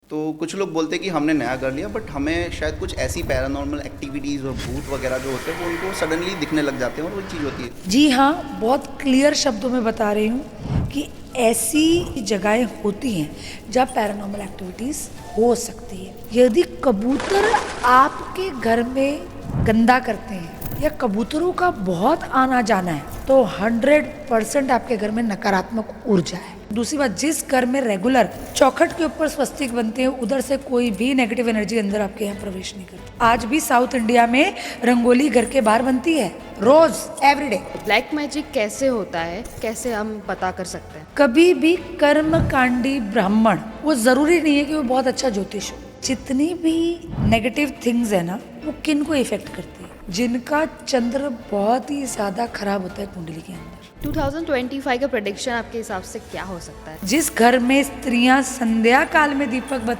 तो कुछ लोग बोलते हैं कि हमने नया घर लिया, बट हमें शायद कुछ ऐसी पैरानॉर्मल एक्टिविटीज़ और भूत वगैरह जो होते हैं वो उनको सडनली दिखने लग जाते हैं और वो चीज़ होती है। जी हाँ, बहुत क्लियर शब्दों में बता रही हूँ कि ऐसी जगहें होती हैं जहाँ पैरानॉर्मल एक्टिविटीज़ हो सकती है। यदि कबूतर आपके घर में गंदा करते हैं या कबूतरों का बहुत आना जाना है तो 100% आपके घर में नकारात्मक ऊर्जा है। दूसरी बात, जिस घर में रेगुलर चौखट के ऊपर स्वस्तिक बनते हैं उधर से कोई भी नेगेटिव एनर्जी अंदर आपके यहाँ प्रवेश नहीं करती। आज भी साउथ इंडिया में रंगोली घर के बाहर बनती है, रोज, एवरीडे। ब्लैक मैजिक कैसे होता है, कैसे हम पता कर सकते हैं? कभी भी कर्मकांडी ब्राह्मण, वो जरूरी नहीं है कि वो बहुत अच्छा ज्योतिष हो। जितनी भी नेगेटिव थिंग्स है ना, वो किन को इफेक्ट करती है? जिनका चंद्र बहुत ही ज्यादा खराब होता है कुंडली के अंदर। 2025 का प्रेडिक्शन आपके हिसाब से क्या हो सकता है? जिस घर में स्त्रियां संध्या काल में दीपक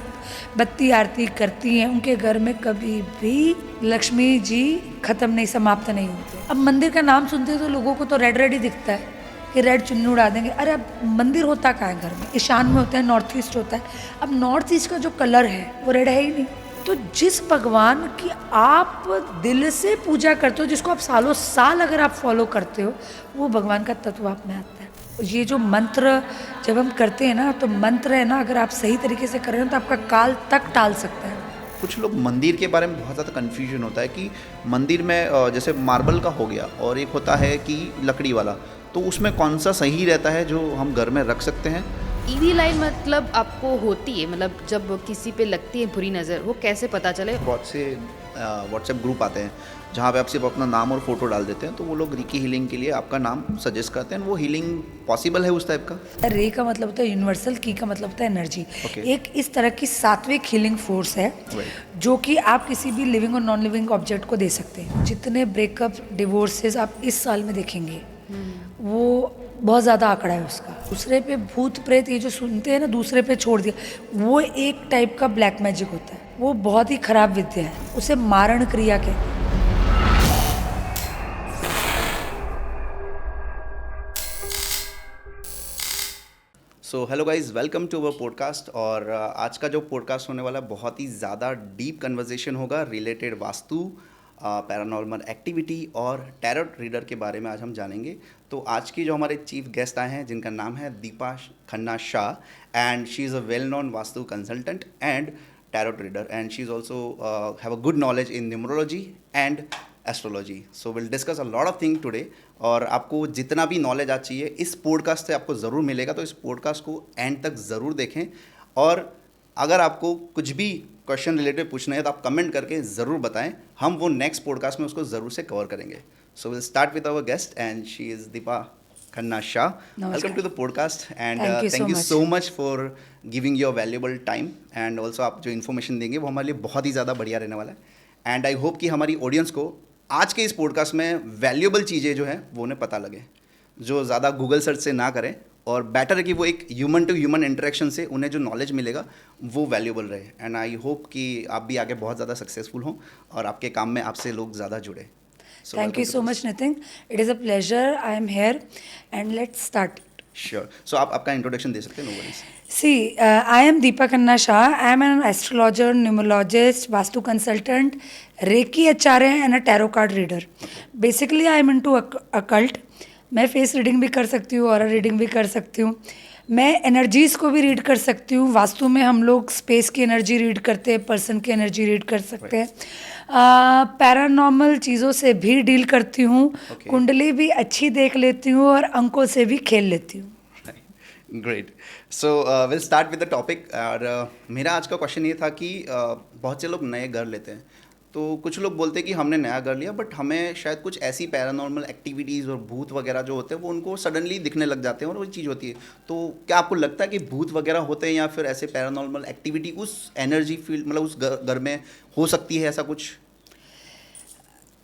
बत्ती आरती करती हैं, उनके घर में कभी भी लक्ष्मी जी खत्म नहीं, समाप्त नहीं होते। अब मंदिर का नाम सुनते हैं तो लोगों को तो रेड रेड ही दिखता है कि रेड चुन्नी उड़ा देंगे। अरे अब मंदिर होता कहाँ है? घर में ईशान में होता है, नॉर्थ ईस्ट होता है। अब नॉर्थ ईस्ट का जो कलर है वो रेड है ही नहीं। तो जिस भगवान की आप दिल से पूजा करते हो, जिसको आप सालों साल अगर आप फॉलो करते हो, वो भगवान का तत्व आप में आता है। ये जो मंत्र जब हम करते हैं ना, तो मंत्र है ना, अगर आप सही तरीके से कर रहे हो तो आपका काल तक टाल सकता है। कुछ लोग मंदिर के बारे में बहुत ज़्यादा कन्फ्यूजन होता है कि मंदिर में जैसे मार्बल का हो गया और एक होता है कि लकड़ी वाला, तो उसमें कौन सा सही रहता है जो हम घर में रख सकते हैं? ईवी लाइन मतलब आपको होती है, मतलब जब किसी पे लगती है बुरी नज़र, वो कैसे पता चले? बहुत से व्हाट्सएप ग्रुप आते हैं जहाँ पे आप सिर्फ अपना नाम और फोटो डाल देते हैं, तो वो लोग रीकी हीलिंग के लिए आपका नाम सजेस्ट करते हैं। वो हीलिंग पॉसिबल है उस टाइप का? रे का मतलब होता है यूनिवर्सल, की का मतलब होता है एनर्जी। Okay. एक इस तरह की सात्विक हीलिंग फोर्स है जो कि आप किसी भी लिविंग और नॉन लिविंग ऑब्जेक्ट को दे सकते हैं। जितने ब्रेकअप, डिवोर्सेस आप इस साल में देखेंगे, वो बहुत ज़्यादा आंकड़ा है उसका। दूसरे पे भूत प्रेत ये जो सुनते हैं ना, दूसरे पे छोड़ दिया, वो एक टाइप का ब्लैक मैजिक होता है। वो बहुत ही खराब विद्या है, उसे मारण क्रिया कहते हैं। So hello guys, welcome to our podcast. और आज का जो पॉडकास्ट होने वाला है बहुत ही ज़्यादा डीप कन्वर्सेशन होगा रिलेटेड वास्तु, पैरानॉर्मल एक्टिविटी और टैरोट रीडर के बारे में आज हम जानेंगे। तो आज की जो हमारे चीफ गेस्ट आए हैं, जिनका नाम है Deepa Khanna Shah, and she is a well known vastu consultant and tarot reader, and she is also have a good knowledge in numerology and astrology. So will discuss a lot of thing today. और आपको जितना भी knowledge आज चाहिए इस podcast से आपको ज़रूर मिलेगा, तो इस पॉडकास्ट को एंड तक ज़रूर देखें। और अगर आपको कुछ भी क्वेश्चन रिलेटेड पूछना है तो आप कमेंट करके ज़रूर बताएं, हम वो नेक्स्ट पॉडकास्ट में उसको ज़रूर से कवर करेंगे। So will start with our guest and she is Deepa Khanna Shah. Welcome to the podcast and thank you so much for giving your valuable time, and also आप जो इन्फॉर्मेशन देंगे वो हमारे लिए बहुत ही ज़्यादा बढ़िया रहने वाला है। एंड आई होप कि हमारी ऑडियंस को आज के इस पॉडकास्ट में वैल्यूएबल चीज़ें जो हैं वो उन्हें पता लगे, जो ज़्यादा गूगल सर्च से ना करें, और बेटर है कि वो एक ह्यूमन टू ह्यूमन इंटरेक्शन से उन्हें जो नॉलेज मिलेगा वो वैल्यूएबल रहे। एंड आई होप कि आप भी आगे बहुत ज़्यादा सक्सेसफुल हों और आपके काम में आपसे लोग ज़्यादा जुड़े। Thank you so much Nitin, it is a pleasure, I am here and let's start. Sure. So आप आपका इंट्रोडक्शन दे सकते हैं? No worries. See, I am Deepa Khanna Shah. I am an astrologer, numerologist, Vastu consultant, Reiki acharya and a tarot card reader. Basically, I am into occult. मैं face reading भी कर सकती हूँ, ऑरा रीडिंग भी कर सकती हूँ, मैं एनर्जीज़ को भी रीड कर सकती हूँ। वास्तु में हम लोग स्पेस की एनर्जी रीड करते हैं, पर्सन की एनर्जी रीड कर सकते हैं। पैरानॉर्मल चीज़ों से भी डील करती हूँ, कुंडली भी अच्छी देख लेती हूँ और अंकों से भी खेल लेती हूँ। Great. So will start with the topic. और मेरा आज का क्वेश्चन ये था कि बहुत से लोग नए घर लेते हैं, तो कुछ लोग बोलते हैं कि हमने नया घर लिया, बट हमें शायद कुछ ऐसी पैरानॉर्मल एक्टिविटीज़ और भूत वगैरह जो होते हैं वो उनको सडनली दिखने लग जाते हैं और वो चीज़ होती है। तो क्या आपको लगता है कि भूत वगैरह होते हैं या फिर ऐसे पैरानॉर्मल एक्टिविटी उस एनर्जी फील्ड, मतलब उस घर में हो सकती है ऐसा कुछ?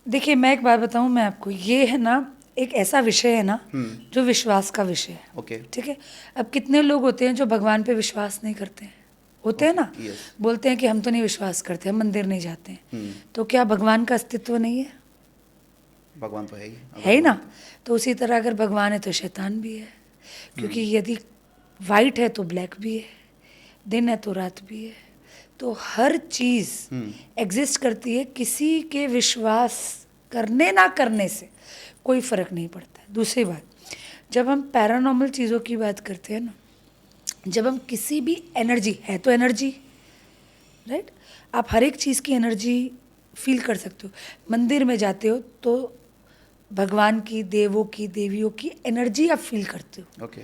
देखिए, मैं एक बात बताऊँ मैं आपको, ये है ना एक ऐसा विषय है ना जो विश्वास का विषय है। ओके। ठीक है। अब कितने लोग होते हैं जो भगवान पे विश्वास नहीं करते हैं, होते हैं ना, yes. बोलते हैं कि हम तो नहीं विश्वास करते, हम मंदिर नहीं जाते हैं। तो क्या भगवान का अस्तित्व नहीं है? भगवान तो है ही, है ही ना। तो उसी तरह अगर भगवान है तो शैतान भी है, क्योंकि यदि वाइट है तो ब्लैक भी है, दिन है तो रात भी है, तो हर चीज़ एग्जिस्ट करती है, किसी के विश्वास करने ना करने से कोई फ़र्क नहीं पड़ता है। दूसरी बात, जब हम पैरानॉर्मल चीज़ों की बात करते हैं ना, जब हम किसी भी एनर्जी है तो एनर्जी, राइट, आप हर एक चीज़ की एनर्जी फील कर सकते हो। मंदिर में जाते हो तो भगवान की, देवों की, देवियों की एनर्जी आप फील करते हो। ओके।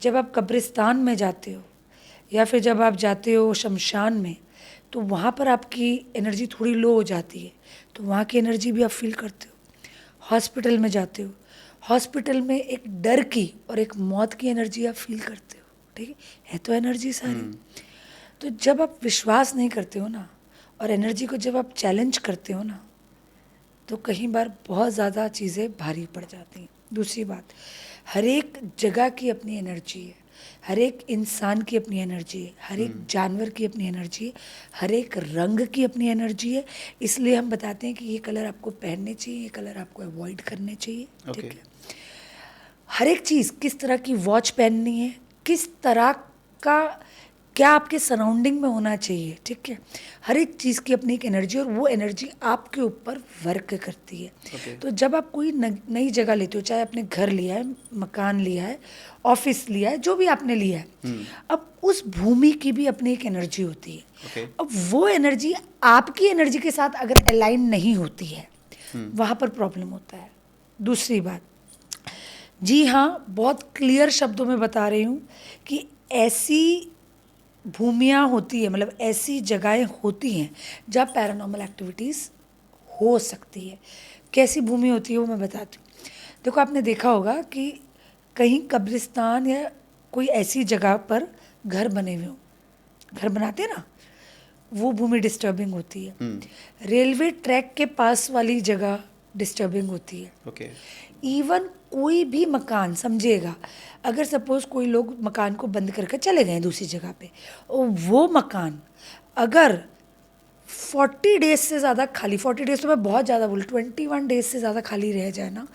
जब आप कब्रिस्तान में जाते हो या फिर जब आप जाते हो शमशान में, तो वहाँ पर आपकी एनर्जी थोड़ी लो हो जाती है, तो वहाँ की एनर्जी भी आप फील करते हो। हॉस्पिटल में जाते हो, हॉस्पिटल में एक डर की और एक मौत की एनर्जी आप फील करते हो, ठीक है तो एनर्जी सारी। तो जब आप विश्वास नहीं करते हो ना, और एनर्जी को जब आप चैलेंज करते हो ना, तो कई बार बहुत ज़्यादा चीज़ें भारी पड़ जाती हैं। दूसरी बात, हर एक जगह की अपनी एनर्जी है, हर एक इंसान की अपनी एनर्जी है, हर एक जानवर की अपनी एनर्जी है, हर एक रंग की अपनी एनर्जी है। इसलिए हम बताते हैं कि ये कलर आपको पहनने चाहिए, ये कलर आपको अवॉइड करने चाहिए, ठीक Okay. है। हर एक चीज़, किस तरह की वॉच पहननी है, किस तरह का क्या आपके सराउंडिंग में होना चाहिए, ठीक है। हर एक चीज़ की अपनी एक एनर्जी, और वो एनर्जी आपके ऊपर वर्क करती है। Okay. तो जब आप कोई नई जगह लेते हो, चाहे आपने घर लिया है, मकान लिया है, ऑफिस लिया है, जो भी आपने लिया है, अब उस भूमि की भी अपनी एक एनर्जी होती है। Okay. अब वो एनर्जी आपकी एनर्जी के साथ अगर अलाइन नहीं होती है, वहाँ पर प्रॉब्लम होता है। दूसरी बात, जी हाँ, बहुत क्लियर शब्दों में बता रही हूँ कि ऐसी भूमियाँ होती है, मतलब ऐसी जगहें होती हैं जहाँ पैरानॉर्मल एक्टिविटीज़ हो सकती है। कैसी भूमि होती है वो मैं बताती हूँ। देखो, आपने देखा होगा कि कहीं कब्रिस्तान या कोई ऐसी जगह पर घर बने हुए हों, घर बनाते हैं ना, वो भूमि डिस्टर्बिंग होती है। रेलवे ट्रैक के पास वाली जगह डिस्टर्बिंग होती है। ओके। इवन कोई भी मकान, समझिएगा, अगर सपोज कोई लोग मकान को बंद करके चले गए दूसरी जगह पे, और वो मकान अगर 40 डेज से ज़्यादा खाली, 40 डेज तो मैं बहुत ज़्यादा बोल, 21 डेज से ज़्यादा खाली रह जाए ना,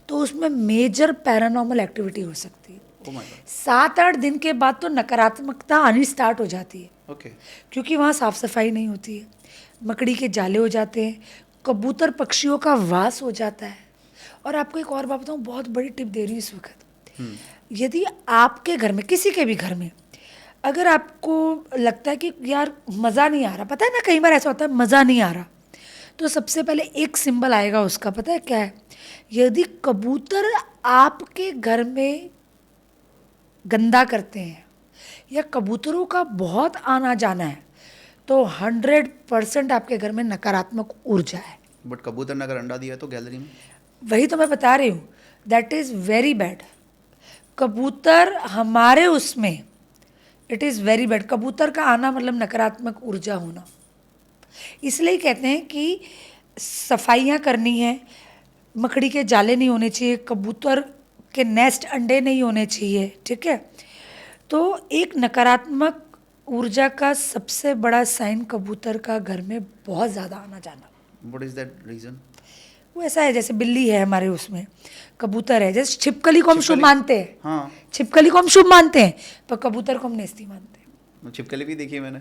तो उसमें मेजर पैरानॉर्मल एक्टिविटी हो सकती है। Oh my God. 7-8 दिन के बाद तो नकारात्मकता आनी स्टार्ट हो जाती है, ओके। क्योंकि वहाँ साफ सफाई नहीं होती है, मकड़ी के जाले हो जाते हैं, कबूतर पक्षियों का वास हो जाता है। और आपको एक और बात बताऊँ, बहुत बड़ी टिप दे रही हूँ इस वक्त। यदि आपके घर में, किसी के भी घर में, अगर आपको लगता है कि यार मज़ा नहीं आ रहा, पता है ना, कई बार ऐसा होता है मज़ा नहीं आ रहा, तो सबसे पहले एक सिंबल आएगा उसका, पता है क्या है? यदि कबूतर आपके घर में गंदा करते हैं या कबूतरों का बहुत आना जाना है, तो 100% आपके घर में नकारात्मक ऊर्जा है। बट कबूतर ने अगर अंडा दिया तो गैलरी में? वही तो मैं बता रही हूँ, दैट इज़ वेरी बैड। कबूतर हमारे उसमें, इट इज़ वेरी बैड। कबूतर का आना मतलब नकारात्मक ऊर्जा होना। इसलिए कहते हैं कि सफाइयाँ करनी है, मकड़ी के जाले नहीं होने चाहिए, कबूतर के नेस्ट, अंडे नहीं होने चाहिए, ठीक है। तो एक नकारात्मक ऊर्जा का सबसे बड़ा साइन कबूतर का घर में बहुत ज़्यादा आना जाना। What is that reason? वो ऐसा है, जैसे बिल्ली है हमारे उसमें, कबूतर है, जैसे छिपकली को हम शुभ मानते हैं, हाँ, छिपकली को हम शुभ मानते हैं, पर कबूतर को हम नेस्ती मानते हैं। छिपकली भी देखी है मैंने।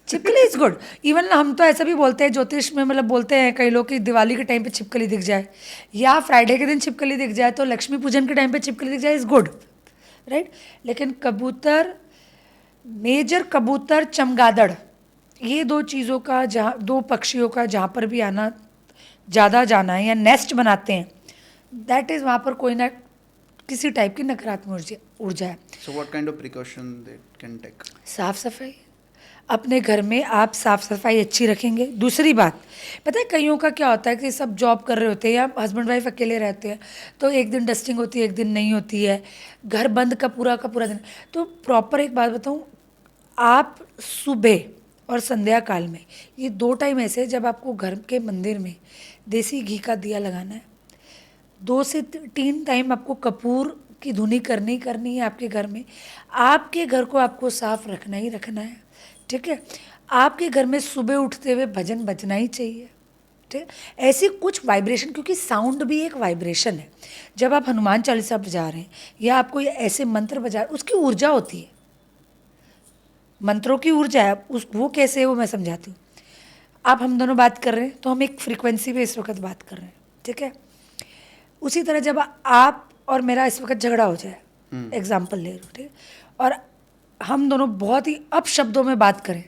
छिपकली इज गुड। इवन हम तो ऐसा भी बोलते हैं, ज्योतिष में मतलब बोलते हैं कई लोग कि दिवाली के टाइम पे छिपकली दिख जाए या फ्राइडे के दिन छिपकली दिख जाए, तो लक्ष्मी पूजन के टाइम पे छिपकली दिख जाए, इज गुड, राइट। लेकिन कबूतर, मेजर कबूतर, चमगादड़, ये दो चीज़ों का, जहाँ दो पक्षियों का जहाँ पर भी आना ज़्यादा जाना है या नेस्ट बनाते हैं, दैट इज़ वहाँ पर कोई ना किसी टाइप की नकारात्मक ऊर्जा है। So what kind of precaution they can take? साफ सफाई, अपने घर में आप साफ सफाई अच्छी रखेंगे। दूसरी बात, पता है कईयों का क्या होता है कि सब जॉब कर रहे होते हैं या हस्बैंड वाइफ अकेले रहते हैं, तो एक दिन डस्टिंग होती है, एक दिन नहीं होती है, घर बंद का पूरा दिन। तो प्रॉपर एक बात बताऊँ, आप सुबह और संध्या काल में, ये 2 टाइम ऐसे है जब आपको घर के मंदिर में देसी घी का दिया लगाना है। 2 से 3 टाइम आपको कपूर की धुनी करनी है आपके घर में। आपके घर को आपको साफ रखना ही रखना है, ठीक है। आपके घर में सुबह उठते हुए भजन बजना ही चाहिए, ठीक। ऐसी कुछ वाइब्रेशन, क्योंकि साउंड भी एक वाइब्रेशन है। जब आप हनुमान चालीसा बजा रहे हैं या आप कोई ऐसे मंत्र बजा रहे हैं, उसकी ऊर्जा होती है, मंत्रों की ऊर्जा है, उस वो कैसे है वो मैं समझाती हूँ। आप हम दोनों बात कर रहे हैं तो हम एक फ्रीक्वेंसी पे इस वक्त बात कर रहे हैं, ठीक है। उसी तरह जब आप और मेरा इस वक्त झगड़ा हो जाए, एग्जाम्पल ले रहा हूँ, ठीक है, और हम दोनों बहुत ही अपशब्दों में बात करें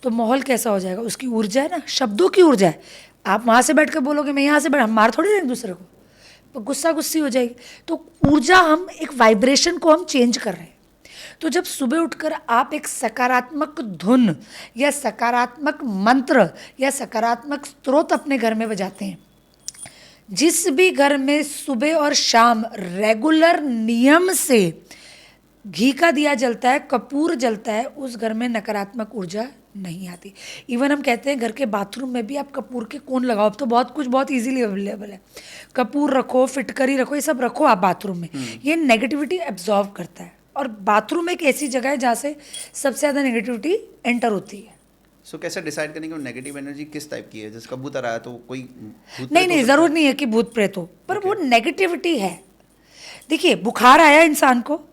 तो माहौल कैसा हो जाएगा। उसकी ऊर्जा है ना, शब्दों की ऊर्जा है। आप वहाँ से बैठ कर बोलोगे, मैं यहाँ से बैठ, हम मार थोड़ी देंगे दूसरे को, तो गुस्सा गुस्सी हो जाएगी। तो ऊर्जा, हम एक वाइब्रेशन को हम चेंज कर रहे हैं। तो जब सुबह उठकर आप एक सकारात्मक धुन या सकारात्मक मंत्र या सकारात्मक स्तोत्र अपने घर में बजाते हैं, जिस भी घर में सुबह और शाम रेगुलर नियम से घी का दिया जलता है, कपूर जलता है, उस घर में नकारात्मक ऊर्जा नहीं आती। इवन हम कहते हैं घर के बाथरूम में भी आप कपूर के कोन लगाओ। अब तो बहुत कुछ बहुत इजीली अवेलेबल है, कपूर रखो, फिटकरी रखो, ये सब रखो आप बाथरूम में। ये नेगेटिविटी एब्जॉर्व करता है, और बाथरूम एक ऐसी जगह है जहाँ से सबसे ज़्यादा नेगेटिविटी एंटर होती है। सो कैसे डिसाइड करेंगे नेगेटिव एनर्जी किस टाइप की है? जैसे कबूतर आया तो कोई भूत नहीं प्रेत नहीं, हो सकता ज़रूर है? नहीं है कि भूत प्रेत हो, पर वो नेगेटिविटी है। देखिए, बुखार आया इंसान को,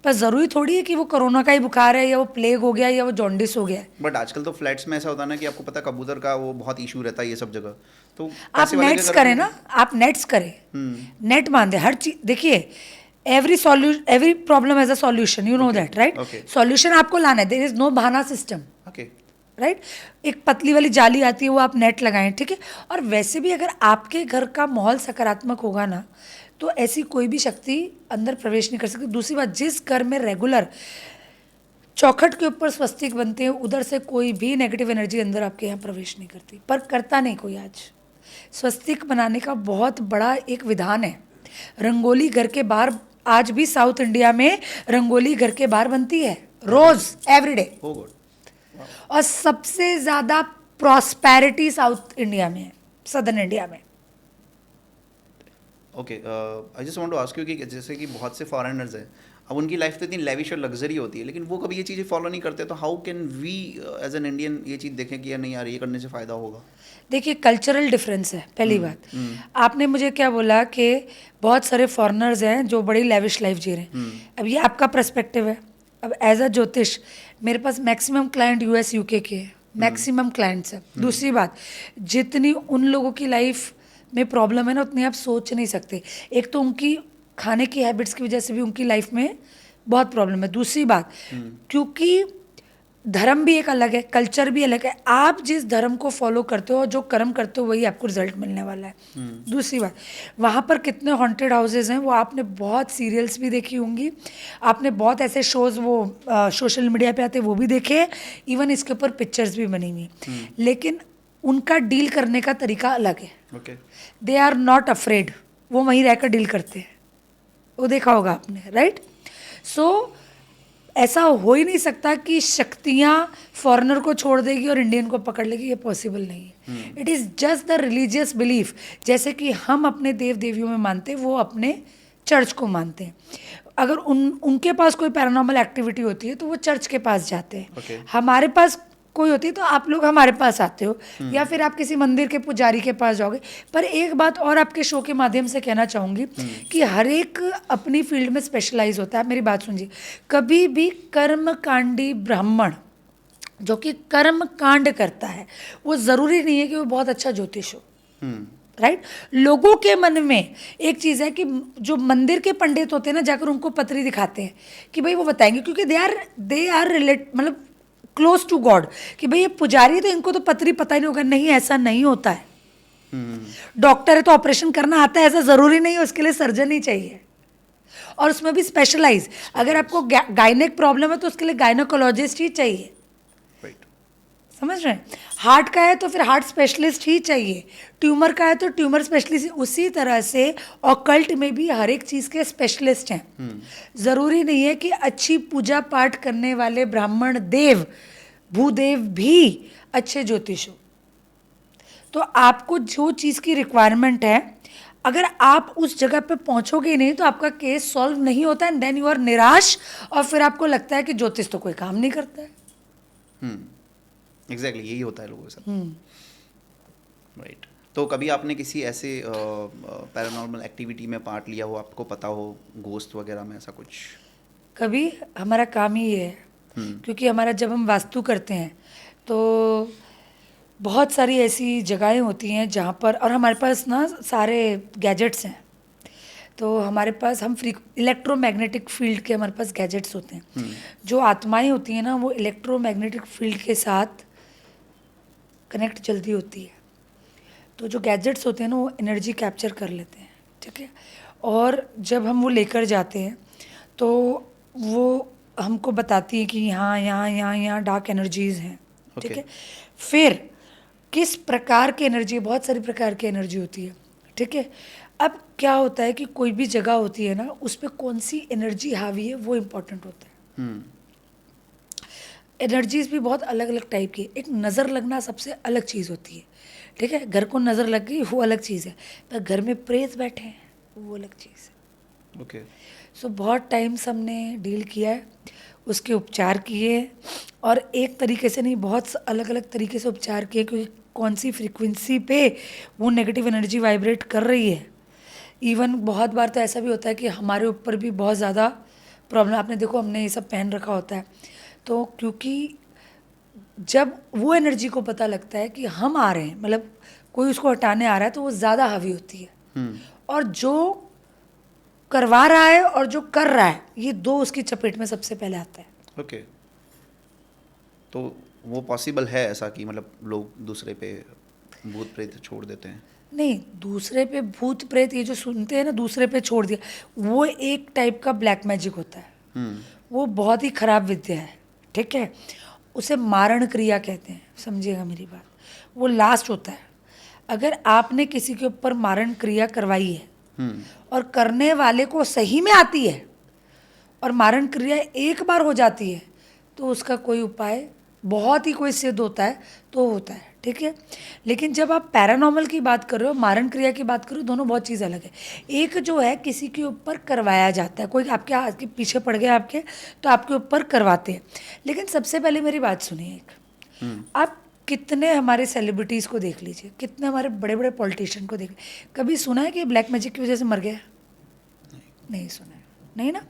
पर ज़रूरी थोड़ी है कि वो कोरोना का ही बुखार है, या वो प्लेग हो गया, या वो जॉन्डिस हो गया है। बट आजकल तो फ्लैट्स में ऐसा होता है ना कि आपको पता है कबूतर का वो बहुत इशू रहता है ये सब जगह, तो आप पैसे वाले नेट्स के घर करें में- ना, आप नेट्स करें, नेट बांधे हर चीज। देखिए, every problem has a solution, you know that, right. okay. Solution आपको लाना है, देयर इज नो बहाना सिस्टम, ओके राइट। एक पतली वाली जाली आती है, वो आप नेट लगाएं, ठीक है। और वैसे भी अगर आपके घर का माहौल सकारात्मक होगा ना, तो ऐसी कोई भी शक्ति अंदर प्रवेश नहीं कर सकती। दूसरी बात, जिस घर में रेगुलर चौखट के ऊपर स्वस्तिक बनते हैं, उधर से कोई भी नेगेटिव एनर्जी अंदर आपके यहाँ प्रवेश नहीं करती, पर करता नहीं कोई। आज स्वस्तिक बनाने का बहुत बड़ा एक विधान है। रंगोली घर के बाहर, आज भी साउथ इंडिया में रंगोली घर के बाहर बनती है, रोज, एवरीडे। हो गुड। और सबसे ज़्यादा प्रॉस्पेरिटी साउथ इंडिया में है, सदर्न इंडिया में। Okay, I just want to ask you कि जैसे कि बहुत से फॉरेनर्स हैं, अब उनकी लाइफ तो इतनी लेविश और लग्जरी होती है, लेकिन वो कभी ये चीज़ें फॉलो नहीं करते, तो how can we as an Indian ये चीज़ देखें कि यार नहीं यार, ये करने से फ़ायदा होगा? देखिए, कल्चरल डिफरेंस है पहली बात। आपने मुझे क्या बोला कि बहुत सारे फॉरेनर्स हैं जो बड़ी लेविश लाइफ जी रहे हैं। अब ये आपका पर्सपेक्टिव है। अब एज अ ज्योतिष, मेरे पास मैक्सिमम क्लाइंट यूएस यूके के हैं, मैक्सिमम क्लाइंट्स हैं। दूसरी बात, जितनी उन लोगों की लाइफ में प्रॉब्लम है ना, उतनी आप सोच नहीं सकते। एक तो उनकी खाने की हैबिट्स की वजह से भी उनकी लाइफ में बहुत प्रॉब्लम है। दूसरी बात, क्योंकि धर्म भी एक अलग है, कल्चर भी अलग है। आप जिस धर्म को फॉलो करते हो और जो कर्म करते हो, वही आपको रिजल्ट मिलने वाला है। दूसरी बात, वहाँ पर कितने हॉन्टेड हाउसेज हैं, वो आपने बहुत सीरियल्स भी देखी होंगी, आपने बहुत ऐसे शोज़ वो सोशल मीडिया पे आते हैं वो भी देखे हैं, इवन इसके ऊपर पिक्चर्स भी बनी हुई हैं। लेकिन उनका डील करने का तरीका अलग है। Okay, they are not afraid, वो वहीं रहकर डील करते हैं, वो देखा होगा आपने, राइट। सो ऐसा हो ही नहीं सकता कि शक्तियाँ फॉरेनर को छोड़ देगी और इंडियन को पकड़ लेगी, ये पॉसिबल नहीं है। It is just the religious belief. जैसे कि हम अपने देव देवियों में मानते हैं, वो अपने चर्च को मानते हैं। अगर उनके पास कोई पैरानॉर्मल एक्टिविटी होती है तो वो चर्च के पास जाते हैं। Okay. हमारे पास कोई होती है तो आप लोग हमारे पास आते हो, या फिर आप किसी मंदिर के पुजारी के पास जाओगे। पर एक बात और आपके शो के माध्यम से कहना चाहूँगी कि हर एक अपनी फील्ड में स्पेशलाइज होता है। मेरी बात सुनिए, कभी भी कर्मकांडी ब्राह्मण जो कि कर्म कांड करता है, वो ज़रूरी नहीं है कि वो बहुत अच्छा ज्योतिष हो, राइट। लोगों के मन में एक चीज़ है कि जो मंदिर के पंडित होते हैं ना, जाकर उनको पत्री दिखाते हैं कि भाई वो बताएंगे, क्योंकि दे आर रिलेट, मतलब क्लोज टू गॉड, कि भाई ये पुजारी, तो इनको तो पत्री पता ही नहीं होगा। नहीं, ऐसा नहीं होता है। डॉक्टर है तो ऑपरेशन करना आता है, ऐसा ज़रूरी नहीं है, उसके लिए सर्जन ही चाहिए, और उसमें भी स्पेशलाइज। अगर आपको गायनेक प्रॉब्लम है तो उसके लिए गायनोकोलॉजिस्ट ही चाहिए, समझ रहे हैं। हार्ट का है तो फिर हार्ट स्पेशलिस्ट ही चाहिए, ट्यूमर का है तो ट्यूमर स्पेशलिस्ट। उसी तरह से ऑकल्ट में भी हर एक चीज़ के स्पेशलिस्ट हैं। ज़रूरी नहीं है कि अच्छी पूजा पाठ करने वाले ब्राह्मण देव भूदेव भी अच्छे ज्योतिष हो। तो आपको जो चीज़ की रिक्वायरमेंट है, अगर आप उस जगह पे पहुंचोगे ही नहीं तो आपका केस सॉल्व नहीं होता, एंड देन यू आर निराश, और फिर आपको लगता है कि ज्योतिष तो कोई काम नहीं करता है। एग्जैक्टली यही होता है लोगों के साथ, राइट। तो कभी आपने किसी ऐसे पैरानॉर्मल एक्टिविटी में पार्ट लिया हो, आपको पता हो, घोस्ट वगैरह में ऐसा कुछ? कभी, हमारा काम ही ये है। क्योंकि हमारा जब हम वास्तु करते हैं तो बहुत सारी ऐसी जगहें होती हैं जहाँ पर, और हमारे पास ना सारे गैजेट्स हैं, तो हमारे पास हम इलेक्ट्रोमैग्नेटिक फील्ड के हमारे पास गैजेट्स होते हैं। जो आत्माएं होती हैं ना, वो इलेक्ट्रोमैग्नेटिक फील्ड के साथ कनेक्ट जल्दी होती है। तो जो गैजेट्स होते हैं ना, वो एनर्जी कैप्चर कर लेते हैं, ठीक है। और जब हम वो लेकर जाते हैं तो वो हमको बताती है कि यहाँ यहाँ यहाँ यहाँ डार्क एनर्जीज हैं, ठीक है। फिर किस प्रकार की एनर्जी, बहुत सारी प्रकार की एनर्जी होती है, ठीक है। अब क्या होता है कि कोई भी जगह होती है ना, उस पर कौन सी एनर्जी हावी है वो इम्पोर्टेंट होता है। एनर्जीज भी बहुत अलग अलग टाइप की है। एक नज़र लगना सबसे अलग चीज़ होती है, ठीक है। घर को नज़र लग गई वो अलग चीज़ है, पर घर में प्रेत बैठे हैं वो अलग चीज़ है। ओके। सो बहुत टाइम से हमने डील किया है, उसके उपचार किए, और एक तरीके से नहीं, बहुत अलग अलग तरीके से उपचार किए, क्योंकि कौन सी फ्रीक्वेंसी पे वो नेगेटिव एनर्जी वाइब्रेट कर रही है। इवन बहुत बार तो ऐसा भी होता है कि हमारे ऊपर भी बहुत ज़्यादा प्रॉब्लम, आपने देखो हमने ये सब पहन रखा होता है, तो क्योंकि जब वो एनर्जी को पता लगता है कि हम आ रहे हैं, मतलब कोई उसको हटाने आ रहा है, तो वो ज़्यादा हावी होती है। और जो करवा रहा है और जो कर रहा है, ये दो उसकी चपेट में सबसे पहले आता है। ओके। तो वो पॉसिबल है ऐसा कि मतलब लोग दूसरे पे भूत प्रेत छोड़ देते हैं? नहीं, दूसरे पे भूत प्रेत ये जो सुनते हैं ना, दूसरे पे छोड़ दिया, वो एक टाइप का ब्लैक मैजिक होता है। वो बहुत ही खराब विद्या है, ठीक है। उसे मारण क्रिया कहते हैं, समझिएगा मेरी बात। वो लास्ट होता है। अगर आपने किसी के ऊपर मारण क्रिया करवाई है और करने वाले को सही में आती है और मारण क्रिया एक बार हो जाती है, तो उसका कोई उपाय बहुत ही कोई सिद्ध होता है तो होता है, ठीक है। लेकिन जब आप पैरानॉर्मल की बात कर रहे हो, मारण क्रिया की बात कर रहे हो, दोनों बहुत चीज़ अलग है। एक जो है किसी के ऊपर करवाया जाता है, कोई आपके हाथ के पीछे पड़ गया आपके, तो आपके ऊपर करवाते हैं। लेकिन सबसे पहले मेरी बात सुनिए, एक आप कितने हमारे सेलिब्रिटीज़ को देख लीजिए, कितने हमारे बड़े बड़े पॉलिटिशियन को देख, कभी सुना है कि ब्लैक मैजिक की वजह से मर गया? नहीं सुना है, नहीं ना,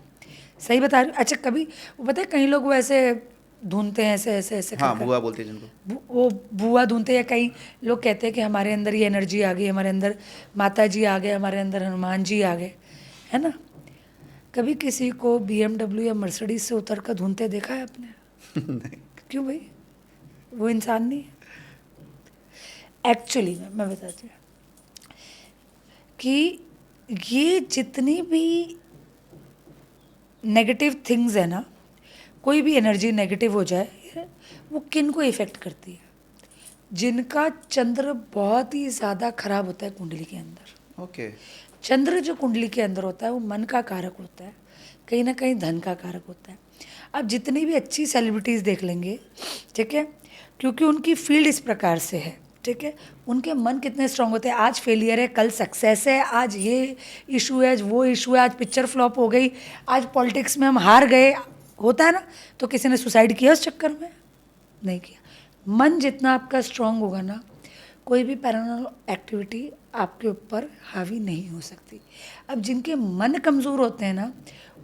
सही बता रही हूँ। अच्छा, कभी वो पता है कई लोग वो ऐसे ढूंढते हैं, ऐसे ऐसे ऐसे हाँ, बुआ बोलते हैं जिनको, वो बुआ ढूंढते हैं, या कई लोग कहते हैं कि हमारे अंदर ये एनर्जी आ गई, हमारे अंदर माता जी आ गए, हमारे अंदर हनुमान जी आ गए, है ना। कभी किसी को BMW या मर्सिडीज से उतर कर ढूंढते देखा है आपने? क्यों भाई, वो इंसान नहीं है एक्चुअली में। मैं बताती हूँ कि ये जितनी भी नेगेटिव थिंग्स है ना, कोई भी एनर्जी नेगेटिव हो जाए, वो किन को इफ़ेक्ट करती है? जिनका चंद्र बहुत ही ज़्यादा खराब होता है कुंडली के अंदर। ओके। चंद्र जो कुंडली के अंदर होता है वो मन का कारक होता है, कहीं ना कहीं धन का कारक होता है। आप जितनी भी अच्छी सेलिब्रिटीज़ देख लेंगे, ठीक है, क्योंकि उनकी फील्ड इस प्रकार से है, ठीक है, उनके मन कितने स्ट्रांग होते हैं। आज फेलियर है, कल सक्सेस है, आज ये इशू है, आज वो इशू है, आज पिक्चर फ्लॉप हो गई, आज पॉलिटिक्स में हम हार गए, होता है ना। तो किसी ने सुसाइड किया उस चक्कर में? नहीं किया। मन जितना आपका स्ट्रांग होगा ना, कोई भी पैरानॉर्मल एक्टिविटी आपके ऊपर हावी नहीं हो सकती। अब जिनके मन कमज़ोर होते हैं ना,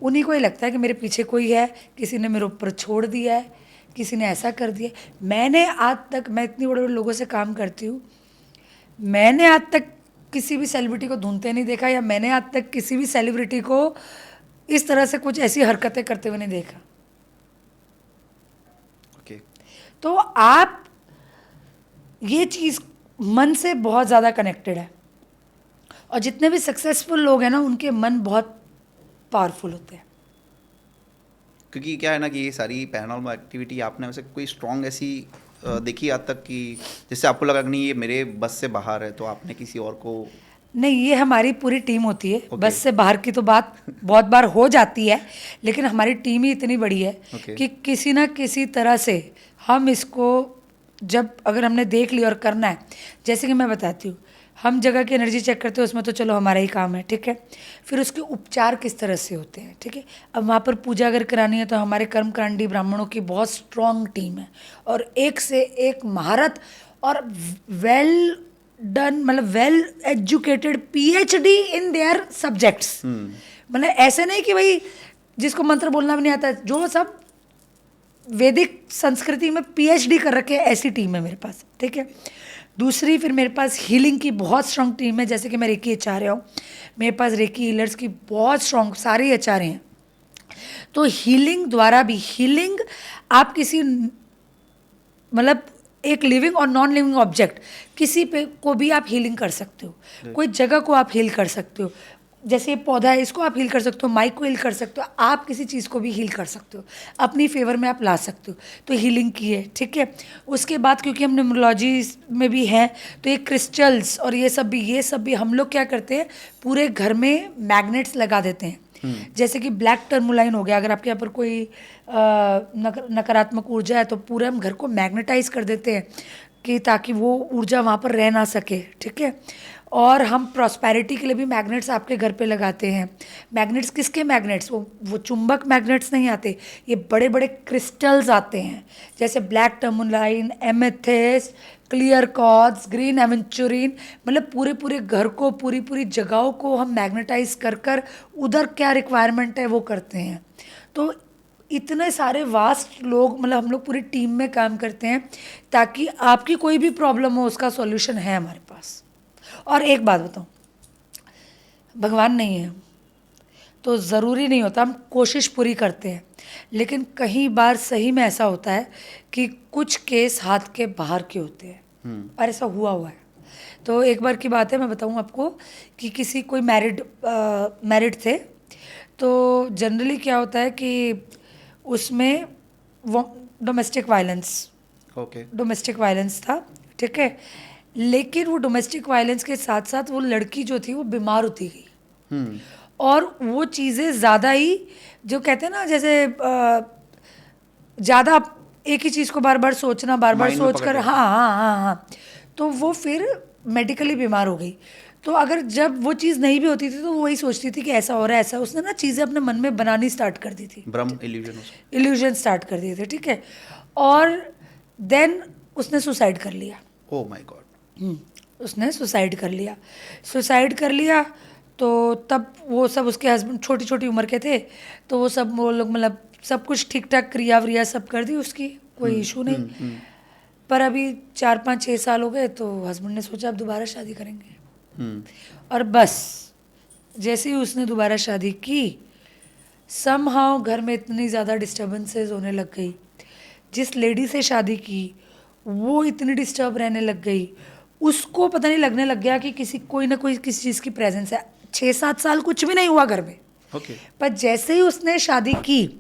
उन्हीं को ही लगता है कि मेरे पीछे कोई है, किसी ने मेरे ऊपर छोड़ दिया है, किसी ने ऐसा कर दिया। मैंने आज तक, मैं इतनी बड़े बड़े लोगों से काम करती हूँ, मैंने आज तक किसी भी सेलिब्रिटी को ढूंढते नहीं देखा, या मैंने आज तक किसी भी सेलिब्रिटी को इस तरह से कुछ ऐसी हरकतें करते हुए नहीं देखा। ओके। तो आप ये चीज़ मन से बहुत ज़्यादा कनेक्टेड है, और जितने भी सक्सेसफुल लोग हैं ना, उनके मन बहुत पावरफुल होते हैं। क्योंकि क्या है ना कि ये सारी पैरानॉर्मल एक्टिविटी आपने वैसे कोई स्ट्रॉन्ग ऐसी देखी आज तक कि जिससे आपको लगा कि नहीं ये मेरे बस से बाहर है, तो आपने किसी और को? नहीं, ये हमारी पूरी टीम होती है। Okay. बस से बाहर की तो बात बहुत बार हो जाती है, लेकिन हमारी टीम ही इतनी बड़ी है Okay. कि किसी ना किसी तरह से हम इसको, जब अगर हमने देख लिया और करना है, जैसे कि मैं बताती हूँ, हम जगह की एनर्जी चेक करते हैं, उसमें तो चलो हमारा ही काम है, ठीक है। फिर उसके उपचार किस तरह से होते हैं, ठीक है। अब वहाँ पर पूजा अगर करानी है, तो हमारे कर्मकांडी ब्राह्मणों की बहुत स्ट्रॉन्ग टीम है, और एक से एक महारत और वेल डन, मतलब well educated PhD in their subjects. मतलब ऐसे नहीं कि भाई जिसको मंत्र बोलना भी नहीं आता, जो सब वैदिक संस्कृति में पीएचडी कर रखे हैं, ऐसी टीम है मेरे पास, ठीक है। दूसरी फिर मेरे पास हीलिंग की बहुत स्ट्रांग टीम है, जैसे कि मैं रेकी आचार्य हूँ, मेरे पास रेकी हीलर्स की बहुत स्ट्रांग सारे आचार्य हैं। तो हीलिंग द्वारा भी, हीलिंग आप किसी मतलब एक लिविंग और नॉन लिविंग ऑब्जेक्ट किसी पे को भी आप हीलिंग कर सकते हो, कोई जगह को आप हील कर सकते हो, जैसे ये पौधा है इसको आप हील कर सकते हो, माइक को हील कर सकते हो, आप किसी चीज़ को भी हील कर सकते हो, अपनी फेवर में आप ला सकते हो। तो हीलिंग की है, ठीक है। उसके बाद क्योंकि हम न्यूमरोलॉजी में भी हैं तो ये क्रिस्टल्स और ये सब भी हम लोग क्या करते हैं, पूरे घर में मैग्नेट्स लगा देते हैं। जैसे कि ब्लैक टर्मोलाइन हो गया, अगर आपके यहाँ पर कोई नकारात्मक ऊर्जा है तो पूरे हम घर को मैग्नेटाइज कर देते हैं कि ताकि वो ऊर्जा वहाँ पर रह ना सके, ठीक है। और हम प्रॉस्पेरिटी के लिए भी मैग्नेट्स आपके घर पे लगाते हैं। मैग्नेट्स किसके मैग्नेट्स, वो चुंबक मैग्नेट्स नहीं आते, ये बड़े बड़े क्रिस्टल्स आते हैं, जैसे black tourmaline, amethyst, clear quartz, green aventurine, मतलब पूरे पूरे घर को, पूरी पूरी जगहों को हम मैग्नेटाइज कर कर उधर क्या रिक्वायरमेंट है वो करते हैं। तो इतने सारे वास्ट लोग, मतलब हम लोग पूरी टीम में काम करते हैं ताकि आपकी कोई भी प्रॉब्लम हो उसका सॉल्यूशन है हमारे पास। और एक बात बताऊं, भगवान नहीं है तो ज़रूरी नहीं होता, हम कोशिश पूरी करते हैं, लेकिन कई बार सही में ऐसा होता है कि कुछ केस हाथ के बाहर के होते हैं, और ऐसा हुआ है। तो एक बार की बात है, मैं बताऊं आपको कि किसी कोई मैरिड थे, तो जनरली क्या होता है कि उसमें वो डोमेस्टिक वायलेंस था, ठीक है। लेकिन वो डोमेस्टिक वायलेंस के साथ साथ वो लड़की जो थी वो बीमार होती गई, और वो चीज़ें ज़्यादा ही, जो कहते हैं ना, जैसे ज़्यादा एक ही चीज़ को बार बार सोचना, बार बार सोच कर, हाँ, तो वो फिर मेडिकली बीमार हो गई। तो अगर जब वो चीज़ नहीं भी होती थी तो वो वही सोचती थी कि ऐसा हो रहा है, ऐसा, उसने ना चीज़ें अपने मन में बनानी स्टार्ट कर दी थी, भ्रम, इल्यूजन स्टार्ट कर दिए थे, ठीक है। और देन उसने सुसाइड कर लिया। Oh my God. उसने सुसाइड कर लिया। तो तब वो सब, उसके हस्बैंड छोटी छोटी उम्र के थे, तो वो लोग मतलब सब कुछ ठीक ठाक क्रिया व्रिया सब कर दी उसकी, कोई इशू नहीं। पर अभी 4-5-6 साल हो गए तो हस्बैंड ने सोचा अब दोबारा शादी करेंगे, और बस जैसे ही उसने दोबारा शादी की, समहाउ घर में इतनी ज़्यादा डिस्टर्बेंसेस होने लग गई। जिस लेडी से शादी की वो इतनी डिस्टर्ब रहने लग गई, उसको पता नहीं लगने लग गया कि कोई ना कोई किसी चीज़ की प्रेजेंस है। 6-7 साल कुछ भी नहीं हुआ घर में, पर जैसे ही उसने शादी की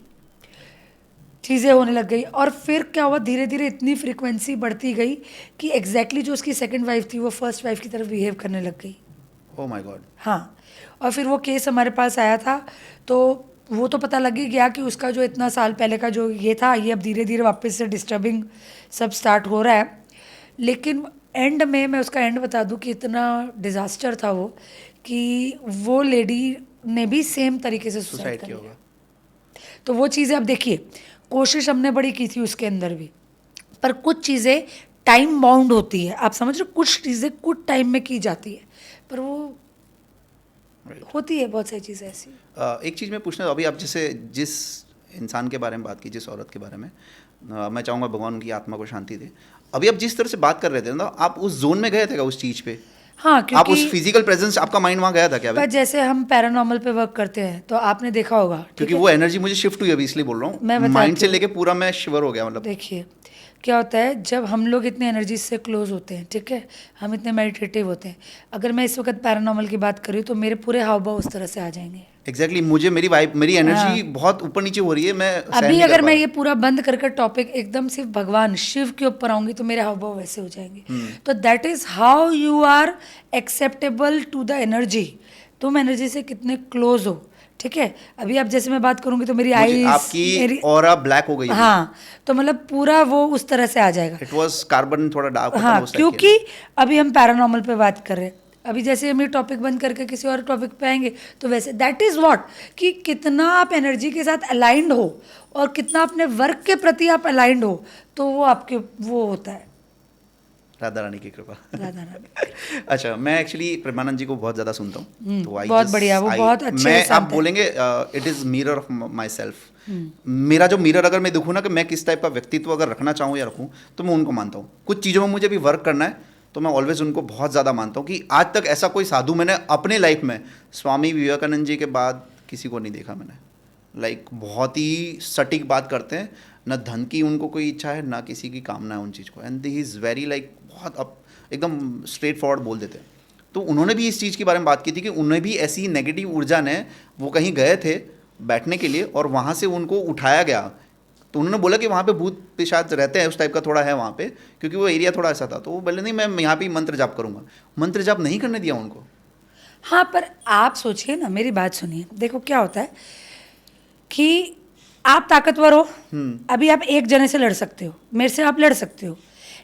चीज़ें होने लग गई। और फिर क्या हुआ, धीरे धीरे इतनी फ्रीक्वेंसी बढ़ती गई कि एग्जैक्टली जो उसकी सेकंड वाइफ थी वो फर्स्ट वाइफ की तरफ बिहेव करने लग गई। Oh my God. हाँ, और फिर वो केस हमारे पास आया था, तो वो तो पता लग ही गया कि उसका जो इतना साल पहले का जो ये था, ये अब धीरे धीरे वापस से डिस्टर्बिंग सब स्टार्ट हो रहा है। लेकिन एंड में मैं उसका एंड बता दूं कि इतना डिज़ास्टर था वो, कि वो लेडी ने भी सेम तरीके से सुसाइड कर लिया। तो वो चीज़ें, अब देखिए, कोशिश हमने बड़ी की थी उसके अंदर भी, पर कुछ चीज़ें टाइम बाउंड होती है, आप समझ रहे हो, कुछ चीज़ें कुछ टाइम में की जाती है, पर वो होती है बहुत सारी चीज़ें ऐसी। एक चीज़ मैं पूछना, अभी आप जैसे जिस इंसान के बारे में बात की, जिस औरत के बारे में, मैं चाहूँगा भगवान उनकी आत्मा को शांति दे। अभी आप जिस तरह से बात कर रहे थे ना, आप उस जोन में गए थे क्या, उस चीज़ पे? हाँ, क्योंकि आप उस फिजिकल प्रेजेंस, आपका माइंड वहाँ गया था क्या? पर जैसे हम पैरानॉर्मल पे वर्क करते हैं तो आपने देखा होगा, क्योंकि वो एनर्जी मुझे शिफ्ट हुई अभी, इसलिए बोल रहा हूँ, माइंड से लेके पूरा मैं शिवर हो गया। मतलब देखिए क्या होता है, जब हम लोग इतने एनर्जी से क्लोज होते हैं, ठीक है, हम इतने मेडिटेटिव होते हैं, अगर मैं इस वक्त पैरानॉर्मल की बात करूँ तो मेरे पूरे हाव भाव उस तरह से आ जाएंगे। एग्जैक्टली मुझे मेरी एनर्जी बहुत ऊपर नीचे हो रही है। मैं अभी अगर मैं ये पूरा बंद कर टॉपिक एकदम सिर्फ भगवान शिव के ऊपर आऊंगी तो मेरे हाव भाव वैसे हो जाएंगे। तो that is how you are acceptable to the energy. तुम एनर्जी से कितने क्लोज हो, ठीक है। अभी आप जैसे मैं बात करूंगी तो मेरी आईज, आपकी ऑरा ब्लैक हो गई। हाँ, तो मतलब पूरा वो उस तरह से आ जाएगा। इट वाज कार्बन थोड़ा डार्क होता है। हाँ, क्योंकि अभी हम पैरानॉर्मल पे बात कर रहे हैं, अभी जैसे हम ये टॉपिक बंद करके किसी और टॉपिक पे आएंगे तो वैसे दैट इज़ व्हाट, कि कितना आप एनर्जी के साथ अलाइंड हो और कितना अपने वर्क के प्रति आप अलाइंड हो, तो वो आपके वो होता है। राधा रानी की कृपा। राधा रानी। अच्छा, मैं एक्चुअली प्रेमानंद जी को बहुत ज़्यादा सुनता हूँ, तो बहुत बढ़िया, वो बहुत अच्छे मैं, संत आप हैं। बोलेंगे it is mirror of my self. मेरा जो मिरर अगर मैं देखूँ ना कि मैं किस टाइप का व्यक्तित्व अगर रखना चाहूँ या रखूँ, तो मैं उनको मानता हूँ। कुछ चीज़ों में मुझे भी वर्क करना है, तो मैं ऑलवेज उनको बहुत ज़्यादा मानता हूँ कि आज तक ऐसा कोई साधु मैंने अपने लाइफ में स्वामी विवेकानंद जी के बाद किसी को नहीं देखा मैंने। लाइक बहुत ही सटीक बात करते हैं, न धन की उनको कोई इच्छा है, ना किसी की कामना है उन चीज़ को, and he is very like बहुत एकदम स्ट्रेट फॉरवर्ड बोल देते हैं। तो उन्होंने भी इस चीज़ के बारे में बात की थी कि उन्हें भी ऐसी नेगेटिव ऊर्जा ने, वो कहीं गए थे बैठने के लिए और वहाँ से उनको उठाया गया, तो उन्होंने बोला कि वहाँ पे भूत पिशाच रहते हैं, उस टाइप का थोड़ा है वहाँ पे, क्योंकि वो एरिया थोड़ा ऐसा था। तो वो बोले नहीं, मैं यहाँ पे मंत्र जाप करूँगा। मंत्र जाप नहीं करने दिया उनको। हाँ, पर आप सोचिए ना, मेरी बात सुनिए। देखो क्या होता है कि आप ताकतवर हो, अभी आप एक जने से लड़ सकते हो, मेरे से आप लड़ सकते हो,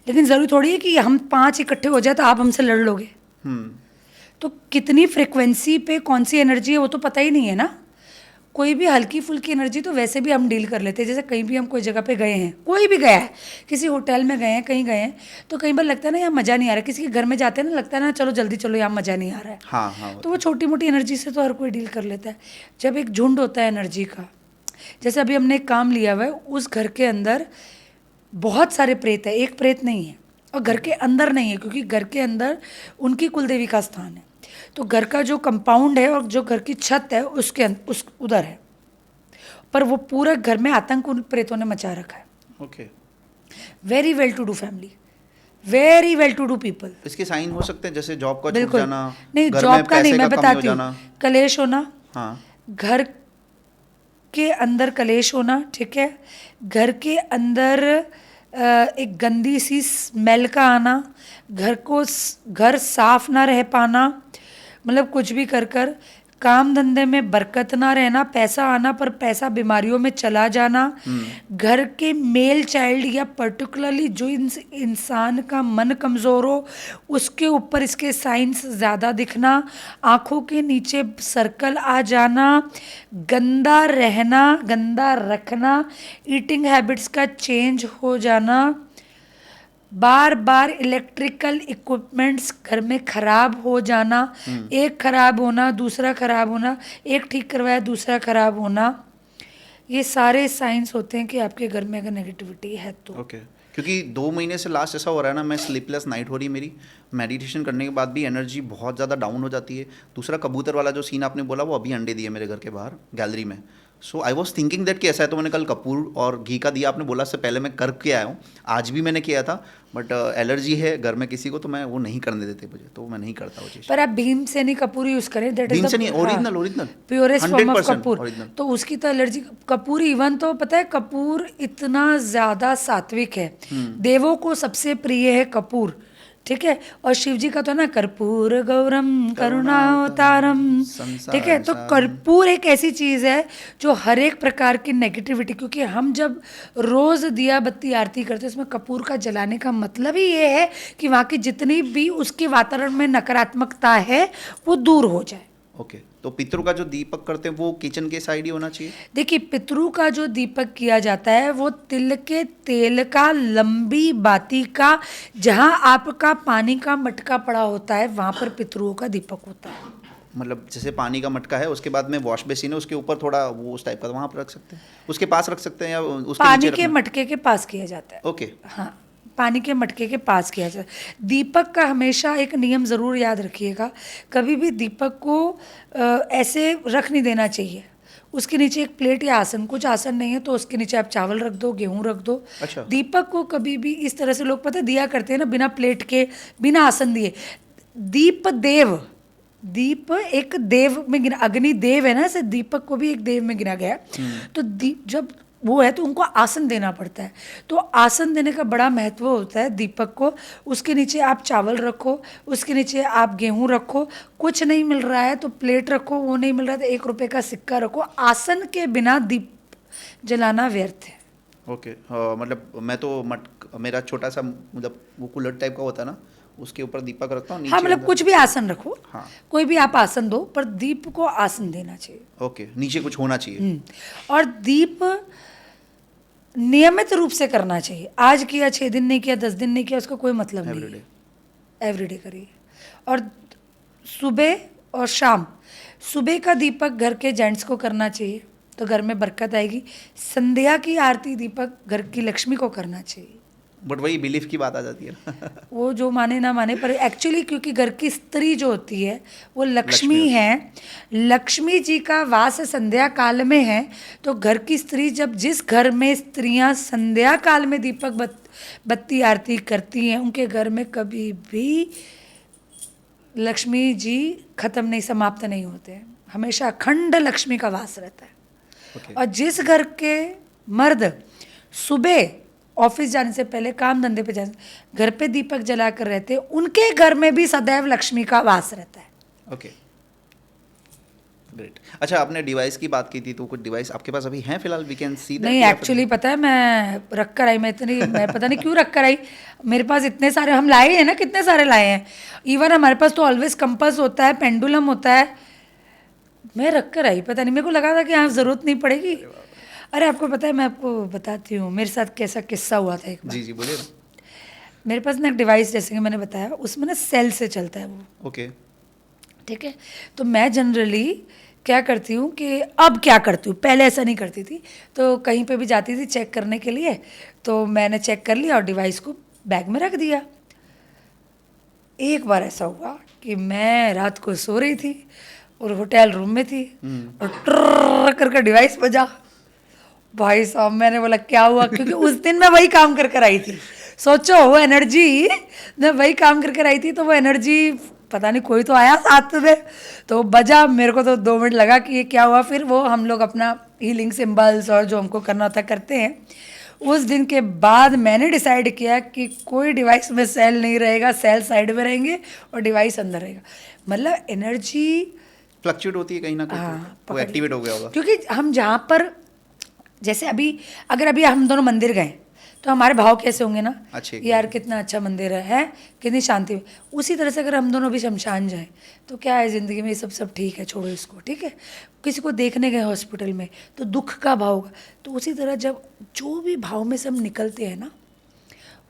लेकिन ज़रूरी थोड़ी है कि हम 5 इकट्ठे हो जाए तो आप हमसे लड़ लोगे। तो कितनी फ्रिक्वेंसी पे कौन सी एनर्जी है वो तो पता ही नहीं है ना। कोई भी हल्की फुल्की एनर्जी तो वैसे भी हम डील कर लेते हैं। जैसे कहीं भी हम कोई जगह पे गए हैं, कोई भी गया है, किसी होटल में गए हैं, कहीं गए हैं, तो कई बार लगता है ना यहाँ मज़ा नहीं आ रहा। किसी के घर में जाते हैं ना, लगता है ना चलो जल्दी चलो, यहाँ मज़ा नहीं आ रहा है। हाँ हाँ। तो वो छोटी मोटी एनर्जी से तो हर कोई डील कर लेता है। जब एक झुंड होता है एनर्जी का, जैसे अभी हमने एक काम लिया हुआ है, उस घर के अंदर बहुत सारे प्रेत है, एक प्रेत नहीं है, और घर के अंदर नहीं है, क्योंकि घर के अंदर उनकी कुलदेवी का स्थान है। तो घर का जो कंपाउंड है और जो घर की छत है उसके उस उधर है, पर वो पूरा घर में आतंक उन प्रेतों ने मचा रखा है। Okay. Very well to do family, very well to do people. इसके साइन हो सकते हैं, जैसे जॉब का छूट बिल्कुल जाना, नहीं, घर जॉब में का नहीं, पैसे मैं का कमी हो बताती हूँ। जाना। कलेश होना, हाँ। घर के अंदर कलेश होना, ठीक है, घर के अंदर एक गंदी सी स्मेल का आना, घर साफ ना रह पाना, मतलब कुछ भी कर कर काम धंधे में बरकत ना रहना, पैसा आना पर पैसा बीमारियों में चला जाना, घर के मेल चाइल्ड या पर्टिकुलरली जो इंसान का मन कमज़ोर हो उसके ऊपर इसके साइंस ज़्यादा दिखना, आँखों के नीचे सर्कल आ जाना, गंदा रहना, गंदा रखना, ईटिंग हैबिट्स का चेंज हो जाना, बार बार इलेक्ट्रिकल इक्विपमेंट्स घर में ख़राब हो जाना, एक ख़राब होना, दूसरा ख़राब होना, एक ठीक करवाया दूसरा ख़राब होना, ये सारे साइंस होते हैं कि आपके घर में अगर नेगेटिविटी है तो। ओके। क्योंकि 2 महीने से लास्ट ऐसा हो रहा है ना, मैं स्लीपलेस नाइट हो रही मेरी, मेडिटेशन करने के बाद भी एनर्जी बहुत ज़्यादा डाउन हो जाती है। दूसरा कबूतर वाला जो सीन आपने बोला, वो अभी अंडे दिए मेरे घर के बाहर गैलरी में। सो आई वॉज थिंकिंग दैट कि ऐसा है, तो मैंने कल कपूर और घी का दिया, आपने बोला इससे पहले मैं करके आया हूँ, आज भी मैंने किया था, बट एलर्जी है घर में किसी को, तो मैं वो नहीं करने देते मुझे, तो मैं नहीं करता वो चीज़। पर आप भीमसेनी कपूर यूज़ करें, that is Bhimseni original purest form of 100% Kapoor, original. तो उसकी तो एलर्जी कपूर, इवन तो पता है कपूर इतना ज़्यादा सात्विक है, देवों को सबसे प्रिय है कपूर, ठीक है, और शिव जी का तो ना कर्पूर गौरम करुणावतारम, ठीक है। तो कर्पूर एक ऐसी चीज़ है जो हर एक प्रकार की नेगेटिविटी, क्योंकि हम जब रोज़ दिया बत्ती आरती करते हैं उसमें कपूर का जलाने का मतलब ही ये है कि वहाँ की जितनी भी उसके वातावरण में नकारात्मकता है वो दूर हो जाए। ओके। तो पितरों का जो दीपक करते हैं वो किचन के साइड ही होना चाहिए। देखिए, पितरों का जो दीपक किया जाता है वो तिल के तेल का, लंबी बाती का, जहाँ आपका पानी का मटका पड़ा होता है वहाँ पर पितरों का दीपक होता है। मतलब जैसे पानी का मटका है, उसके बाद में वॉश बेसिन है, उसके ऊपर थोड़ा वो उस टाइप का, वहाँ पर रख सकते हैं, उसके पास रख सकते हैं, या उसके पानी नीचे के रखना? मटके के पास किया जाता है। ओके। हाँ, पानी के मटके के पास किया जाता है। दीपक का हमेशा एक नियम ज़रूर याद रखिएगा, कभी भी दीपक को ऐसे रख नहीं देना चाहिए। उसके नीचे एक प्लेट या आसन, कुछ आसन नहीं है तो उसके नीचे आप चावल रख दो, गेहूं रख दो। अच्छा। दीपक को कभी भी इस तरह से लोग पता है दिया करते हैं ना, बिना प्लेट के, बिना आसन दिए। दीप एक देव में गिना, अग्नि देव है ना, ऐसे दीपक को भी एक देव में गिना गया है। तो जब वो है तो उनको आसन देना पड़ता है, तो आसन देने का बड़ा महत्व होता है दीपक को। उसके नीचे आप चावल रखो, उसके नीचे आप गेहूं रखो, कुछ नहीं मिल रहा है तो प्लेट रखो, वो नहीं मिल रहा है तो 1 रुपये का सिक्का रखो। आसन के बिना दीप जलाना व्यर्थ है। ओके। मतलब मैं तो मेरा छोटा सा, मतलब वो कूलर टाइप का होता है ना, उसके ऊपर दीपक रखता हूँ, नीचे हाँ, मतलब अंदर- कुछ भी आसन रखो, हाँ। कोई भी आप आसन दो, पर दीप को आसन देना चाहिए। ओके। नीचे कुछ होना चाहिए। और दीप नियमित रूप से करना चाहिए। आज किया, 6 दिन नहीं किया, 10 दिन नहीं किया, उसका कोई मतलब नहीं है। एवरीडे करिए। और सुबह और शाम, सुबह का दीपक घर के जेंट्स को करना चाहिए, तो घर में बरकत आएगी। संध्या की आरती दीपक घर की लक्ष्मी को करना चाहिए। बट वही बिलीफ की बात आ जाती है ना। वो जो माने ना माने, पर एक्चुअली क्योंकि घर की स्त्री जो होती है वो लक्ष्मी लक्ष्मी है, लक्ष्मी जी का वास संध्या काल में है। तो घर की स्त्री जब, जिस घर में स्त्रियां संध्या काल में दीपक बत्ती आरती करती हैं, उनके घर में कभी भी लक्ष्मी जी खत्म नहीं, समाप्त नहीं होते हैं, हमेशा अखंड लक्ष्मी का वास रहता है। Okay. और जिस घर के मर्द सुबह ऑफिस जाने से पहले, काम धंधे पे जाने से घर पे दीपक जला कर रहते हैं, उनके घर में भी सदैव लक्ष्मी का वास रहता है। Okay, great. अच्छा, आपने डिवाइस की बात की थी, तो कुछ डिवाइस आपके पास अभी हैं फिलहाल? We can see that? नहीं, एक्चुअली पता है मैं रख कर आई, मैं पता नहीं क्यों रख कर आई। मेरे पास इतने सारे हम लाए हैं ना, कितने सारे लाए हैं। इवन हमारे पास तो ऑलवेज कंपास होता है, पेंडुलम होता है, मैं रख कर आई। पता नहीं, मेरे को लगा था कि हाँ ज़रूरत नहीं पड़ेगी। अरे आपको पता है, मैं आपको बताती हूँ मेरे साथ कैसा किस्सा हुआ था एक बार। जी जी, बोलिए ना। मेरे पास ना एक डिवाइस, जैसे कि मैंने बताया, उसमें ना सेल से चलता है वो। ओके। ठीक है, तो मैं जनरली क्या करती हूँ कि अब क्या करती हूँ, पहले ऐसा नहीं करती थी। तो कहीं पे भी जाती थी चेक करने के लिए, तो मैंने चेक कर लिया और डिवाइस को बैग में रख दिया। एक बार ऐसा हुआ कि मैं रात को सो रही थी और होटल रूम में थी और ट्रर करके डिवाइस बजा। भाई साहब, मैंने बोला क्या हुआ, क्योंकि उस दिन मैं वही काम कर आई थी। सोचो, वो एनर्जी, मैं वही काम कर आई थी, तो वो एनर्जी पता नहीं कोई तो आया साथ में, तो बजा। मेरे को तो 2 मिनट लगा कि ये क्या हुआ। फिर वो हम लोग अपना हीलिंग सिंबल्स और जो हमको करना होता करते हैं। उस दिन के बाद मैंने डिसाइड किया कि कोई डिवाइस में सेल नहीं रहेगा, सेल साइड में रहेंगे और डिवाइस अंदर रहेगा। मतलब एनर्जी फ्लक्चुएट होती है कहीं ना कहीं, तो वो एक्टिवेट हो गया होगा। क्योंकि हम जहाँ पर, जैसे अभी अगर अभी हम दोनों मंदिर गए तो हमारे भाव कैसे होंगे ना, अच्छे यार कितना अच्छा मंदिर है, कितनी शांति। उसी तरह से अगर हम दोनों भी शमशान जाएं तो क्या है ज़िंदगी में, ये सब ठीक है, छोड़ो इसको, ठीक है। किसी को देखने गए हॉस्पिटल में तो दुख का भाव होगा। तो उसी तरह जब जो भी भाव में से हम निकलते हैं ना,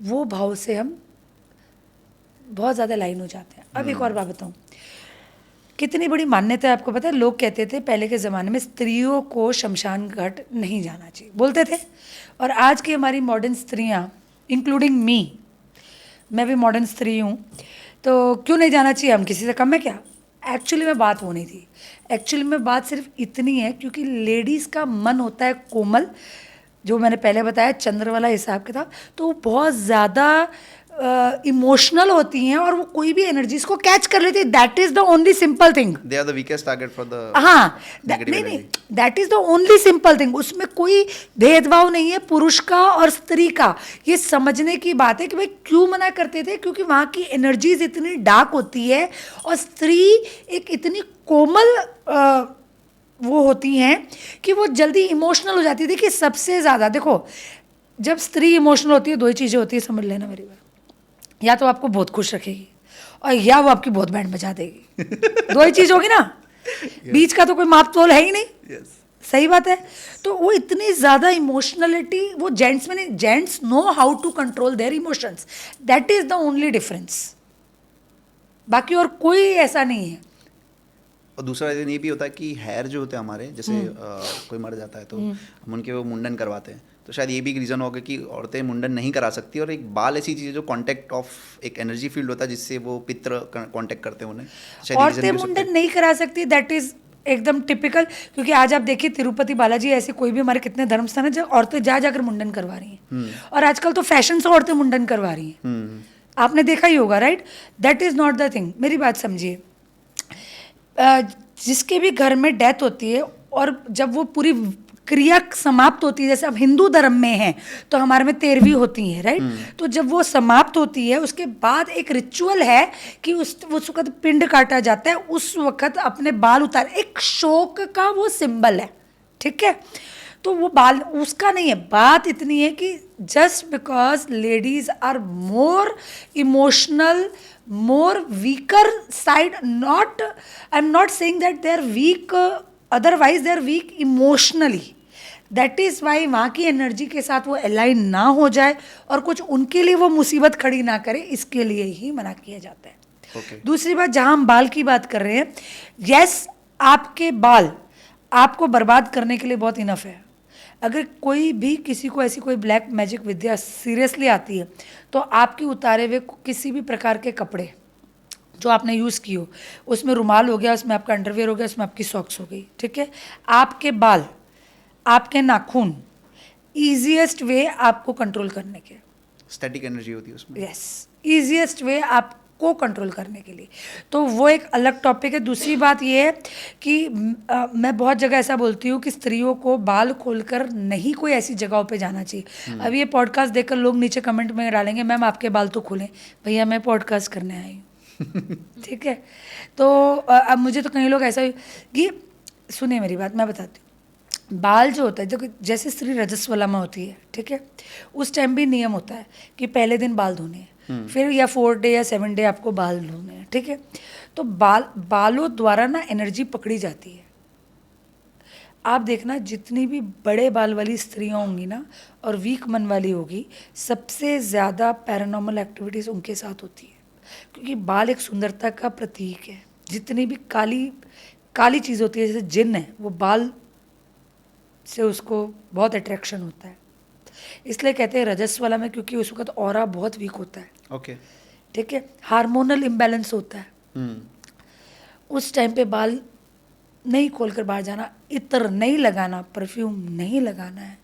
वो भाव से हम बहुत ज़्यादा लाइन हो जाते हैं। अब एक और बात बताऊँ, कितनी बड़ी मान्यता है आपको पता है। लोग कहते थे पहले के ज़माने में स्त्रियों को शमशान घाट नहीं जाना चाहिए, बोलते थे। और आज की हमारी मॉडर्न स्त्रियां, इंक्लूडिंग मी, मैं भी मॉडर्न स्त्री हूँ, तो क्यों नहीं जाना चाहिए, हम किसी से कम है क्या? एक्चुअली में बात वो नहीं थी। एक्चुअली में बात सिर्फ इतनी है, क्योंकि लेडीज़ का मन होता है कोमल, जो मैंने पहले बताया चंद्र वाला हिसाब किताब, तो वो बहुत ज़्यादा इमोशनल होती हैं और वो कोई भी एनर्जीज को कैच कर लेती है। That is the only simple thing. They are the weakest target for the, हाँ, नहीं, that is the only simple thing. उसमें कोई भेदभाव नहीं है पुरुष का और स्त्री का। ये समझने की बात है कि भाई क्यों मना करते थे, क्योंकि वहाँ की एनर्जीज इतनी डार्क होती है और स्त्री एक इतनी कोमल वो होती हैं कि वो जल्दी इमोशनल हो जाती थी। कि सबसे ज़्यादा देखो, जब स्त्री इमोशनल होती है, 2 ही चीज़ें होती है, समझ लेना मेरी बात। या तो आपको बहुत खुश रखेगी और या वो आपकी बहुत बैंड बजा देगी। 2 ही चीज़ होगी ना, बीच का तो कोई माप तोल है ही नहीं। सही बात है। तो वो इतनी ज़्यादा इमोशनलिटी वो जेंट्स में नहीं। Gents know how to control their emotions, that is the only difference. बाकी और कोई ऐसा नहीं है। और दूसरा रीज़न ये भी होता है कि हेयर जो होते हैं हमारे, जैसे कोई मर जाता है तो हम उनके वो मुंडन करवाते हैं, तो शायद ये भी एक रीज़न होगा कि औरतें मुंडन नहीं करा सकती। और एक बाल ऐसी चीज़ है जो कांटेक्ट ऑफ एक एनर्जी फील्ड होता है, जिससे वो पित्र कांटेक्ट करते हैं उन्हें। औरतें मुंडन नहीं करा सकती, दैट इज एकदम टिपिकल। क्योंकि आज आप देखिए तिरुपति बालाजी, ऐसे कोई भी हमारे कितने धर्मस्थान है जब औरतें जा जाकर मुंडन करवा रही हैं। और आजकल तो फैशन से औरतें मुंडन करवा रही हैं, आपने देखा ही होगा, right. That is not the thing. मेरी बात समझिए, जिसके भी घर में डेथ होती है और जब वो पूरी क्रिया समाप्त होती है, जैसे अब हिंदू धर्म में है तो हमारे में 13वीं होती है, राइट। तो जब वो समाप्त होती है उसके बाद एक रिचुअल है कि उस वक्त पिंड काटा जाता है। उस वक्त अपने बाल उतार, एक शोक का वो सिंबल है, ठीक है। तो वो बाल उसका नहीं है। बात इतनी है कि just because ladies are more emotional, more weaker side, not, I'm not saying that they are weak, otherwise they are weak emotionally. That is why वहाँ की एनर्जी के साथ वो अलाइन ना हो जाए और कुछ उनके लिए वो मुसीबत खड़ी ना करे, इसके लिए ही मना किया जाता है। दूसरी बात, जहाँ हम बाल की बात कर रहे हैं, यस आपके बाल आपको बर्बाद करने के लिए बहुत इनफ है। अगर कोई भी किसी को ऐसी कोई ब्लैक मैजिक विद्या सीरियसली आती है तो आपके उतारे हुए किसी भी प्रकार के कपड़े जो आपने यूज़ की हो, उसमें रुमाल हो गया, उसमें आपका अंडरवेयर हो गया, उसमें आपकी सॉक्स हो गई, ठीक है, आपके बाल, आपके नाखून, ईजीएस्ट वे आपको कंट्रोल करने के, स्टैटिक एनर्जी होती है उसमें। यस, ईजीएस्ट वे आपको कंट्रोल करने के लिए, तो वो एक अलग टॉपिक है। दूसरी बात ये है कि मैं बहुत जगह ऐसा बोलती हूँ कि स्त्रियों को बाल खोलकर नहीं कोई ऐसी जगहों पे जाना चाहिए। अब ये पॉडकास्ट देखकर लोग नीचे कमेंट में डालेंगे मैम आपके बाल तो खुले, भैया मैं पॉडकास्ट करने आई हूँ ठीक है। तो अब मुझे तो कई लोग ऐसा कि सुनिए मेरी बात, मैं बताती हूँ। बाल जो होता है, जो जैसे स्त्री रजस्वला में होती है, ठीक है, उस टाइम भी नियम होता है कि पहले दिन बाल धोने हैं, फिर या 4 डे या 7 डे आपको बाल धोने हैं, ठीक है। तो बालों द्वारा ना एनर्जी पकड़ी जाती है। आप देखना जितनी भी बड़े बाल वाली स्त्रियाँ होंगी ना और वीक मन वाली होगी, सबसे ज़्यादा पैरानॉर्मल एक्टिविटीज़ उनके साथ होती है, क्योंकि बाल एक सुंदरता का प्रतीक है। जितनी भी काली चीज़ होती है, जैसे जिन्न है, वो बाल से उसको बहुत अट्रैक्शन होता है। इसलिए कहते हैं रजस्वला में, क्योंकि उस वक्त ऑरा बहुत वीक होता है, ओके, ठीक है, हार्मोनल इम्बैलेंस होता है। उस टाइम पे बाल नहीं खोलकर बाहर जाना, इत्र नहीं लगाना, परफ्यूम नहीं लगाना है।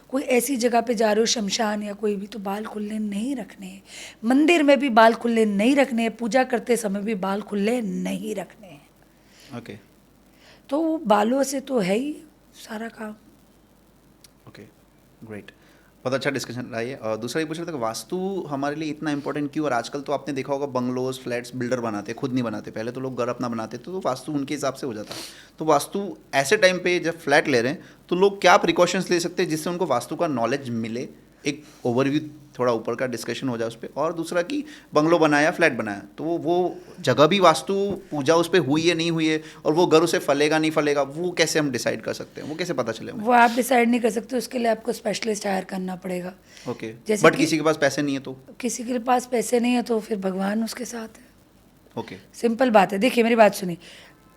कोई ऐसी जगह पे जा रहे हो, शमशान या कोई भी, तो बाल खुले नहीं रखने हैं। मंदिर में भी बाल खुले नहीं रखने हैं। पूजा करते समय भी बाल खुले नहीं रखने हैं। ओके, तो वो बालों से तो है ही सारा काम। ओके, ग्रेट, बहुत अच्छा डिस्कशन रहा है। और दूसरा ये पूछ रहा था कि वास्तु हमारे लिए इतना इंपॉर्टेंट क्यों? और आजकल तो आपने देखा होगा बंगलोज, फ्लैट्स बिल्डर बनाते हैं, खुद नहीं बनाते। पहले तो लोग घर अपना बनाते थे, तो वास्तु उनके हिसाब से हो जाता। तो वास्तु ऐसे टाइम पे जब फ्लैट ले रहे हैं तो लोग क्या प्रिकॉशंस ले सकते हैं जिससे उनको वास्तु का नॉलेज मिले? एक ओवरव्यू, थोड़ा ऊपर का डिस्कशन हो जाए उस पर। और दूसरा कि बंगलो बनाया, फ्लैट बनाया, तो वो जगह भी वास्तु पूजा उस पर हुई है नहीं हुई है, और वो घर उसे फलेगा नहीं फलेगा, वो कैसे हम डिसाइड कर सकते हैं? वो कैसे पता चले हमें? वो आप डिसाइड नहीं कर सकते, उसके लिए आपको स्पेशलिस्ट हायर करना पड़ेगा। ओके, जैसे बट कि- किसी के पास पैसे नहीं है तो? किसी के पास पैसे नहीं है तो फिर भगवान उसके साथ है। ओके, सिंपल बात है। देखिए मेरी बात सुनिए,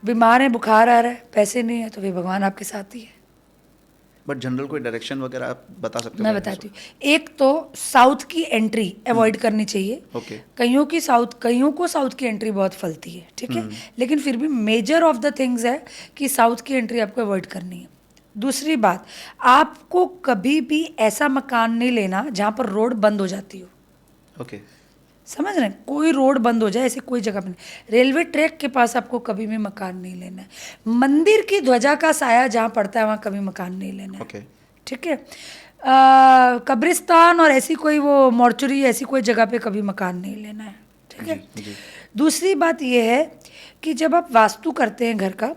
बीमार है, बुखार आ रहा है, पैसे नहीं है, तो फिर भगवान आपके साथ ही है। बट जनरल कोई डायरेक्शन वगैरह आप बता सकते हो? मैं बताती हूँ। एक तो साउथ की एंट्री अवॉइड करनी चाहिए। ओके, कईयों को साउथ की एंट्री बहुत फलती है, ठीक है, लेकिन फिर भी मेजर ऑफ द थिंग्स है कि साउथ की एंट्री आपको अवॉइड करनी है। दूसरी बात, आपको कभी भी ऐसा मकान नहीं लेना जहाँ पर रोड बंद हो जाती हो। ओके, समझ रहे हैं? कोई रोड बंद हो जाए ऐसी कोई जगह पे नहीं। रेलवे ट्रैक के पास आपको कभी भी मकान नहीं लेना है। मंदिर की ध्वजा का साया जहाँ पड़ता है वहाँ कभी मकान नहीं लेना है, ओके, ठीक है। कब्रिस्तान और ऐसी कोई वो मॉर्चरी ऐसी कोई जगह पे कभी मकान नहीं लेना है, ठीक है। जी, जी। दूसरी बात ये है कि जब आप वास्तु करते हैं घर का,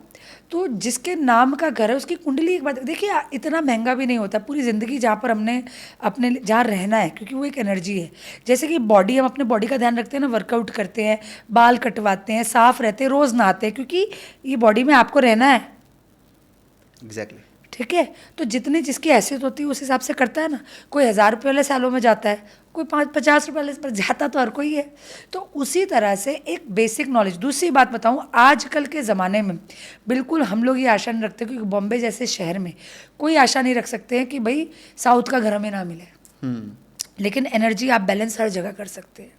तो जिसके नाम का घर है उसकी कुंडली, एक बात देखिए, इतना महंगा भी नहीं होता। पूरी ज़िंदगी जहाँ पर हमने अपने जहाँ रहना है, क्योंकि वो एक एनर्जी है। जैसे कि बॉडी, हम अपने बॉडी का ध्यान रखते हैं ना, वर्कआउट करते हैं, बाल कटवाते हैं, साफ रहते हैं, रोज़ नहाते हैं, क्योंकि ये बॉडी में आपको रहना है, एग्जैक्टली। ठीक है। तो जितनी जिसकी हैसियत होती है उस हिसाब से करता है ना। कोई 1000 रुपये वाले सालों में जाता है, कोई 50 रुपये वाले पर जाता तो हर कोई है। तो उसी तरह से एक बेसिक नॉलेज। दूसरी बात बताऊं, आजकल के ज़माने में बिल्कुल हम लोग ये आशा नहीं रखते, क्योंकि बॉम्बे जैसे शहर में कोई आशा नहीं रख सकते हैं कि भाई साउथ का घर हमें ना मिले, लेकिन एनर्जी आप बैलेंस हर जगह कर सकते हैं,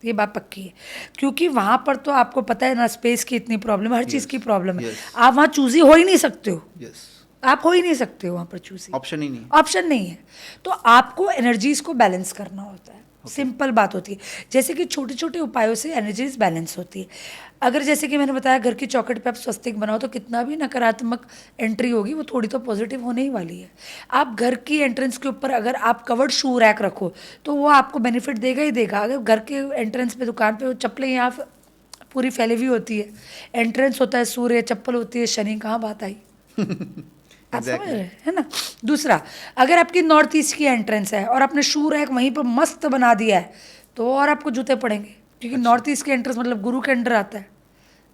ये बात पक्की है। क्योंकि वहाँ पर तो आपको पता है ना, स्पेस की इतनी प्रॉब्लम है, हर चीज़ की प्रॉब्लम है। आप वहाँ चूजी हो ही नहीं सकते हो, यस, आप हो ही नहीं सकते हो वहाँ पर चूजी, ऑप्शन ही नहीं। ऑप्शन नहीं है। तो आपको एनर्जीज को बैलेंस करना होता है, सिंपल बात होती है। जैसे कि छोटे छोटे उपायों से एनर्जीज बैलेंस होती है। अगर जैसे कि मैंने बताया, घर की चौखट पे आप स्वस्तिक बनाओ, तो कितना भी नकारात्मक एंट्री होगी वो थोड़ी तो पॉजिटिव होने ही वाली है। आप घर की एंट्रेंस के ऊपर अगर आप कवर्ड शू रैक रखो तो वो आपको बेनिफिट देगा ही देगा। अगर घर के एंट्रेंस पे, दुकान पे वो चप्पलें यहाँ पूरी फैली हुई होती है, एंट्रेंस होता है सूर्य, चप्पल होती है शनि, कहाँ बात आई? आप समझ रहे हैं, है ना। दूसरा, अगर आपकी नॉर्थ ईस्ट की एंट्रेंस है और आपने शू रैक वहीं पर मस्त बना दिया है, तो और आपको जूते पड़ेंगे, क्योंकि नॉर्थ ईस्ट की एंट्रेंस मतलब गुरु के अंडर आता है।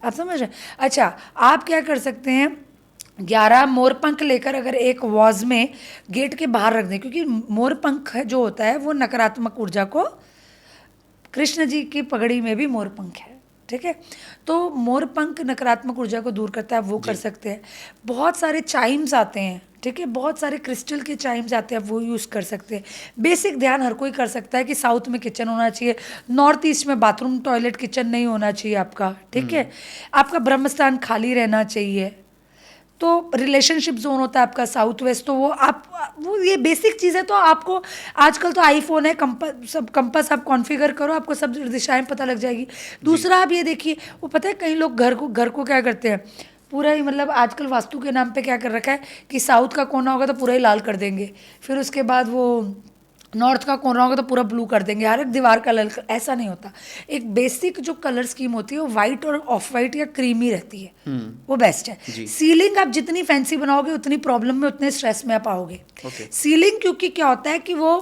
आप समझ रहे हैं? अच्छा, आप क्या कर सकते हैं, 11 मोरपंख लेकर अगर एक वॉज में गेट के बाहर रख दें, क्योंकि मोरपंख जो होता है वो नकारात्मक ऊर्जा को, कृष्ण जी की पगड़ी में भी मोरपंख है, ठीक है। तो मोरपंख नकारात्मक ऊर्जा को दूर करता है, वो कर सकते हैं। बहुत सारे चाइम्स आते हैं, ठीक है, बहुत सारे क्रिस्टल के चाइम्स आते हैं, वो यूज़ कर सकते हैं। बेसिक ध्यान हर कोई कर सकता है कि साउथ में किचन होना चाहिए, नॉर्थ ईस्ट में बाथरूम टॉयलेट किचन नहीं होना चाहिए आपका, ठीक है। आपका ब्रह्मस्थान खाली रहना चाहिए। तो रिलेशनशिप जोन होता है आपका साउथ वेस्ट, तो वो ये बेसिक चीज़ है। तो आपको आजकल तो आईफोन है, कंपास आप कॉन्फ़िगर करो, आपको सब दिशाएं पता लग जाएगी। दूसरा आप ये देखिए, वो पता है कई लोग घर को क्या करते हैं, पूरा ही मतलब आजकल वास्तु के नाम पे क्या कर रखा है कि साउथ का कोना होगा तो पूरा ही लाल कर देंगे, फिर उसके बाद वो नॉर्थ का कोना होगा तो पूरा ब्लू कर देंगे, हर एक दीवार का कलर। ऐसा नहीं होता। एक बेसिक जो कलर स्कीम होती है वो वाइट और ऑफ वाइट या क्रीमी रहती है, वो बेस्ट है। सीलिंग आप जितनी फैंसी बनाओगे उतनी प्रॉब्लम में, उतने स्ट्रेस में आप आओगे। सीलिंग क्योंकि क्या होता है कि वो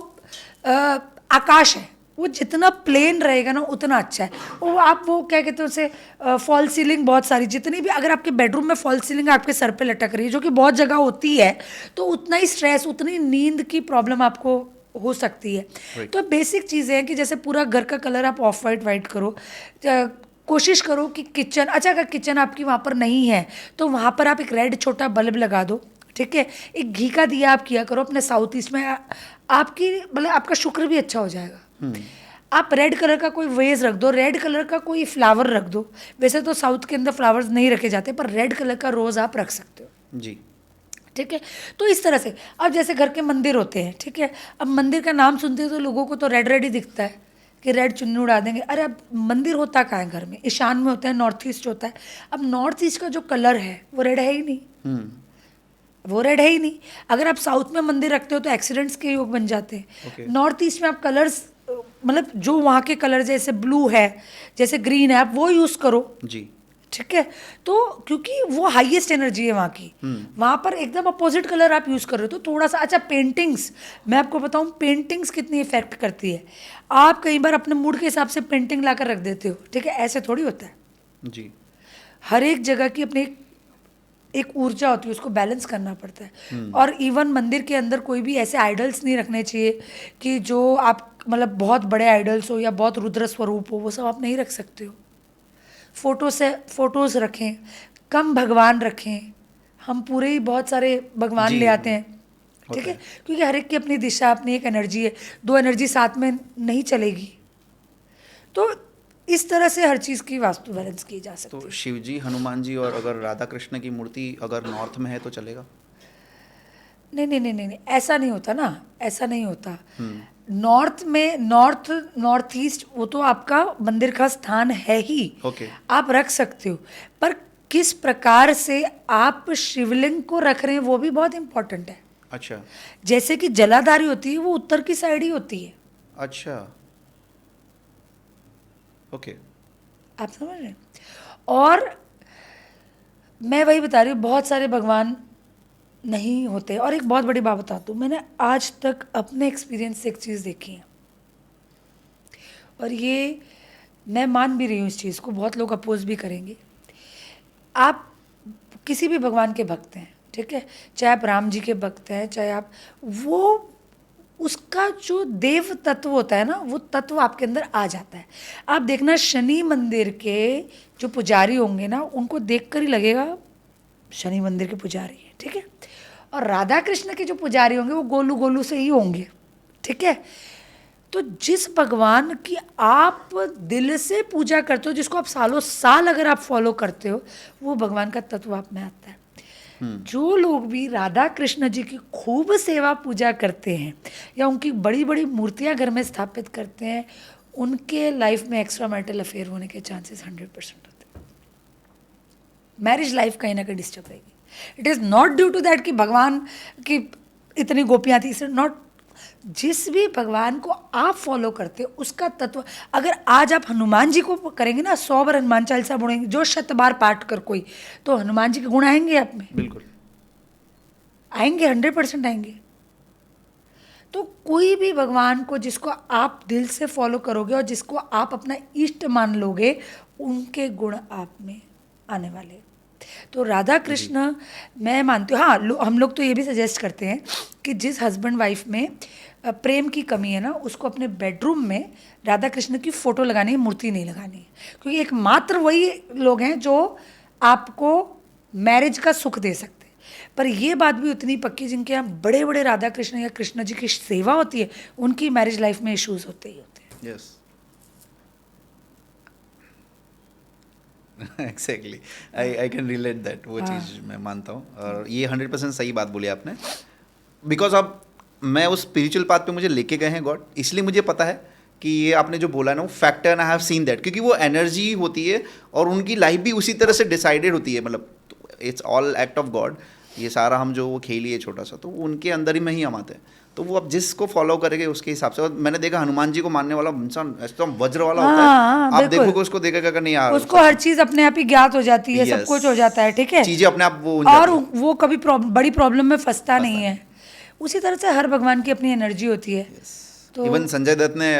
आकाश है, वो जितना प्लेन रहेगा ना उतना अच्छा है। वो क्या कहते हैं उसे, फॉल सीलिंग बहुत सारी, जितनी भी अगर आपके बेडरूम में फॉल सीलिंग आपके सर पे लटक रही है, जो कि बहुत जगह होती है, तो उतना ही स्ट्रेस, उतनी नींद की प्रॉब्लम आपको हो सकती है। तो बेसिक चीज़ें हैं कि जैसे पूरा घर का कलर आप ऑफ वाइट करो। कोशिश करो कि किचन, अच्छा अगर किचन आपकी वहाँ पर नहीं है तो वहाँ पर आप एक रेड छोटा बल्ब लगा दो, ठीक है। एक घी का दिया आप किया करो अपने साउथ ईस्ट में, आपकी मतलब आपका शुक्र भी अच्छा हो जाएगा। आप रेड कलर का कोई वेज रख दो, रेड कलर का कोई फ्लावर रख दो। वैसे तो साउथ के अंदर फ्लावर्स नहीं रखे जाते, पर रेड कलर का रोज़ आप रख सकते हो जी, ठीक है। तो इस तरह से अब जैसे घर के मंदिर होते हैं, ठीक है। अब मंदिर का नाम सुनते हैं तो लोगों को तो रेड रेड ही दिखता है कि रेड चुन्नी उड़ा देंगे। अरे अब मंदिर होता कहाँ है घर में, ईशान में होता है, नॉर्थ ईस्ट होता है। अब नॉर्थ ईस्ट का जो कलर है वो रेड है ही नहीं, वो रेड है ही नहीं। अगर आप साउथ में मंदिर रखते हो तो एक्सीडेंट्स के योग बन जाते हैं। नॉर्थ ईस्ट में आप कलर्स मतलब जो वहाँ के कलर, जैसे ब्लू है, जैसे ग्रीन है, आप वो यूज़ करो जी, ठीक है। तो क्योंकि वो हाईएस्ट एनर्जी है वहाँ की, वहाँ पर एकदम अपोजिट कलर आप यूज़ कर रहे हो तो थोड़ा सा। अच्छा पेंटिंग्स, मैं आपको बताऊँ पेंटिंग्स कितनी इफेक्ट करती है। आप कई बार अपने मूड के हिसाब से पेंटिंग ला कर रख देते हो, ठीक है, ऐसे थोड़ी होता है। जी, हर एक जगह की अपनी एक ऊर्जा होती है, उसको बैलेंस करना पड़ता है। और इवन मंदिर के अंदर कोई भी ऐसे आइडल्स नहीं रखने चाहिए कि जो आप मतलब बहुत बड़े आइडल्स हो या बहुत रुद्र स्वरूप हो, वो सब आप नहीं रख सकते हो। फोटोज़ रखें, कम भगवान रखें। हम पूरे ही बहुत सारे भगवान ले आते हैं, ठीक है, क्योंकि हर एक की अपनी दिशा, अपनी एक एनर्जी है, दो एनर्जी साथ में नहीं चलेगी। तो इस तरह से हर चीज़ की वास्तु बैलेंस की जा सकती है। तो शिव जी, हनुमान जी और अगर राधा कृष्ण की मूर्ति अगर नॉर्थ में है तो चलेगा? नहीं नहीं नहीं नहीं, ऐसा नहीं होता ना, ऐसा नहीं होता। नॉर्थ में नॉर्थ ईस्ट वो तो आपका मंदिर का स्थान है ही, आप रख सकते हो, पर किस प्रकार से आप शिवलिंग को रख रहे हैं वो भी बहुत इंपॉर्टेंट है। अच्छा, जैसे कि जलाधारी होती है वो उत्तर की साइड ही होती है। अच्छा, ओके, आप समझ रहे हैं। और मैं वही बता रही हूँ, बहुत सारे भगवान नहीं होते। और एक बहुत बड़ी बात बताती हूँ, मैंने आज तक अपने एक्सपीरियंस से एक चीज़ देखी है, और ये मैं मान भी रही हूँ इस चीज़ को, बहुत लोग अपोज भी करेंगे। आप किसी भी भगवान के भक्त हैं, ठीक है, चाहे आप राम जी के भक्त हैं, चाहे आप, वो उसका जो देव तत्व होता है ना, वो तत्व आपके अंदर आ जाता है। आप देखना शनि मंदिर के जो पुजारी होंगे ना, उनको देखकर ही लगेगा शनि मंदिर के पुजारी है, ठीक है। और राधा कृष्ण के जो पुजारी होंगे वो गोलू गोलू से ही होंगे, ठीक है। तो जिस भगवान की आप दिल से पूजा करते हो, जिसको आप सालों साल अगर आप फॉलो करते हो, वो भगवान का तत्व आप में आता है। जो लोग भी राधा कृष्ण जी की खूब सेवा पूजा करते हैं या उनकी बड़ी बड़ी मूर्तियां घर में स्थापित करते हैं, उनके लाइफ में एक्स्ट्रा मैरिटल अफेयर होने के चांसेस 100% होते हैं। मैरिज लाइफ कहीं ना कहीं डिस्टर्ब रहेगी। It is not due to that कि भगवान की इतनी गोपियाँ थी, इट्स नॉट। जिस भी भगवान को आप फॉलो करते हो उसका तत्व, अगर आज आप हनुमान जी को करेंगे ना, 100 बार हनुमान चालीसा बोलेंगे, जो 100 बार पाठ कर कोई, तो हनुमान जी के गुण आएंगे आप में, बिल्कुल आएंगे, 100% आएंगे। तो कोई भी भगवान को जिसको आप दिल से फॉलो करोगे और जिसको आप अपना इष्ट मान लोगे, उनके गुण आप में आने वाले। तो राधा कृष्ण मैं मानती हूँ। हाँ, हम लोग तो ये भी सजेस्ट करते हैं कि जिस हस्बैंड वाइफ में प्रेम की कमी है ना, उसको अपने बेडरूम में राधा कृष्ण की फोटो लगानी है, मूर्ति नहीं लगानी है, क्योंकि एकमात्र वही लोग हैं जो आपको मैरिज का सुख दे सकते हैं। पर ये बात भी उतनी पक्की, जिनके यहाँ बड़े बड़े राधा कृष्ण या कृष्ण जी की सेवा होती है, उनकी मैरिज लाइफ में इश्यूज होते ही होते हैं। Yes, exactly, I can relate that, वो चीज़ मैं मानता हूँ, और ये 100% सही बात बोली आपने। बिकॉज अब मैं उस स्पिरिचुअल पाथ पे मुझे लेके गए हैं गॉड, इसलिए मुझे पता है कि ये आपने जो बोला है ना वो factor, and I have seen that, क्योंकि वो एनर्जी होती है और उनकी लाइफ भी उसी तरह से डिसाइडेड होती है, मतलब it's all act of God. ये सारा हम जो वो खेली है छोटा सा, तो वो उनके अंदर ही में ही हम आते हैं, तो वो अब जिसको फॉलो करेंगे उसके हिसाब से। और मैंने देखा हनुमान जी को मानने वाला इंसान एकदम वज्र वाला होता हाँ, है, आप बिल्कुल। देखोगे उसको देखेगा कि नहीं यार, उसको हर चीज अपने आप ही ज्ञात हो जाती है, सब Yes. कुछ हो जाता है, ठीक है, चीजें अपने आप वो और वो कभी बड़ी प्रॉब्लम में फंसता नहीं है। उसी तरह से हर भगवान की अपनी एनर्जी होती है। तो इवन संजय दत्त ने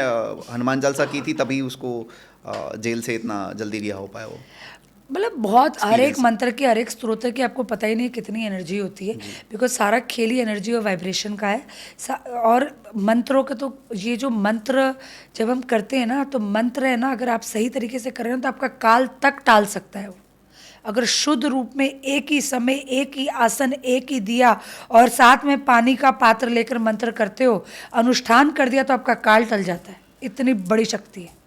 हनुमान चालीसा की थी, तभी उसको जेल से इतना जल्दी रिहा हो पाया वो। मतलब बहुत हर एक मंत्र की, हर एक स्तोत्र की आपको पता ही नहीं कितनी एनर्जी होती है, बिकॉज सारा खेल ही एनर्जी और वाइब्रेशन का है। और मंत्रों का तो, ये जो मंत्र जब हम करते हैं ना, तो मंत्र है ना, अगर आप सही तरीके से कर रहे हो तो आपका काल तक टाल सकता है वो। अगर शुद्ध रूप में एक ही समय, एक ही आसन, एक ही दिया और साथ में पानी का पात्र लेकर मंत्र करते हो, अनुष्ठान कर दिया, तो आपका काल टल जाता है। इतनी बड़ी शक्ति है।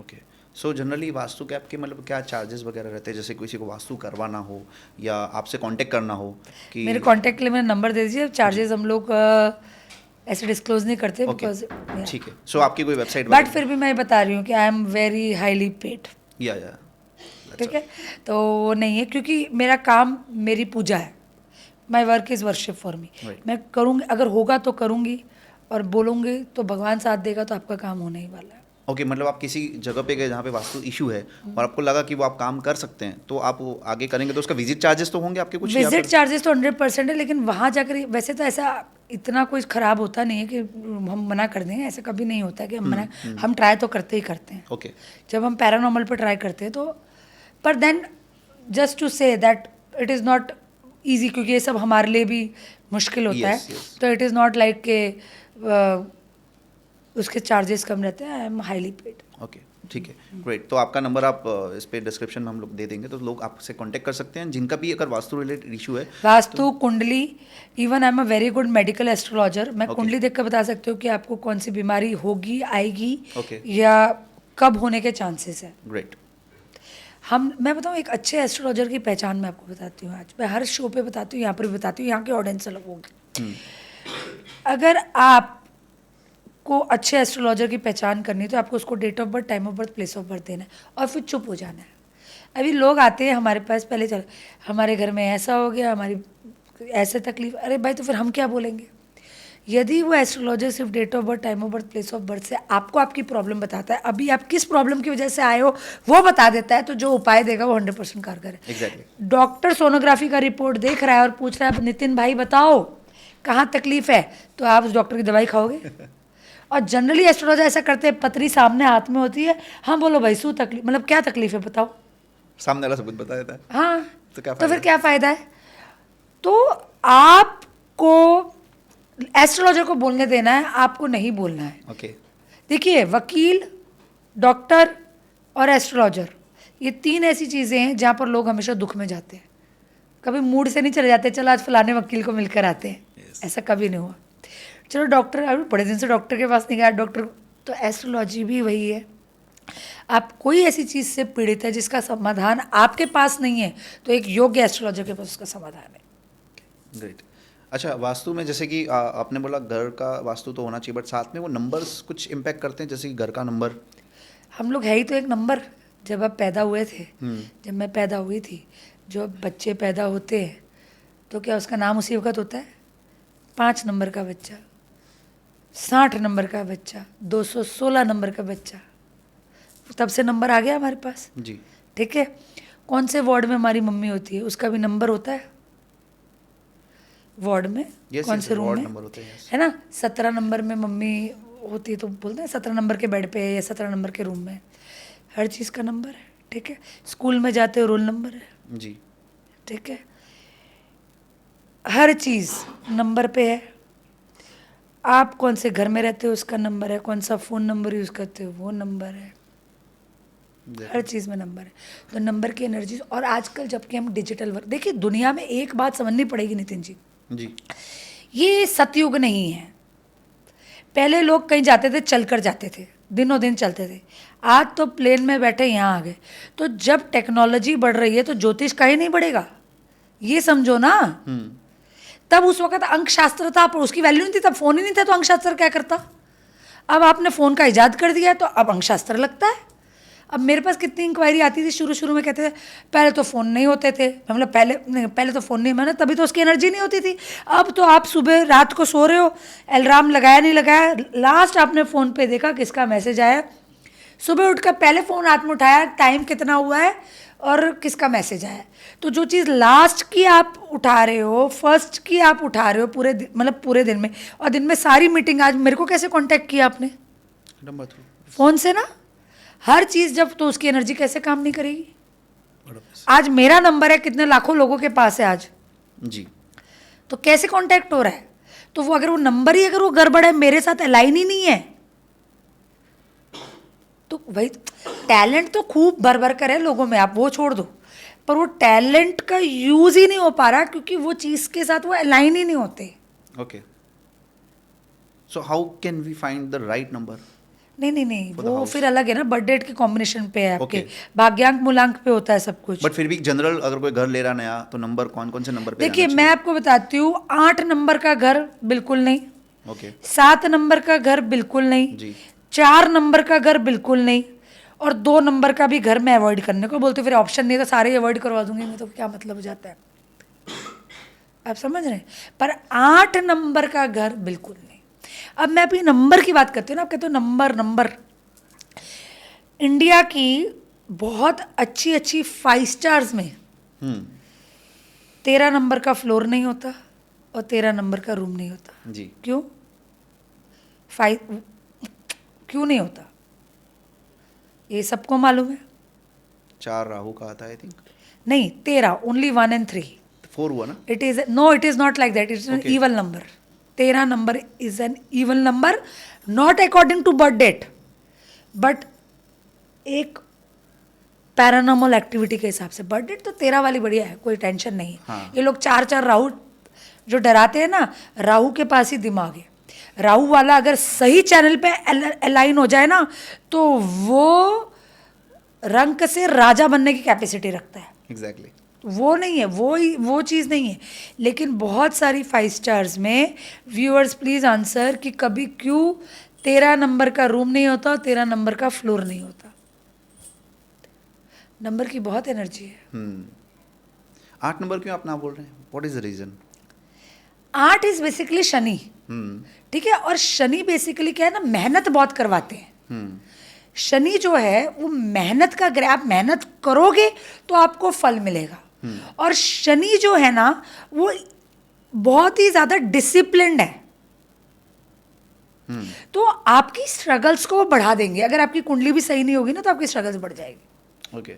ओके, सो जनरली वास्तु के आपके मतलब क्या चार्जेस वगैरह रहते हैं, जैसे किसी को वास्तु करवाना हो या आपसे कांटेक्ट करना हो कि? मेरे कांटेक्ट के लिए मेरा नंबर दे दीजिए। चार्जेस हम लोग ऐसे डिस्क्लोज नहीं करते, ओके, बिकॉज ठीक है। सो आपकी कोई वेबसाइट? बट फिर भी मैं बता रही हूँ कि I am very highly paid, या ठीक है। तो वो नहीं है, क्योंकि मेरा काम मेरी पूजा है। My work is worship for me. Right. मैं करूँगी, अगर होगा तो करूँगी, और बोलूँगी तो भगवान साथ देगा, तो आपका काम होने ही वाला है। ओके, मतलब आप किसी जगह पे गए जहाँ पे वास्तु इशू है और आपको लगा कि वो आप काम कर सकते हैं, तो आप वो आगे करेंगे, तो उसका विजिट चार्जेस तो होंगे आपके कुछ? विजिट चार्जेस तो 100% है, लेकिन वहाँ जाकर वैसे तो ऐसा इतना कुछ खराब होता नहीं है कि हम मना कर दें, ऐसा कभी नहीं होता कि हम मना, हम ट्राई तो करते ही करते हैं। ओके, जब हम पैरानॉर्मल पर ट्राई करते हैं तो, पर then just to say that it is not easy, क्योंकि ये सब हमारे लिए भी मुश्किल होता Yes, है। yes. तो इट इज़ नॉट लाइक के उसके चार्जेस कम रहते हैं। I am highly paid. Okay, ठीक है, ग्रेट। तो आपका नंबर आप इस पे डिस्क्रिप्शन में हम लोग दे देंगे, तो लोग आपसे कांटेक्ट कर सकते हैं जिनका भी अगर वास्तु रिलेटेड इशू है। वास्तु, कुंडली, even I am a very good medical astrologer. मैं Okay. कुंडली देख कर बता सकती हूँ कि आपको कौन सी बीमारी होगी, आएगी, Okay. या कब होने के चांसेस है। ग्रेट। मैं बताऊँ, एक अच्छे एस्ट्रोलॉजर की पहचान मैं आपको बताती हूँ। आज मैं हर शो पे बताती हूँ, यहाँ पर भी बताती हूँ, यहाँ की ऑडियंस अलग होगी। अगर आपको अच्छे एस्ट्रोलॉजर की पहचान करनी है, तो आपको उसको date of birth, time of birth, place of birth देना है, और फिर चुप हो जाना है। अभी लोग आते हैं हमारे पास, पहले चल हमारे घर में ऐसा हो गया, हमारी ऐसे तकलीफ, अरे भाई, तो फिर हम क्या बोलेंगे? यदि वो एस्ट्रोलॉजर सिर्फ date of birth, time of birth, place of birth से आपको आपकी प्रॉब्लम बताता है, अभी आप किस प्रॉब्लम की वजह से आए हो वो बता देता है, तो जो उपाय देगा वो 100% कारगर है। एग्जैक्टली। डॉक्टर सोनोग्राफी का रिपोर्ट देख रहा है और पूछ रहा है, नितिन भाई बताओ कहाँ तकलीफ है, तो आप उस डॉक्टर की दवाई खाओगे? और जनरली एस्ट्रोलॉजर ऐसा करते हैं, पत्री सामने हाथ में होती है, हाँ बोलो भाई, शू तकलीफ, मतलब क्या तकलीफ है बताओ। सामने वाला सब कुछ बता देता है। हाँ, तो क्या तो फिर फायदा? क्या फ़ायदा है? तो आपको एस्ट्रोलॉजर को बोलने देना है, आपको नहीं बोलना है। ओके, देखिए, वकील, डॉक्टर और एस्ट्रोलॉजर, ये तीन ऐसी चीज़ें हैं जहाँ पर लोग हमेशा दुख में जाते हैं। कभी मूड से नहीं चले जाते, चलो आज फलाने वकील को मिलकर आते हैं, Yes. ऐसा कभी नहीं हुआ। चलो डॉक्टर, अभी बड़े दिन से डॉक्टर के पास नहीं गया डॉक्टर, तो एस्ट्रोलॉजी भी वही है। आप कोई ऐसी चीज़ से पीड़ित है जिसका समाधान आपके पास नहीं है, तो एक योग्य एस्ट्रोलॉजर के पास उसका समाधान है। ग्रेट। अच्छा, वास्तु में जैसे कि आपने बोला घर का वास्तु तो होना चाहिए, बट साथ में वो नंबर्स कुछ इम्पैक्ट करते हैं, जैसे कि घर का नंबर। हम लोग है ही तो एक नंबर। जब आप पैदा हुए थे, जब मैं पैदा हुई थी, जो बच्चे पैदा होते हैं, तो क्या उसका नाम उसी वक्त होता है? 5 नंबर का बच्चा, 60 नंबर का बच्चा, 216 नंबर का बच्चा, तब से नंबर आ गया हमारे पास, जी। ठीक है। कौन से वार्ड में हमारी मम्मी होती है, उसका भी नंबर होता है वार्ड में। Yes, कौन yes, से रूम वार्ड में, नंबर होते हैं, yes. है ना? 17 नंबर में मम्मी होती है, तो बोलते हैं 17 नंबर के बेड पे है, या 17 नंबर के रूम में। हर चीज़ का नंबर है, ठीक है। स्कूल में जाते हो, रोल नंबर है, जी। ठीक है। हर चीज़ नंबर पे है। आप कौन से घर में रहते हो उसका नंबर है, कौन सा फ़ोन नंबर यूज़ करते हो वो नंबर है, हर चीज़ में नंबर है। तो नंबर की एनर्जी, और आजकल जबकि हम डिजिटल वर्क, देखिए दुनिया में एक बात समझनी पड़ेगी नितिन जी, जी। ये सतयुग नहीं है। पहले लोग कहीं जाते थे चल कर जाते थे, दिनों दिन चलते थे, आज तो प्लेन में बैठे यहाँ आ गए। तो जब टेक्नोलॉजी बढ़ रही है तो ज्योतिष का ही नहीं बढ़ेगा, ये समझो ना। तब उस वक्त अंक शास्त्र था पर उसकी वैल्यू नहीं थी, तब फोन ही नहीं था तो अंक शास्त्र क्या करता। अब आपने फ़ोन का इजाद कर दिया है तो अब अंक शास्त्र लगता है। अब मेरे पास कितनी इंक्वायरी आती थी, शुरू शुरू में कहते थे पहले तो फ़ोन नहीं होते थे, मतलब पहले तो फ़ोन नहीं, मैंने तभी तो उसकी एनर्जी नहीं होती थी। अब तो आप सुबह रात को सो रहे हो, अलार्म लगाया नहीं लगाया, लास्ट आपने फ़ोन पे देखा किसका मैसेज आया, सुबह उठकर पहले फ़ोन हाथ में उठाया, टाइम कितना हुआ है और किसका मैसेज आया। तो जो चीज़ लास्ट की आप उठा रहे हो, फर्स्ट की आप उठा रहे हो मतलब पूरे दिन में, और दिन में सारी मीटिंग, आज मेरे को कैसे कांटेक्ट किया आपने? Number through. फ़ोन से ना, हर चीज़ जब, तो उसकी एनर्जी कैसे काम नहीं करेगी। बड़ा पैसा। आज मेरा नंबर है, कितने लाखों लोगों के पास है आज, जी। तो कैसे कांटेक्ट हो रहा है। तो वो अगर वो नंबर ही, अगर वो गड़बड़ है, मेरे साथ अलाइन ही नहीं है, तो भाई टैलेंट तो खूब भर भर कर है लोगों में, आप वो छोड़ दो, पर वो टैलेंट का यूज ही नहीं हो पा रहा क्योंकि वो चीज़ के साथ वो अलाइन ही नहीं होते। Okay, so how can we find the right number? नहीं नहीं नहीं, For the वो house. फिर अलग है ना, बर्थ डेट के कॉम्बिनेशन पे है आपके, Okay. भाग्यांक मूलांक पे होता है सब कुछ। बट फिर भी जनरल अगर कोई घर ले रहा नया, तो नंबर कौन कौन से नंबर पे देखिए रहना मैं आपको बताती हूँ, 8 नंबर का घर बिल्कुल नहीं, चाहिए? ओके। 7 नंबर का घर बिल्कुल नहीं, जी। 4 नंबर का घर बिल्कुल नहीं, और 2 नंबर का भी घर मैं अवॉइड करने को बोलती हूँ। फिर ऑप्शन नहीं तो सारे अवॉइड करवा दूंगी मैं, तो क्या मतलब हो जाता है, आप समझ रहे हैं। पर 8 नंबर का घर बिल्कुल नहीं। अब मैं अपनी नंबर की बात करती हूँ ना, आप कहते हो नंबर, इंडिया की बहुत अच्छी अच्छी 5 स्टार्स में 13 नंबर का फ्लोर नहीं होता और 13 नंबर का रूम नहीं होता। जी। क्यों नहीं होता, ये सबको मालूम है। 4 राहु का आता है आई थिंक। नहीं, 13, ओनली 1 and 3। 4 हुआ ना? It is not like that, it's an Okay. Evil number. 13 number is an evil number, not according to birth date, but एक पैरानॉर्मल एक्टिविटी के हिसाब से। बर्थ डेट तो 13 वाली बढ़िया है, कोई टेंशन नहीं। हाँ। ये लोग 4 राहु जो डराते हैं ना, राहु के पास ही दिमाग है। राहु वाला अगर सही चैनल पे अलाइन हो जाए ना, तो वो रंक से राजा बनने की कैपेसिटी रखता है। एग्जैक्टली। वो नहीं है, वो चीज़ नहीं है। लेकिन बहुत सारी 5 स्टार्स में, व्यूअर्स प्लीज़ आंसर, कि कभी क्यों 13 नंबर का रूम नहीं होता, 13 नंबर का फ्लोर नहीं होता। नंबर की बहुत एनर्जी है। 8 नंबर क्यों आप ना बोल रहे हैं? What is the reason? 8 is basically Shani, ठीक है। और शनि बेसिकली क्या है ना, मेहनत बहुत करवाते हैं। शनि जो है वो मेहनत का ग्रह, आप मेहनत करोगे तो आपको फल मिलेगा। और शनि जो है ना, वो बहुत ही ज़्यादा डिसिप्लिन्ड है, तो आपकी स्ट्रगल्स को बढ़ा देंगे। अगर आपकी कुंडली भी सही नहीं होगी ना, तो आपकी स्ट्रगल्स बढ़ जाएगी। ओके।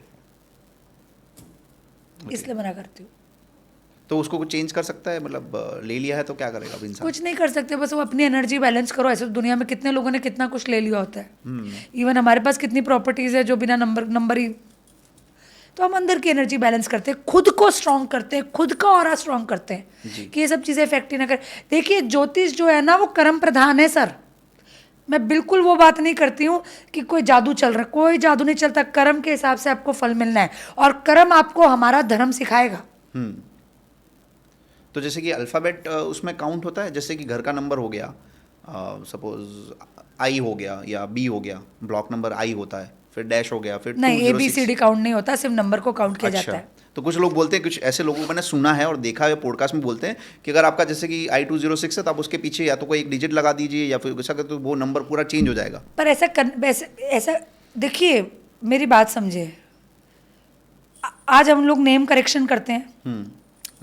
इसलिए मना करती हूँ। तो उसको कुछ चेंज कर सकता है? मतलब ले लिया है तो क्या करेगा अब इंसान? कुछ नहीं कर सकते, बस वो अपनी एनर्जी बैलेंस करो। ऐसे तो दुनिया में कितने लोगों ने कितना कुछ ले लिया होता है। इवन हमारे पास कितनी प्रॉपर्टीज़ है जो बिना नंबर ही, तो हम अंदर की एनर्जी बैलेंस करते हैं, खुद को स्ट्रांग करते हैं, खुद का ऑरा स्ट्रांग करते हैं कि ये सब चीज़ें इफेक्ट ही ना करें। देखिए ज्योतिष जो है ना, वो कर्म प्रधान है सर। मैं बिल्कुल वो बात नहीं करती हूँ कि कोई जादू चल रहा है, कोई जादू नहीं चलता। कर्म के हिसाब से आपको फल मिलना है, और कर्म आपको हमारा धर्म सिखाएगा। तो जैसे कि अल्फ़ाबेट उसमें काउंट होता है, जैसे कि घर का नंबर हो गया, सपोज आई हो गया या बी हो गया, ब्लॉक नंबर आई होता है, फिर डैश हो गया, फिर नहीं, 206। ABCD काउंट नहीं होता, सिर्फ नंबर को काउंट किया जाता है। तो कुछ लोग बोलते हैं, कुछ ऐसे लोगों को मैंने सुना है और देखा है पॉडकास्ट में, बोलते हैं कि अगर आपका जैसे कि I206 है तो आप उसके पीछे या तो कोई एक डिजिट लगा दीजिए, या फिर ऐसा तो वो नंबर पूरा चेंज हो जाएगा। पर ऐसा देखिए, मेरी बात समझे। आज हम लोग नेम करेक्शन करते हैं,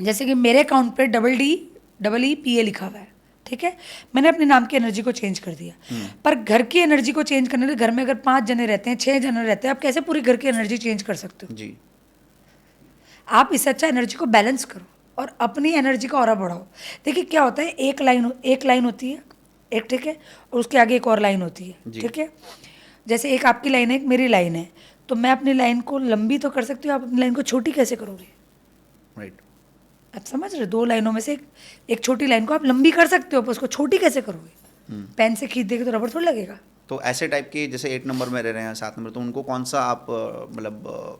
जैसे कि मेरे अकाउंट पे DDEEPA लिखा हुआ है, ठीक है। मैंने अपने नाम की एनर्जी को चेंज कर दिया। पर घर की एनर्जी को चेंज करने के लिए, घर में अगर 5 जने रहते हैं, 6 जने रहते हैं, आप कैसे पूरी घर की एनर्जी चेंज कर सकते हो? जी। आप इससे अच्छा एनर्जी को बैलेंस करो और अपनी एनर्जी का ऑरा बढ़ाओ। देखिए क्या होता है, एक लाइन होती है, एक, ठीक है, और उसके आगे एक और लाइन होती है, जी। ठीक है। जैसे एक आपकी लाइन है, एक मेरी लाइन है, तो मैं अपनी लाइन को लंबी तो कर सकती हूँ, आप अपनी लाइन को छोटी कैसे करोगे? राइट। आप समझ रहे हो? दो लाइनों में से एक छोटी लाइन को आप लंबी कर सकते हो, पर उसको छोटी कैसे करोगे? पेन से खींच देंगे तो रबड़ थोड़ा लगेगा। तो ऐसे टाइप के जैसे 8 नंबर में रह रहे हैं, 7 नंबर, तो उनको कौन सा आप मतलब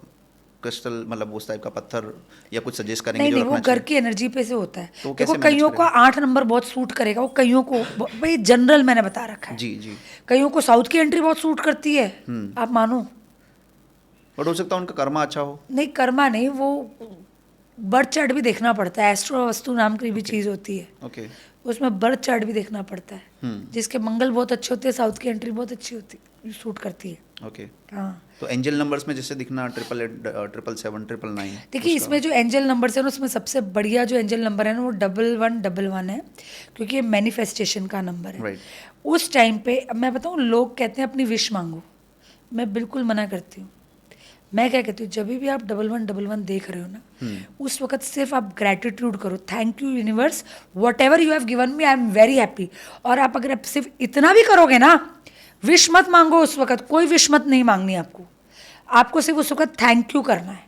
क्रिस्टल, मतलब उस टाइप का पत्थर या कुछ सजेस्ट करेंगे नहीं जो नहीं, वो रखना घर चाहिए? की एनर्जी पे से होता है। तो देखो कैसे मैनेज कईयों को करेंगे? 8 नंबर बहुत सूट करेगा, वो कईयों को भाई जनरल मैंने बता रखा है। जी जी। कईयों को साउथ की एंट्री बहुत सूट करती है, आप मानो। बट हो सकता है उनका कर्मा अच्छा हो। नहीं, कर्मा नहीं, वो बर्थ चार्ट भी देखना पड़ता है। एस्ट्रो वस्तु नाम की भी चीज़ होती है, ओके। उसमें बर्थ चार्ट भी देखना पड़ता है। जिसके मंगल बहुत अच्छे होते हैं, साउथ की एंट्री बहुत अच्छी होती है, सूट करती है। ओके। हाँ, तो एंजल नंबर्स में जैसे दिखना 888, 777, 999। देखिए इसमें जो एंजल नंबर है ना, उसमें सबसे बढ़िया जो एंजल नंबर है ना, वो 1111 है, क्योंकि ये मैनिफेस्टेशन का नंबर है। राइट। उस टाइम पे अब मैं बताऊँ, लोग कहते हैं अपनी विश मांगो, मैं बिल्कुल मना करती हूँ। मैं क्या कहती हूँ, जब भी आप 1111 देख रहे हो ना, उस वक्त सिर्फ आप ग्रैटिट्यूड करो, thank you universe, what ever you have given me, I am very happy. और आप अगर आप सिर्फ इतना भी करोगे ना, विश मत मांगो उस वक्त, कोई विश मत नहीं मांगनी आपको, आपको सिर्फ उस वक्त थैंक यू करना है।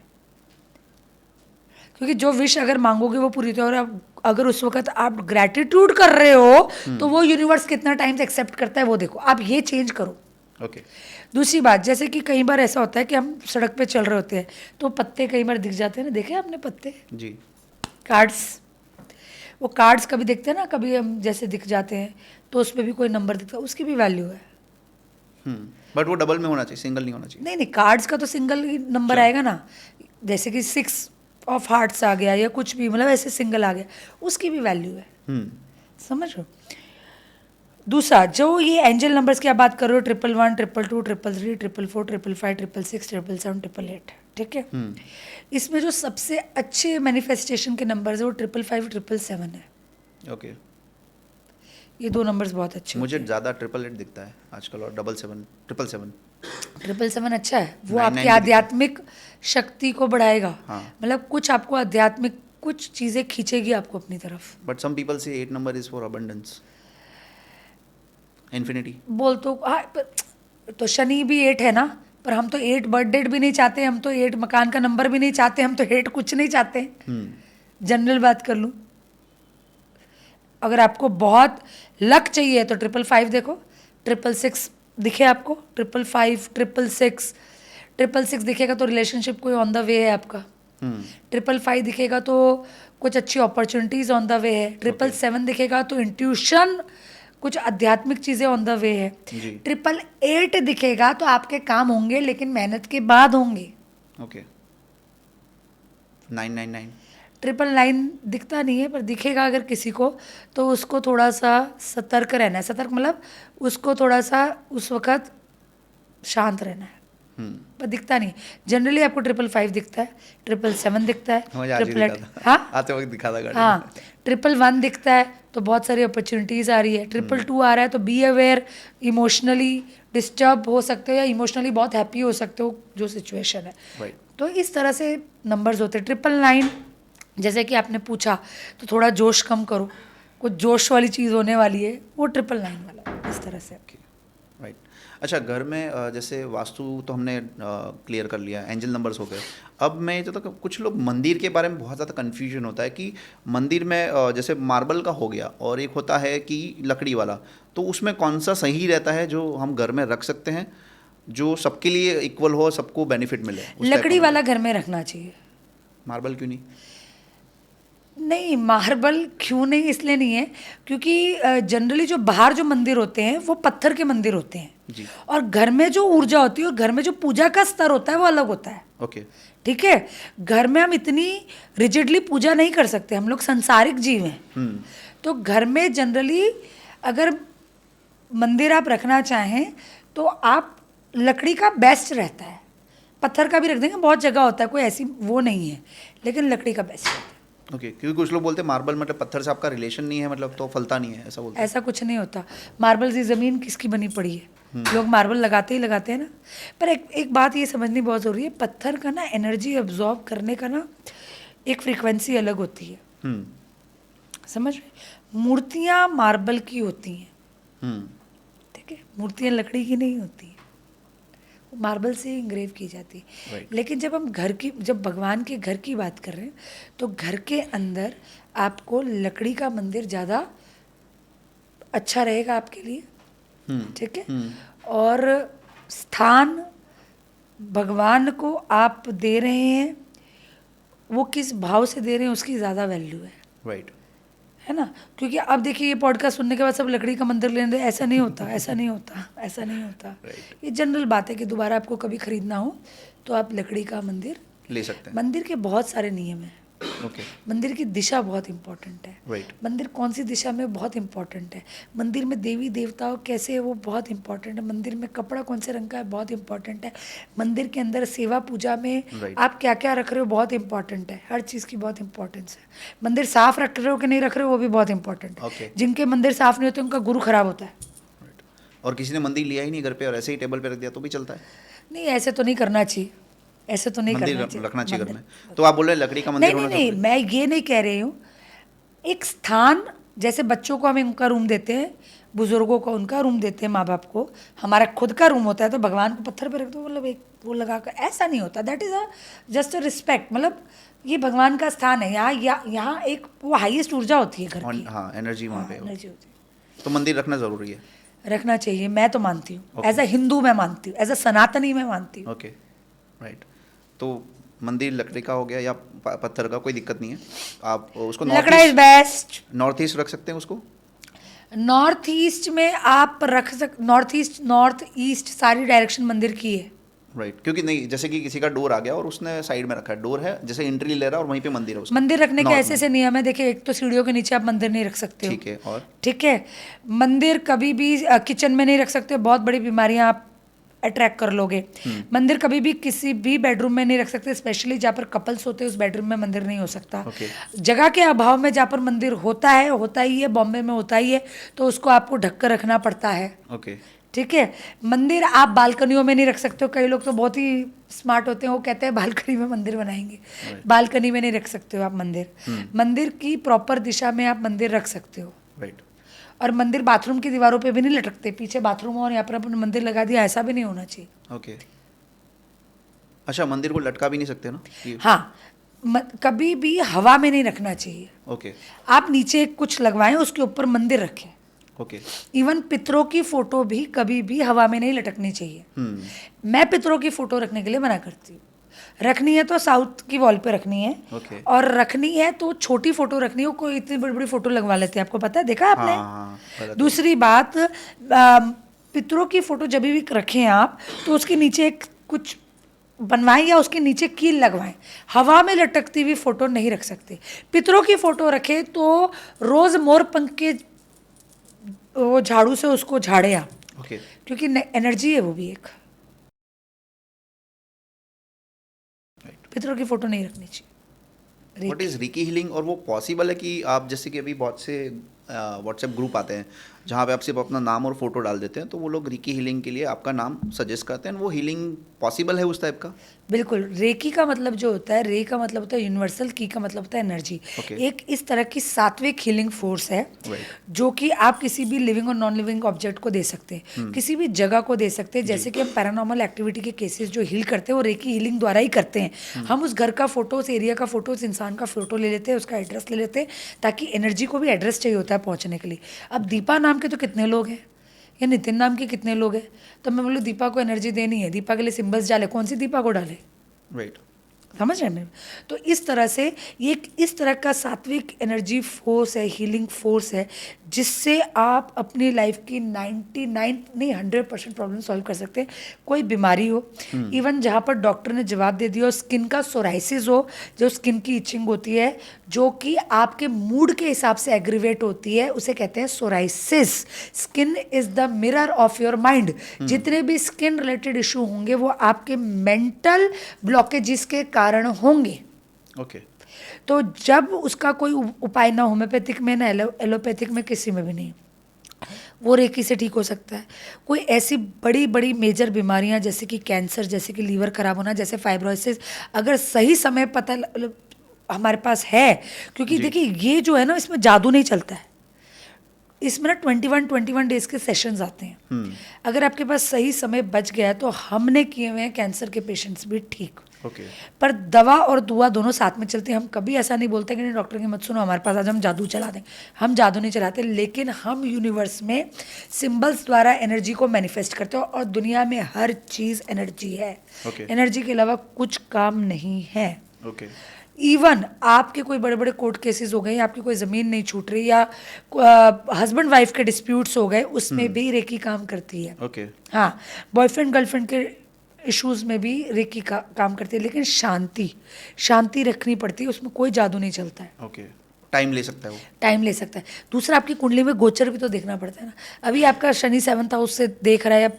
क्योंकि जो विश अगर मांगोगे वो पूरी होती है, और आप अगर उस वक्त आप ग्रैटिट्यूड कर रहे हो तो वो यूनिवर्स कितना टाइम से एक्सेप्ट करता है वो देखो। आप ये चेंज करो। ओके। दूसरी बात, जैसे कि कई बार ऐसा होता है कि हम सड़क पे चल रहे होते हैं तो पत्ते कई बार दिख जाते हैं ना, देखे आपने पत्ते, जी। कार्ड्स, वो कार्ड्स कभी दिखते हैं ना, कभी हम जैसे दिख जाते हैं तो उस पर भी कोई नंबर दिखता है, उसकी भी वैल्यू है। बट वो डबल में होना चाहिए, सिंगल नहीं होना चाहिए। नहीं नहीं, कार्ड्स का तो सिंगल ही नंबर आएगा ना, जैसे कि 6 ऑफ हार्ट्स आ गया या कुछ भी, मतलब ऐसे सिंगल आ गया, उसकी भी वैल्यू है। समझ रहे हो? दूसरा, जो ये एंजल नंबर्स की आप बात कर रहे हो, 111, 222, 333, 444, 555, 666, 777, 888, ठीक है। इसमें जो सबसे अच्छे मैनिफेस्टेशन के नंबर्स है वो 555, 777 है। ओके। ये दो नंबर्स बहुत अच्छे मुझे होते हैं। ज़्यादा 888 दिखता है आजकल, और 777, 777। 777 अच्छा है, वो 99 आपकी भी दिखता है। आध्यात्मिक शक्ति को बढ़ाएगा। हाँ। मतलब कुछ आपको आध्यात्मिक कुछ चीज़ें खींचेगी आपको अपनी तरफ। बट सम पीपल से 8 number is for abundance, infinity. बोल तो हाँ, तो शनि भी 8 है ना, पर हम तो 8 बर्थडे भी नहीं चाहते, हम तो 8 मकान का नंबर भी नहीं चाहते, हम तो 8 कुछ नहीं चाहते। जनरल बात कर लूँ, अगर आपको बहुत लक चाहिए तो 555 देखो, 666 दिखे आपको, 555, 666, 666 दिखेगा तो रिलेशनशिप कोई ऑन द वे है आपका। 555 दिखेगा तो कुछ अच्छी अपॉर्चुनिटीज ऑन द वे है। 777 दिखेगा तो इंट्यूशन, कुछ आध्यात्मिक चीज़ें ऑन द वे है। जी। 888 दिखेगा तो आपके काम होंगे, लेकिन मेहनत के बाद होंगे। ओके। 999। 999 दिखता नहीं है, पर दिखेगा अगर किसी को तो उसको थोड़ा सा सतर्क रहना है। सतर्क मतलब उसको थोड़ा सा उस वक्त शांत रहना है, पर दिखता नहीं। जनरली आपको 555 दिखता है, 777 दिखता है, मुझे आज ही दिखा था। हाँ आते वक्त दिखा था गाड़ी हाँ, 111 दिखता है तो बहुत सारी अपॉर्चुनिटीज़ आ रही है। 222 आ रहा है तो बी अवेयर, इमोशनली डिस्टर्ब हो सकते हो या इमोशनली बहुत हैप्पी हो सकते हो, जो सिचुएशन है। राइट। तो इस तरह से नंबर्स होते हैं। 999 जैसे कि आपने पूछा, तो थोड़ा जोश कम करो, कुछ जोश वाली चीज़ होने वाली है, वो 999 वाला, इस तरह से। राइट। अच्छा, घर में जैसे वास्तु तो हमने क्लियर कर लिया, एंजल नंबर्स हो गए। अब मैं जो तो कुछ लोग मंदिर के बारे में बहुत ज़्यादा कन्फ्यूजन होता है कि मंदिर में जैसे मार्बल का हो गया और एक होता है कि लकड़ी वाला, तो उसमें कौन सा सही रहता है जो हम घर में रख सकते हैं, जो सबके लिए इक्वल हो, सबको बेनिफिट मिले? उस टाइप लकड़ी का वाला घर में रखना चाहिए। मार्बल क्यों नहीं? नहीं, मार्बल क्यों नहीं, इसलिए नहीं है क्योंकि जनरली जो बाहर जो मंदिर होते हैं वो पत्थर के मंदिर होते हैं जी। और घर में जो ऊर्जा होती है और घर में जो पूजा का स्तर होता है वो अलग होता है। ओके। ठीक है, घर में हम इतनी रिजिडली पूजा नहीं कर सकते, हम लोग संसारिक जीव हैं। तो घर में जनरली अगर मंदिर आप रखना चाहें तो आप लकड़ी का बेस्ट रहता है, पत्थर का भी रख देंगे, बहुत जगह होता है, कोई ऐसी वो नहीं है, लेकिन लकड़ी का बेस्ट रहता है। ओके। क्योंकि कुछ लोग बोलते हैं मार्बल मतलब पत्थर से आपका रिलेशन नहीं है, मतलब तो फलता नहीं है, ऐसा बोलते हैं। ऐसा कुछ नहीं होता। मार्बल की ज़मीन किसकी बनी पड़ी है, लोग मार्बल लगाते ही लगाते हैं ना। पर एक बात ये समझनी बहुत ज़रूरी है, पत्थर का ना एनर्जी अब्जॉर्ब करने का ना एक फ्रीक्वेंसी अलग होती है, समझ रहे? मूर्तियाँ मार्बल की होती हैं, ठीक है, मूर्तियाँ लकड़ी की नहीं होती, वो मार्बल से इंग्रेव की जाती है। Right. लेकिन जब भगवान के घर की बात कर रहे हैं तो घर के अंदर आपको लकड़ी का मंदिर ज़्यादा अच्छा रहेगा आपके लिए, ठीक है। और स्थान भगवान को आप दे रहे हैं, वो किस भाव से दे रहे हैं उसकी ज़्यादा वैल्यू राइट। है ना। क्योंकि अब देखिए ये पॉडकास्ट सुनने के बाद सब लकड़ी का मंदिर लेने, ऐसा नहीं होता, ऐसा नहीं होता, ऐसा नहीं होता। Right. ये जनरल बात है कि दोबारा आपको कभी खरीदना हो तो आप लकड़ी का मंदिर ले सकते हैं। मंदिर के बहुत सारे नियम हैं। ओके। मंदिर की दिशा बहुत इम्पोर्टेंट है। राइट। मंदिर कौन सी दिशा में बहुत इम्पोर्टेंट है, मंदिर में देवी देवताओं कैसे है वो बहुत इम्पोर्टेंट है, मंदिर में कपड़ा कौन से रंग का है बहुत इम्पोर्टेंट है, मंदिर के अंदर सेवा पूजा में Right. आप क्या क्या रख रहे हो बहुत इम्पोर्टेंट है। हर चीज़ की बहुत इंपॉर्टेंस है। मंदिर साफ रख रहे हो कि नहीं रख रहे हो वो भी बहुत इंपॉर्टेंट है। Okay. जिनके मंदिर साफ नहीं होते उनका गुरु खराब होता है। राइट। और किसी ने मंदिर लिया ही नहीं घर पे और ऐसे ही टेबल पे रख दिया तो भी चलता है? नहीं, ऐसे तो नहीं करना चाहिए, ऐसे तो नहीं मंदिर करना चाहिए। रखना चाहिए घर मंदिर- में। तो आप बोल रहे हैं लकड़ी का मंदिर नहीं होना नहीं नहीं, जरूरी मैं ये नहीं कह रही हूँ। एक स्थान, जैसे बच्चों को हम उनका रूम देते हैं, बुजुर्गों को उनका रूम देते हैं, माँ बाप को हमारा खुद का रूम होता है, तो भगवान को पत्थर पे रख दो, मतलब एक वो लगा कर, ऐसा नहीं होता। That is a just a respect, मतलब ये भगवान का स्थान है, यहाँ एक वो हाईएस्ट ऊर्जा होती है घर है? की। हाँ, एनर्जी वहाँ पे हो। एनर्जी होती है, तो मंदिर रखना जरूरी है। रखना चाहिए, मैं तो मानती हूँ। Okay. एज अ हिंदू मैं मानती हूँ, एज अ सनातनी मैं मानती हूँ। ओके। राइट। तो मंदिर लकड़ी का हो गया या पत्थर का, कोई दिक्कत नहीं है। आप उसको लकड़ा इज बेस्ट। नॉर्थ ईस्ट रख सकते हैं उसको। नॉर्थ ईस्ट में आप नॉर्थ ईस्ट सारी डायरेक्शन मंदिर की है। राइट। क्योंकि नहीं, जैसे कि किसी का डोर आ गया और उसने साइड में रखा है, डोर है जैसे एंट्री ले रहा है और वहीं पे मंदिर है उसका। मंदिर रखने के North ऐसे में। ऐसे नियम है, देखिए एक तो सीढ़ियों के नीचे आप मंदिर नहीं रख सकते हो, ठीक है। और ठीक है। मंदिर कभी भी किचन में नहीं रख सकते, बहुत बड़ी बीमारियां आप अट्रैक्ट कर लोगे। मंदिर कभी भी किसी भी बेडरूम में नहीं रख सकते, स्पेशली जहाँ पर कपल्स होते हैं उस बेडरूम में मंदिर नहीं हो सकता। Okay. जगह के अभाव में जहाँ पर मंदिर होता ही है, बॉम्बे में होता ही है, तो उसको आपको ढक कर रखना पड़ता है, ओके। ठीक है। मंदिर आप बालकनियों में नहीं रख सकते हो, कई लोग तो बहुत ही स्मार्ट होते हैं, वो कहते हैं बालकनी में मंदिर बनाएंगे। बालकनी में नहीं रख सकते हो आप मंदिर। मंदिर की प्रॉपर दिशा में आप मंदिर रख सकते हो। राइट। और मंदिर बाथरूम की दीवारों पे भी नहीं लटकते, पीछे बाथरूम और यहाँ पर अपने मंदिर लगा दिया, ऐसा भी नहीं होना चाहिए। ओके। अच्छा, मंदिर को लटका भी नहीं सकते ना कि- हाँ, कभी भी हवा में नहीं रखना चाहिए। ओके। आप नीचे कुछ लगवाएं, उसके ऊपर मंदिर रखें। ओके। इवन पितरों की फोटो भी कभी भी हवा में नहीं लटकनी चाहिए। मैं पितरों की फोटो रखने के लिए मना करती हूँ। रखनी है तो साउथ की वॉल पे रखनी है, Okay. और रखनी है तो छोटी फोटो रखनी है। कोई इतनी बड़ी बड़ी फोटो लगवा लेते हैं, आपको पता है, देखा आपने। हाँ, गलत। दूसरी बात, पितरों की फोटो जब भी रखें आप तो उसके नीचे एक कुछ बनवाएं या उसके नीचे कील लगवाएं। हवा में लटकती हुई फोटो नहीं रख सकते। पितरों की फोटो रखें तो रोज मोर पंख के वो झाड़ू से उसको झाड़े आप, ओके। क्योंकि एनर्जी है वो भी एक। पितरों की फोटो नहीं रखनी चाहिए। What is Ricky healing? और वो पॉसिबल है कि आप, जैसे कि अभी बहुत से व्हाट्सएप ग्रुप आते हैं जहाँ पे आप सिर्फ अपना नाम और फोटो डाल देते हैं, तो वो लोग रिकी हीलिंग के लिए आपका नाम सजेस्ट करते हैं, वो हीलिंग पॉसिबल है उस टाइप का? बिल्कुल। रेकी का मतलब जो होता है, रे का मतलब होता है यूनिवर्सल, की का मतलब होता है एनर्जी। Okay. एक इस तरह की सात्विक हीलिंग फोर्स है Right. जो कि आप किसी भी लिविंग और नॉन लिविंग ऑब्जेक्ट को दे सकते हैं, किसी भी जगह को दे सकते हैं। जैसे कि हम पैरानॉर्मल एक्टिविटी के केसेस जो हील करते हैं वो रेकी हीलिंग द्वारा ही करते हैं। हम उस घर का फोटो, उस एरिया का फोटो, उस इंसान का फोटो ले लेते हैं, उसका एड्रेस ले लेते हैं, ताकि एनर्जी को भी एड्रेस चाहिए होता है पहुँचने के लिए। अब दीपा नाम के तो कितने लोग हैं, या नितिन नाम के कितने लोग हैं, तो मैं बोलूँ दीपा को एनर्जी देनी है, दीपा के लिए सिंबल्स डाले, कौन सी दीपा को डाले, राइट। समझ रहे हैं। तो इस तरह से ये एक इस तरह का सात्विक एनर्जी फोर्स है, हीलिंग फोर्स है, जिससे आप अपनी लाइफ की 99 नहीं 100% प्रॉब्लम सॉल्व कर सकते हैं। कोई बीमारी हो, इवन जहाँ पर डॉक्टर ने जवाब दे दिया, स्किन का सोराइसिस हो, जो स्किन की इचिंग होती है, जो कि आपके मूड के हिसाब से एग्रीवेट होती है, उसे कहते हैं psoriasis. Skin is the mirror of your mind. जितने भी स्किन रिलेटेड इशू होंगे वो आपके मेंटल ब्लॉकेजेस के कारण होंगे। ओके। तो जब उसका कोई उपाय ना होम्योपैथिक में ना एलोपैथिक में, किसी में भी नहीं, वो रेकी से ठीक हो सकता है। कोई ऐसी बड़ी बड़ी मेजर बीमारियां जैसे कि कैंसर, जैसे कि लीवर खराब होना, जैसे फाइब्रोसिस, अगर सही समय पता हमारे पास है, क्योंकि देखिए ये जो है ना, इसमें जादू नहीं चलता है। इसमें ना 21 डेज के सेशंस आते हैं। अगर आपके पास सही समय बच गया है तो हमने किए हुए हैं कैंसर के पेशेंट्स भी ठीक। ओके। पर दवा और दुआ दोनों साथ में चलती हैं। हम कभी ऐसा नहीं बोलते कि नहीं डॉक्टर की मत सुनो हमारे पास आज हम जादू चला दें। हम जादू नहीं चलाते, लेकिन हम यूनिवर्स में सिंबल्स द्वारा एनर्जी को मैनिफेस्ट करते हो, और दुनिया में हर चीज़ एनर्जी है। Okay. एनर्जी के अलावा कुछ काम नहीं है। ओके। इवन आपके कोई बड़े बड़े कोर्ट केसेस हो गए, आपकी कोई ज़मीन नहीं छूट रही, या हस्बैंड वाइफ के डिस्प्यूट्स हो गए, उसमें भी रेकी काम करती है। ओके। हाँ, बॉयफ्रेंड गर्लफ्रेंड के इश्यूज में भी रेकी का काम करती है, लेकिन शांति रखनी पड़ती है, उसमें कोई जादू नहीं चलता है। ओके। टाइम ले सकता है वो। टाइम ले सकता है। दूसरा, आपकी कुंडली में गोचर भी तो देखना पड़ता है ना। अभी आपका शनि 7th हाउस से देख रहा है, या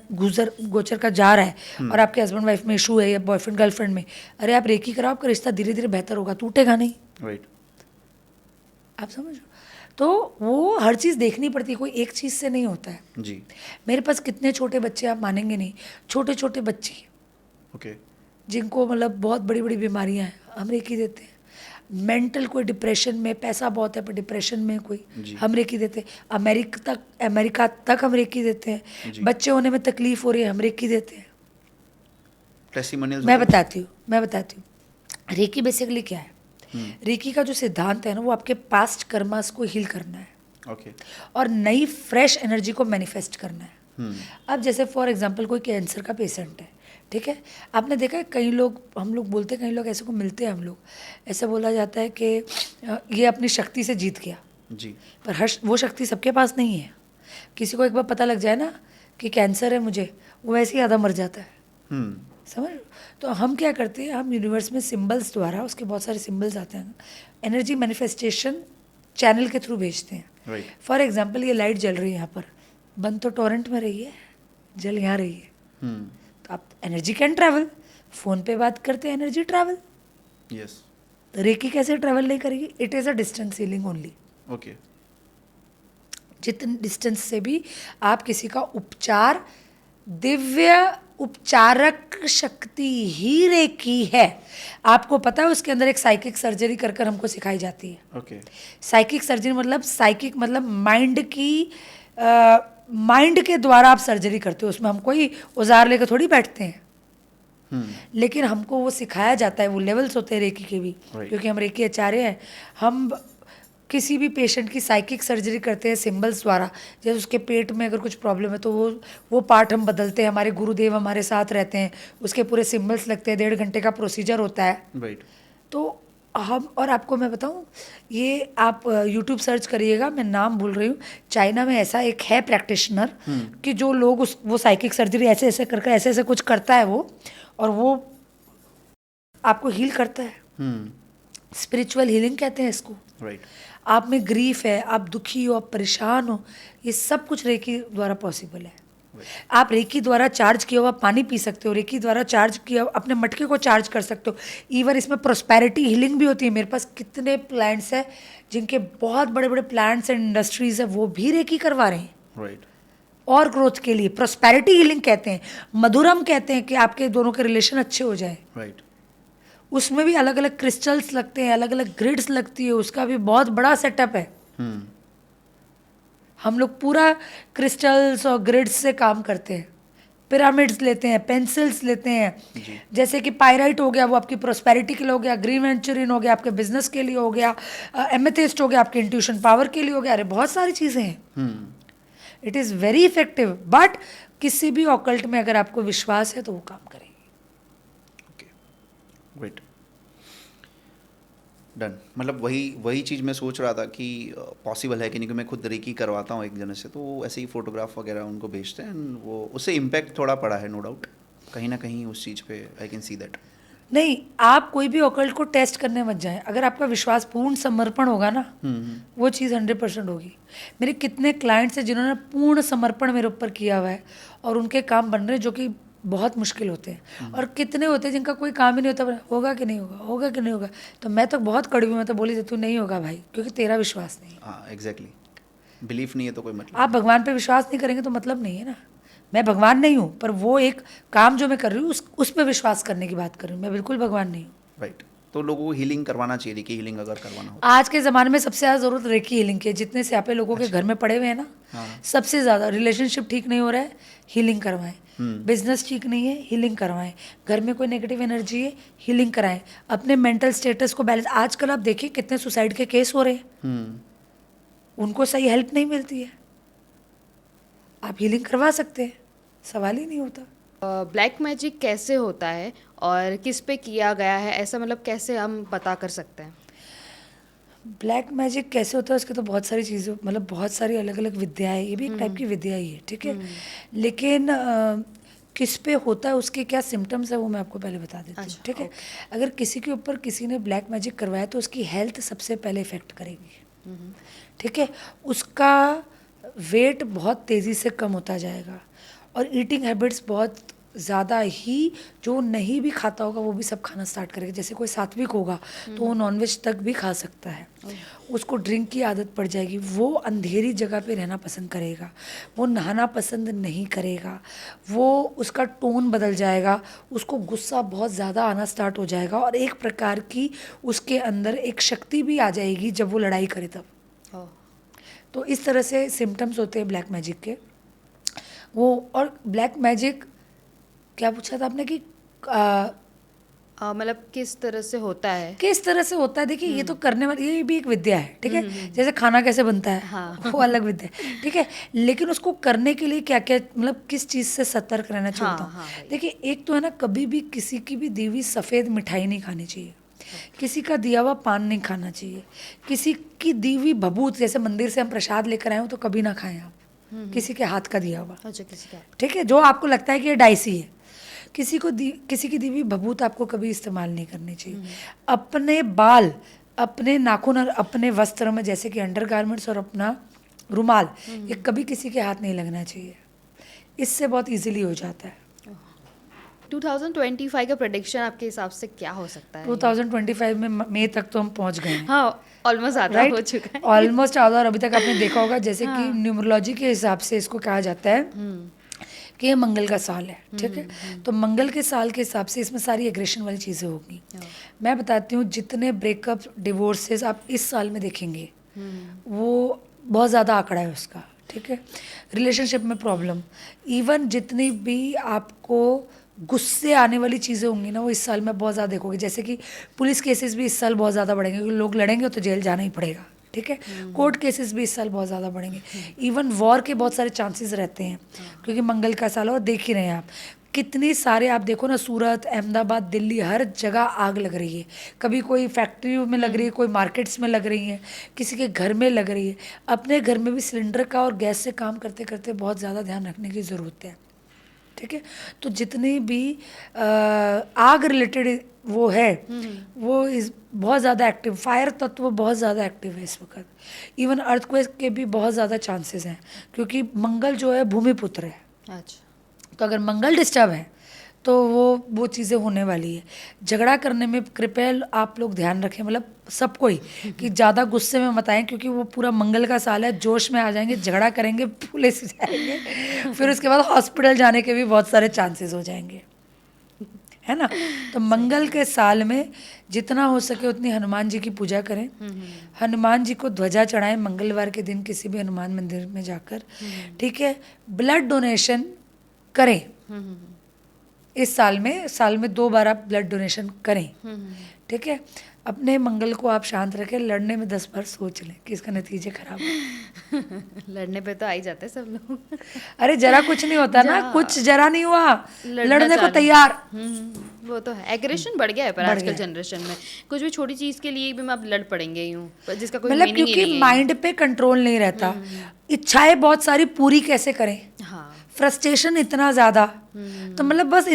गोचर का जा रहा है, और आपके हस्बैंड वाइफ में इशू है, या बॉयफ्रेंड गर्लफ्रेंड में, अरे आप रेकी कराओ, आपका रिश्ता धीरे धीरे बेहतर होगा, टूटेगा नहीं। राइट। आप समझ लो। तो वो हर चीज़ देखनी पड़ती है, कोई एक चीज़ से नहीं होता है। जी। मेरे पास कितने छोटे बच्चे, आप मानेंगे नहीं, छोटे छोटे बच्चे ओके। जिनको मतलब बहुत बड़ी बड़ी बीमारियां हैं, हम रेकी देते हैं। मेंटल कोई डिप्रेशन में, पैसा बहुत है पर डिप्रेशन में कोई, हम रेकी देते हैं। अमेरिका तक हम रेकी देते हैं। बच्चे होने में तकलीफ हो रही है, हम रेकी देते हैं। टेस्टिमोनियल्स मैं बताती हूँ रेकी बेसिकली क्या है। रेकी का जो सिद्धांत है ना, वो आपके पास्ट कर्मास को हील करना है। ओके। और नई फ्रेश एनर्जी को मैनिफेस्ट करना है। अब जैसे फॉर एग्जांपल कोई कैंसर का पेशेंट है, ठीक है, आपने देखा है कई लोग, हम लोग बोलते हैं, कई लोग ऐसे को मिलते हैं, हम लोग ऐसा बोला जाता है कि ये अपनी शक्ति से जीत गया। जी। पर वो शक्ति सबके पास नहीं है। किसी को एक बार पता लग जाए ना कि कैंसर है मुझे, वो वैसे ही आधा मर जाता है। समझ। तो हम क्या करते हैं, हम यूनिवर्स में सिंबल्स द्वारा, उसके बहुत सारे सिंबल्स आते हैं, एनर्जी मैनिफेस्टेशन चैनल के थ्रू भेजते हैं। फॉर एग्जाम्पल ये लाइट जल रही है यहाँ पर, बंद तो टोरेंट में रही है, जल यहाँ रही है, तो आप एनर्जी कैन ट्रैवल। फ़ोन पे बात करते हैं, एनर्जी ट्रैवल। यस। तो रेकी कैसे ट्रैवल नहीं करेगी? It is a distance healing only. Okay. जितने डिस्टेंस से भी आप किसी का उपचार, दिव्य उपचारक शक्ति ही रेकी है। आपको पता है उसके अंदर एक साइकिक सर्जरी कर कर हमको सिखाई जाती है। ओके। साइकिक सर्जरी मतलब, साइकिक मतलब माइंड के द्वारा आप सर्जरी करते हो। उसमें हम कोई औजार लेकर थोड़ी बैठते हैं, लेकिन हमको वो सिखाया जाता है। वो लेवल्स होते हैं रेकी के भी, क्योंकि हम रेकी आचार्य हैं। हम किसी भी पेशेंट की साइकिक सर्जरी करते हैं सिंबल्स द्वारा। जैसे उसके पेट में अगर कुछ प्रॉब्लम है तो वो पार्ट हम बदलते हैं। हमारे गुरुदेव हमारे साथ रहते हैं, उसके पूरे सिंबल्स लगते हैं, 1.5 घंटे का प्रोसीजर होता है। राइट। तो हम, और आपको मैं बताऊं, ये आप यूट्यूब सर्च करिएगा, मैं नाम भूल रही हूँ, चाइना में ऐसा एक है प्रैक्टिशनर कि जो लोग वो साइकिक सर्जरी ऐसे ऐसे करके ऐसे ऐसे कुछ करता है वो, और वो आपको हील करता है। स्पिरिचुअल हीलिंग कहते हैं इसको। राइट। आप में ग्रीफ है, आप दुखी हो, आप परेशान हो, ये सब कुछ रेकी द्वारा पॉसिबल है। आप रेकी द्वारा चार्ज किया हुआ पानी पी सकते हो, रेकी द्वारा चार्ज किया अपने मटके को चार्ज कर सकते हो। इवन इसमें प्रोस्पेरिटी हीलिंग भी होती है। मेरे पास कितने प्लांट्स हैं जिनके बहुत बड़े बड़े प्लांट्स एंड इंडस्ट्रीज है, वो भी रेकी करवा रहे हैं। राइट। और ग्रोथ के लिए प्रोस्पेरिटी हीलिंग कहते हैं। मधुरम कहते हैं कि आपके दोनों के रिलेशन अच्छे हो जाए। राइट। उसमें भी अलग अलग क्रिस्टल्स लगते हैं, अलग अलग ग्रिड्स लगती है, उसका भी बहुत बड़ा सेटअप है। हम लोग पूरा क्रिस्टल्स और ग्रिड्स से काम करते हैं। पिरामिड्स लेते हैं, पेंसिल्स लेते हैं, जैसे कि पायराइट हो गया, वो आपकी प्रोस्पेरिटी के लिए हो गया, ग्रीन वेंचुरिन हो गया आपके बिजनेस के लिए हो गया, एमेथिस्ट हो गया आपके इंट्यूशन पावर के लिए हो गया। अरे बहुत सारी चीज़ें हैं। It is very effective. But किसी भी ऑकल्ट में अगर आपको विश्वास है तो वो काम करेगी। ग्रेट। डन। मतलब वही चीज़ मैं सोच रहा था कि पॉसिबल है कि नहीं, कि मैं खुद रेकी करवाता हूँ एक जने से, तो वो ऐसे ही फोटोग्राफ वगैरह उनको भेजते हैं, वो उससे इम्पैक्ट थोड़ा पड़ा है, नो डाउट, कहीं ना कहीं उस चीज़ पे आई कैन सी दैट। नहीं, आप कोई भी ऑकल्ट को टेस्ट करने मत जाएं। अगर आपका विश्वास, पूर्ण समर्पण होगा ना, वो चीज़ 100% होगी। मेरे कितने क्लाइंट्स हैं जिन्होंने पूर्ण समर्पण मेरे ऊपर किया हुआ है और उनके काम बन रहे हैं, जो कि बहुत मुश्किल होते हैं। और कितने होते हैं जिनका कोई काम ही नहीं होता, होगा कि नहीं होगा, होगा कि नहीं होगा। तो मैं तो बहुत कड़वी, मैं तो बोली देती हूँ नहीं होगा भाई, क्योंकि तेरा विश्वास नहीं है। हाँ एग्जैक्टली, बिलीफ नहीं है तो कोई मतलब। आप भगवान पे विश्वास नहीं करेंगे तो मतलब नहीं है ना। मैं भगवान नहीं हूँ, पर वो एक काम जो मैं कर रही हूँ उस पर विश्वास करने की बात कर रही हूँ। मैं बिल्कुल भगवान नहीं हूँ। राइट। तो लोगों को हीलिंग करवाना चाहिए कि हीलिंग अगर करवाना हो आज के ज़माने में सबसे ज़्यादा ज़रूरत रेकी हीलिंग की है। जितने स्यापे लोगों के घर में पड़े हुए हैं ना, हाँ। सबसे ज़्यादा रिलेशनशिप ठीक नहीं हो रहा है, हीलिंग करवाएं। बिजनेस ठीक नहीं है, हीलिंग करवाएं। घर में कोई नेगेटिव एनर्जी है, हीलिंग कराएं। अपने मेंटल स्टेटस को बैलेंस, आजकल आप देखिए कितने सुसाइड के केस हो रहे हैं, उनको सही हेल्प नहीं मिलती है। आप हीलिंग करवा सकते हैं, सवाल ही नहीं होता। ब्लैक मैजिक कैसे होता है और किस पे किया गया है, ऐसा मतलब कैसे हम पता कर सकते हैं? ब्लैक मैजिक कैसे होता है उसके तो बहुत सारी चीज़ें, मतलब बहुत सारी अलग अलग विद्या है, ये भी एक टाइप की विद्या ही है, ठीक है। लेकिन किस पे होता है, उसके क्या सिम्टम्स है, वो मैं आपको पहले बता देती हूँ, अच्छा, ठीक है। अगर किसी के ऊपर किसी ने ब्लैक मैजिक करवाया तो उसकी हेल्थ सबसे पहले इफेक्ट करेगी, ठीक है। उसका वेट बहुत तेज़ी से कम होता जाएगा और ईटिंग हैबिट्स बहुत ज़्यादा ही, जो नहीं भी खाता होगा वो भी सब खाना स्टार्ट करेगा। जैसे कोई सात्विक होगा तो वो नॉनवेज तक भी खा सकता है। उसको ड्रिंक की आदत पड़ जाएगी, वो अंधेरी जगह पे रहना पसंद करेगा, वो नहाना पसंद नहीं करेगा, वो उसका टोन बदल जाएगा, उसको गुस्सा बहुत ज़्यादा आना स्टार्ट हो जाएगा और एक प्रकार की उसके अंदर एक शक्ति भी आ जाएगी जब वो लड़ाई करे तब। तो इस तरह से सिम्टम्स होते हैं ब्लैक मैजिक के वो। और ब्लैक मैजिक क्या पूछा था आपने कि मतलब किस तरह से होता है? किस तरह से होता है, देखिए ये तो करने वाली, ये भी एक विद्या है, ठीक है। जैसे खाना कैसे बनता है, हाँ। वो अलग विद्या है, ठीक है। लेकिन उसको करने के लिए क्या क्या, मतलब किस चीज़ से सतर्क रहना चाहिए हाँ, बताऊं? हाँ भाई। देखिए एक तो है ना, कभी भी किसी की भी दी हुई सफ़ेद मिठाई नहीं खानी चाहिए, किसी का दिया हुआ पान नहीं खाना चाहिए, किसी की दी हुई भभूत, जैसे मंदिर से हम प्रसाद लेकर आए हो तो कभी ना खाएं आप, किसी के हाथ का दिया हुआ, अच्छा, किसी का? ठीक है, जो आपको लगता है कि ये डाइसी है, किसी की दी हुई भभूत आपको कभी इस्तेमाल नहीं करनी चाहिए। अपने बाल, अपने नाखून और अपने वस्त्र में, जैसे कि अंडरगारमेंट्स और अपना रुमाल, ये कभी किसी के हाथ नहीं लगना चाहिए, इससे बहुत इजीली हो जाता है। 2025 का प्रेडिक्शन आपके हिसाब से क्या हो सकता है? 2025 में मई तक तो हम पहुंच गए हैं, हाँ, ऑलमोस्ट आधा हो चुका है। ऑलमोस्ट आधा। और अभी तक आपने देखा होगा जैसे कि न्यूमरोलॉजी के हिसाब से इसको कहा जाता है कि ये मंगल का साल है, ठीक है। तो मंगल के साल के हिसाब से इसमें सारी एग्रेशन वाली चीज़ें होगी। मैं बताती हूँ, जितने ब्रेकअप, डिवोर्सेस आप इस साल में देखेंगे वो बहुत ज़्यादा आंकड़ा है उसका, ठीक है। रिलेशनशिप में प्रॉब्लम, इवन जितनी भी आपको गुस्से आने वाली चीज़ें होंगी ना, वो इस साल में बहुत ज़्यादा देखोगे। जैसे कि पुलिस केसेस भी इस साल बहुत ज़्यादा बढ़ेंगे, क्योंकि लोग लड़ेंगे तो जेल जाना ही पड़ेगा, ठीक है। कोर्ट केसेस भी इस साल बहुत ज़्यादा बढ़ेंगे। इवन वॉर के बहुत सारे चांसेस रहते हैं, क्योंकि मंगल का साल है। और देख ही रहे हैं आप कितनी सारे, आप देखो ना, सूरत, अहमदाबाद, दिल्ली, हर जगह आग लग रही है। कभी कोई फैक्ट्री में लग रही है, कोई मार्केट्स में लग रही है, किसी के घर में लग रही है। अपने घर में भी सिलेंडर का और गैस से काम करते करते बहुत ज़्यादा ध्यान रखने की ज़रूरत है, ठीक है। तो जितनी भी आग रिलेटेड वो है, वो इस बहुत ज़्यादा एक्टिव, फायर तत्व बहुत ज़्यादा एक्टिव है इस वक्त। इवन अर्थक्वेक के भी बहुत ज़्यादा चांसेस हैं, क्योंकि मंगल जो है भूमिपुत्र है। अच्छा, तो अगर मंगल डिस्टर्ब है तो वो चीज़ें होने वाली है। झगड़ा करने में कृपया आप लोग ध्यान रखें, मतलब सबको ही, कि ज़्यादा गुस्से में मत आएं, क्योंकि वो पूरा मंगल का साल है, जोश में आ जाएंगे, झगड़ा करेंगे, पुलिस जाएंगे, फिर उसके बाद हॉस्पिटल जाने के भी बहुत सारे चांसेस हो जाएंगे, है ना। तो मंगल के साल में जितना हो सके उतनी हनुमान जी की पूजा करें, हनुमान जी को ध्वजा चढ़ाएं मंगलवार के दिन किसी भी हनुमान मंदिर में जाकर, ठीक है। ब्लड डोनेशन करें, इस साल में 2 बार आप ब्लड डोनेशन करें, ठीक है। अपने मंगल को आप शांत रखें, लड़ने में 10 बार सोच लें कि इसका नतीजे खराब हो। लड़ने पे तो आ ही जाते हैं सब लोग। अरे जरा कुछ नहीं होता ना, कुछ जरा नहीं हुआ, लड़ने को चालू। तैयार। वो तो है, एग्रेशन बढ़ गया है पर बढ़ आजकल गया। जनरेशन में कुछ भी छोटी चीज के लिए भी हम आप लड़ पड़ेंगे यूं, पर जिसका कोई मतलब मीनिंग ही क्योंकि नहीं है। माइंड पे कंट्रोल नहीं रहता, इच्छाएं बहुत सारी पूरी कैसे करें, हाँ, फ्रस्ट्रेशन इतना ज़्यादा। तो मतलब बस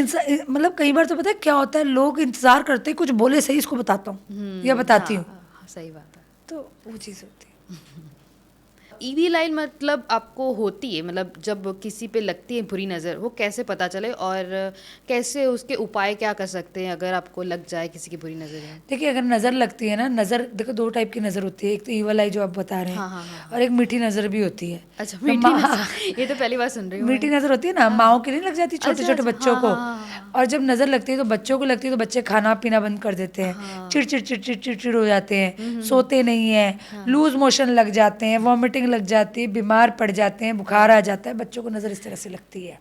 मतलब कई बार तो पता है क्या होता है, लोग इंतजार करते हैं कुछ बोले सही, इसको बताता हूँ या बताती हूँ, हाँ, सही बात है। तो वो चीज़ होती है। ईविल आई मतलब आपको होती है, मतलब जब किसी पे लगती है बुरी नज़र, वो कैसे पता चले और कैसे उसके उपाय क्या कर सकते हैं अगर आपको लग जाए किसी की बुरी नज़र है? देखिए, अगर नज़र लगती है ना, नज़र देखो 2 टाइप की नज़र होती है। एक तो ईवल आई जो आप बता रहे हैं, हाँ, हाँ, हाँ, और एक मीठी नज़र भी होती है। अच्छा, तो मीठी नज़र ये तो पहली बार सुन रही हूँ मीठी मैं। नज़र होती है ना, माँओं के लिए लग जाती है अच्छा, छोटे-छोटे अच्छा, बच्चों हाँ, को। हाँ, हाँ, हाँ। और जब नज़र लगती है तो बच्चों को लगती है, तो बच्चे खाना-पीना बंद कर देते हैं। हाँ। चिड़चिड़ चिड़चिड़ चिड़चिड़ हो जाते हैं, सोते नहीं हैं, लूज़ मोशन लग जाते हैं, वॉमिटिंग लग जाती है, बीमार पड़ जाते हैं, बुखार आ जाता है। बच्चों को नज़र इस तरह से लगती है।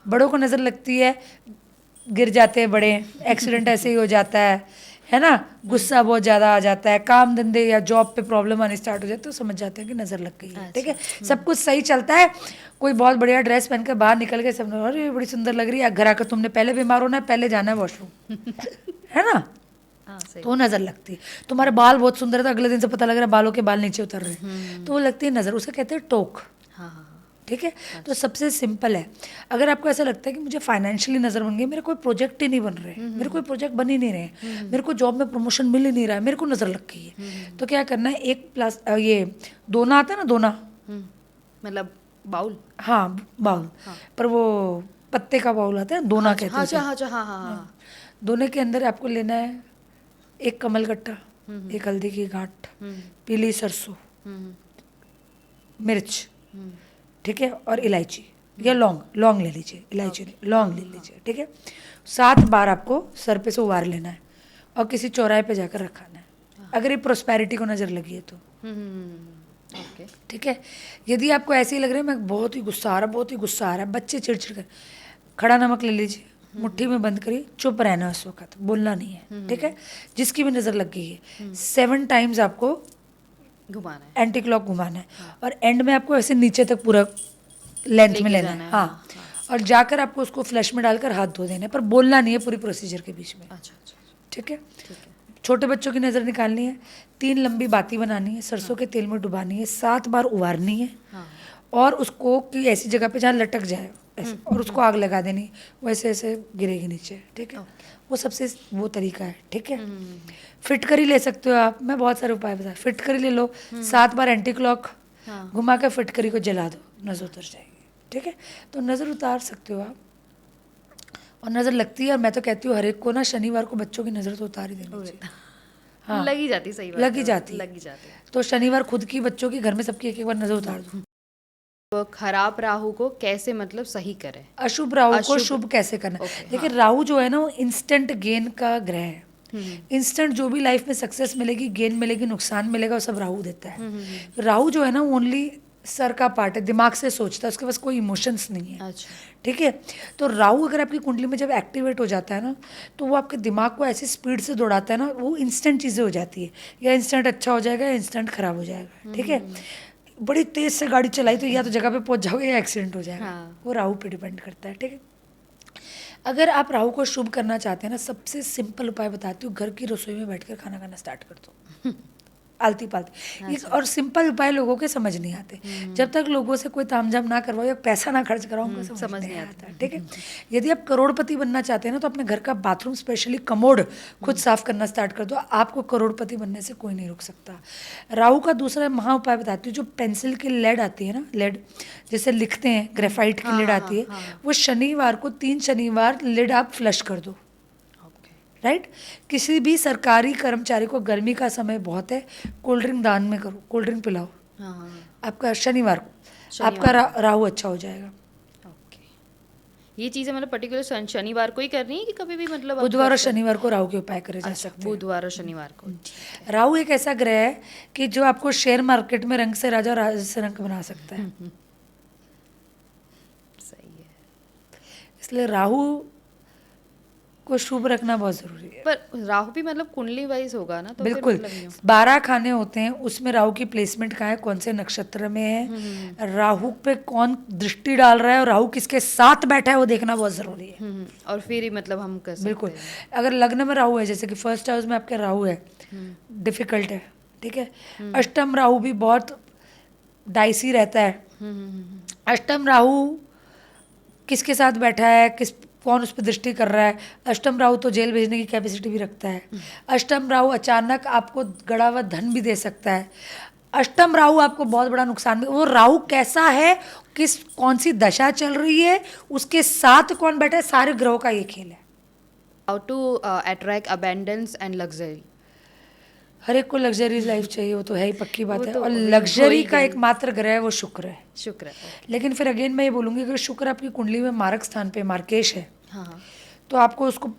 बड़ों को नज़र लगती है, गिर जाते हैं बड़े, एक्सीडेंट ऐसे ही हो जाता है ना, गुस्सा बहुत ज़्यादा आ जाता है, काम धंधे या जॉब पे प्रॉब्लम आनी स्टार्ट हो जाती है, तो समझ जाते हैं कि नज़र लग गई है। ठीक है, सब कुछ सही चलता है, कोई बहुत बढ़िया ड्रेस पहन कर बाहर निकल के सब लोग, अरे बड़ी सुंदर लग रही है, घर आकर तुमने पहले बीमार होना है, पहले जाना है वॉशरूम, है ना, हाँ, सही। तो वो नज़र लगती है। तुम्हारे बाल बहुत सुंदर है, तो अगले दिन से पता लग रहा है बालों के बाल नीचे उतर रहे हैं, तो वो लगती है नज़र, उसे कहते हैं टोक। हाँ, हाँ, ठीक है, तो सबसे सिंपल है, अगर आपको ऐसा लगता है कि मुझे फाइनेंशियली नज़र बन गई, मेरे कोई प्रोजेक्ट ही नहीं बन रहे, मेरे कोई प्रोजेक्ट बन ही नहीं रहे, मेरे को जॉब में प्रमोशन मिल ही नहीं रहा है, मेरे को नज़र लग गई है, तो क्या करना है, एक प्लस ये दोना आता है ना, दोना, मतलब बाउल। हाँ बाउल, पर वो पत्ते का बाउल आता है ना, दोना कहते हैं अच्छा, उसे। अच्छा, हाँ, हाँ, हाँ। दोने के अंदर आपको लेना है एक कमल गट्टा, एक हल्दी की गांठ, पीली सरसों, मिर्च, ठीक है, और इलायची या लौंग ले लीजिए, इलायची नहीं, लौंग ले लीजिए। ठीक है, 7 बार आपको सर पे से उबार लेना है और किसी चौराहे पे जाकर रखाना है, अगर ये प्रोस्पेरिटी को नज़र लगी है तो। ओके। ठीक है, यदि आपको ऐसे ही लग रहा है मैं बहुत ही गुस्सा आ रहा है, बहुत ही गुस्सा आ रहा है, बच्चे चिड़चिड़ कर, खड़ा नमक ले लीजिए, मुट्ठी में बंद करिए, चुप रहना उस वक्त, बोलना नहीं है। ठीक है, जिसकी भी नज़र लग गई है 7 टाइम्स आपको घुमाना है, एंटी क्लॉक घुमाना है, और एंड में आपको ऐसे नीचे तक पूरा लेंथ में लेके लेना जाना है। है, हाँ, और जाकर आपको उसको फ्लश में डालकर हाथ धो देना है, पर बोलना नहीं है पूरी प्रोसीजर के बीच में। अच्छा, अच्छा, ठीक है, छोटे बच्चों की नज़र निकालनी है, 3 लंबी बाती बनानी है, सरसों के तेल में डुबानी है, 7 बार उबारनी है, और उसको कि ऐसी जगह पे जहाँ लटक जाए ऐसे, और उसको आग लगा देनी, वैसे ऐसे गिरेगी नीचे। ठीक है, वो सबसे वो तरीका है। ठीक है, फिटकरी ले सकते हो आप, मैं बहुत सारे उपाय बता, फिटकरी ले लो, 7 बार एंटी क्लॉक घुमा कर फिटकरी को जला दो, नज़र उतर जाएगी। ठीक है, तो नज़र उतार सकते हो आप, और नज़र लगती है, और मैं तो कहती हूँ हर एक को ना शनिवार को बच्चों की नज़र तो उतार ही देनी चाहिए। हाँ, लग ही जाती, सही बात लग ही है, जाती लग ही जाती है। तो शनिवार खुद की, बच्चों की, घर में सबकी एक एक बार नज़र उतार दो। वो खराब राहु को कैसे मतलब सही करें? अशुभ राहु को शुभ कैसे करना? ओके, देखिए, राहु जो है ना, वो इंस्टेंट गेन का ग्रह है। इंस्टेंट जो भी लाइफ में सक्सेस मिलेगी, गेन मिलेगी, नुकसान मिलेगा, वो सब राहु देता है। राहु जो है ना, ओनली सर का पार्ट है, दिमाग से सोचता है, उसके पास कोई इमोशंस नहीं है। अच्छा। ठीक है, तो राहु अगर आपकी कुंडली में जब एक्टिवेट हो जाता है ना, तो वो आपके दिमाग को ऐसी स्पीड से दौड़ाता है ना, वो इंस्टेंट चीज़ें हो जाती है, या इंस्टेंट अच्छा हो जाएगा या इंस्टेंट खराब हो जाएगा। ठीक है, बड़ी तेज से गाड़ी चलाई तो या तो जगह पे पहुंच जाओगे या एक्सीडेंट हो जाएगा। वो राहु पे डिपेंड करता है। ठीक है, अगर आप राहु को शुभ करना चाहते हैं ना, सबसे सिंपल उपाय बताती हूँ, घर की रसोई में बैठकर खाना खाना स्टार्ट कर दो, आलती पालती। और सिंपल उपाय लोगों के समझ नहीं आते, जब तक लोगों से कोई तामझाम ना करवाओ या पैसा ना खर्च कराओ, उनको समझ नहीं आता। ठीक है, यदि आप करोड़पति बनना चाहते हैं ना, तो अपने घर का बाथरूम, स्पेशली कमोड, खुद साफ करना स्टार्ट कर दो, आपको करोड़पति बनने से कोई नहीं रोक सकता। राहु का दूसरा महा उपाय बताती हूँ, जो पेंसिल की लेड आती है ना, लेड जैसे लिखते हैं, ग्रेफाइट की लेड आती है, वो शनिवार को 3 शनिवार लेड आप फ्लश कर दो। राइट, किसी भी सरकारी कर्मचारी को, गर्मी का समय बहुत है, कोल्ड ड्रिंक दान में करो, कोल्ड ड्रिंक पिलाओ, आपका शनिवार को आपका राहु अच्छा हो जाएगा। ओके, ये चीज़ें मतलब पर्टिकुलर शनिवार को ही करनी है कि कभी भी मतलब बुधवार और शनिवार को राहु के उपाय करे जा सकते हैं। बुधवार और शनिवार को। राहु एक ऐसा ग्रह है कि जो आपको शेयर मार्केट में रंग से राजा और राजा से रंग बना सकता है। सही है, इसलिए राहु को शुभ रखना बहुत जरूरी है। पर राहु भी मतलब कुंडली वाइज होगा ना, तो बिल्कुल, 12 खाने होते हैं, उसमें राहु की प्लेसमेंट कहाँ है, कौन से नक्षत्र में है, राहु पे कौन दृष्टि डाल रहा है, और राहु किसके साथ बैठा है, वो देखना बहुत जरूरी है। और फिर ही मतलब हम कर सकते बिल्कुल, अगर लग्न में राहु है, जैसे कि फर्स्ट हाउस में आपके राहु है, डिफिकल्ट है। ठीक है, अष्टम राहु भी बहुत डाइसी रहता है। अष्टम राहु किसके साथ बैठा है, कौन उस पर दृष्टि कर रहा है, अष्टम राहु तो जेल भेजने की कैपेसिटी भी रखता है। अष्टम राहु अचानक आपको गड़ा हुआ धन भी दे सकता है। अष्टम राहु आपको बहुत बड़ा नुकसान भी, वो राहु कैसा है, किस कौन सी दशा चल रही है, उसके साथ कौन बैठा है, सारे ग्रहों का ये खेल है। How to attract abundance and luxury? हर एक को लग्जरीज लाइफ चाहिए, वो तो है ही, पक्की बात वो है। तो और हो ही लग्जरी का गई। एकमात्र ग्रह है वो शुक्र है। शुक्र है। लेकिन फिर अगेन मैं ये बोलूँगी, अगर शुक्र आपकी कुंडली में मारक स्थान पे मार्केश है, हाँ हाँ। तो आपको उसको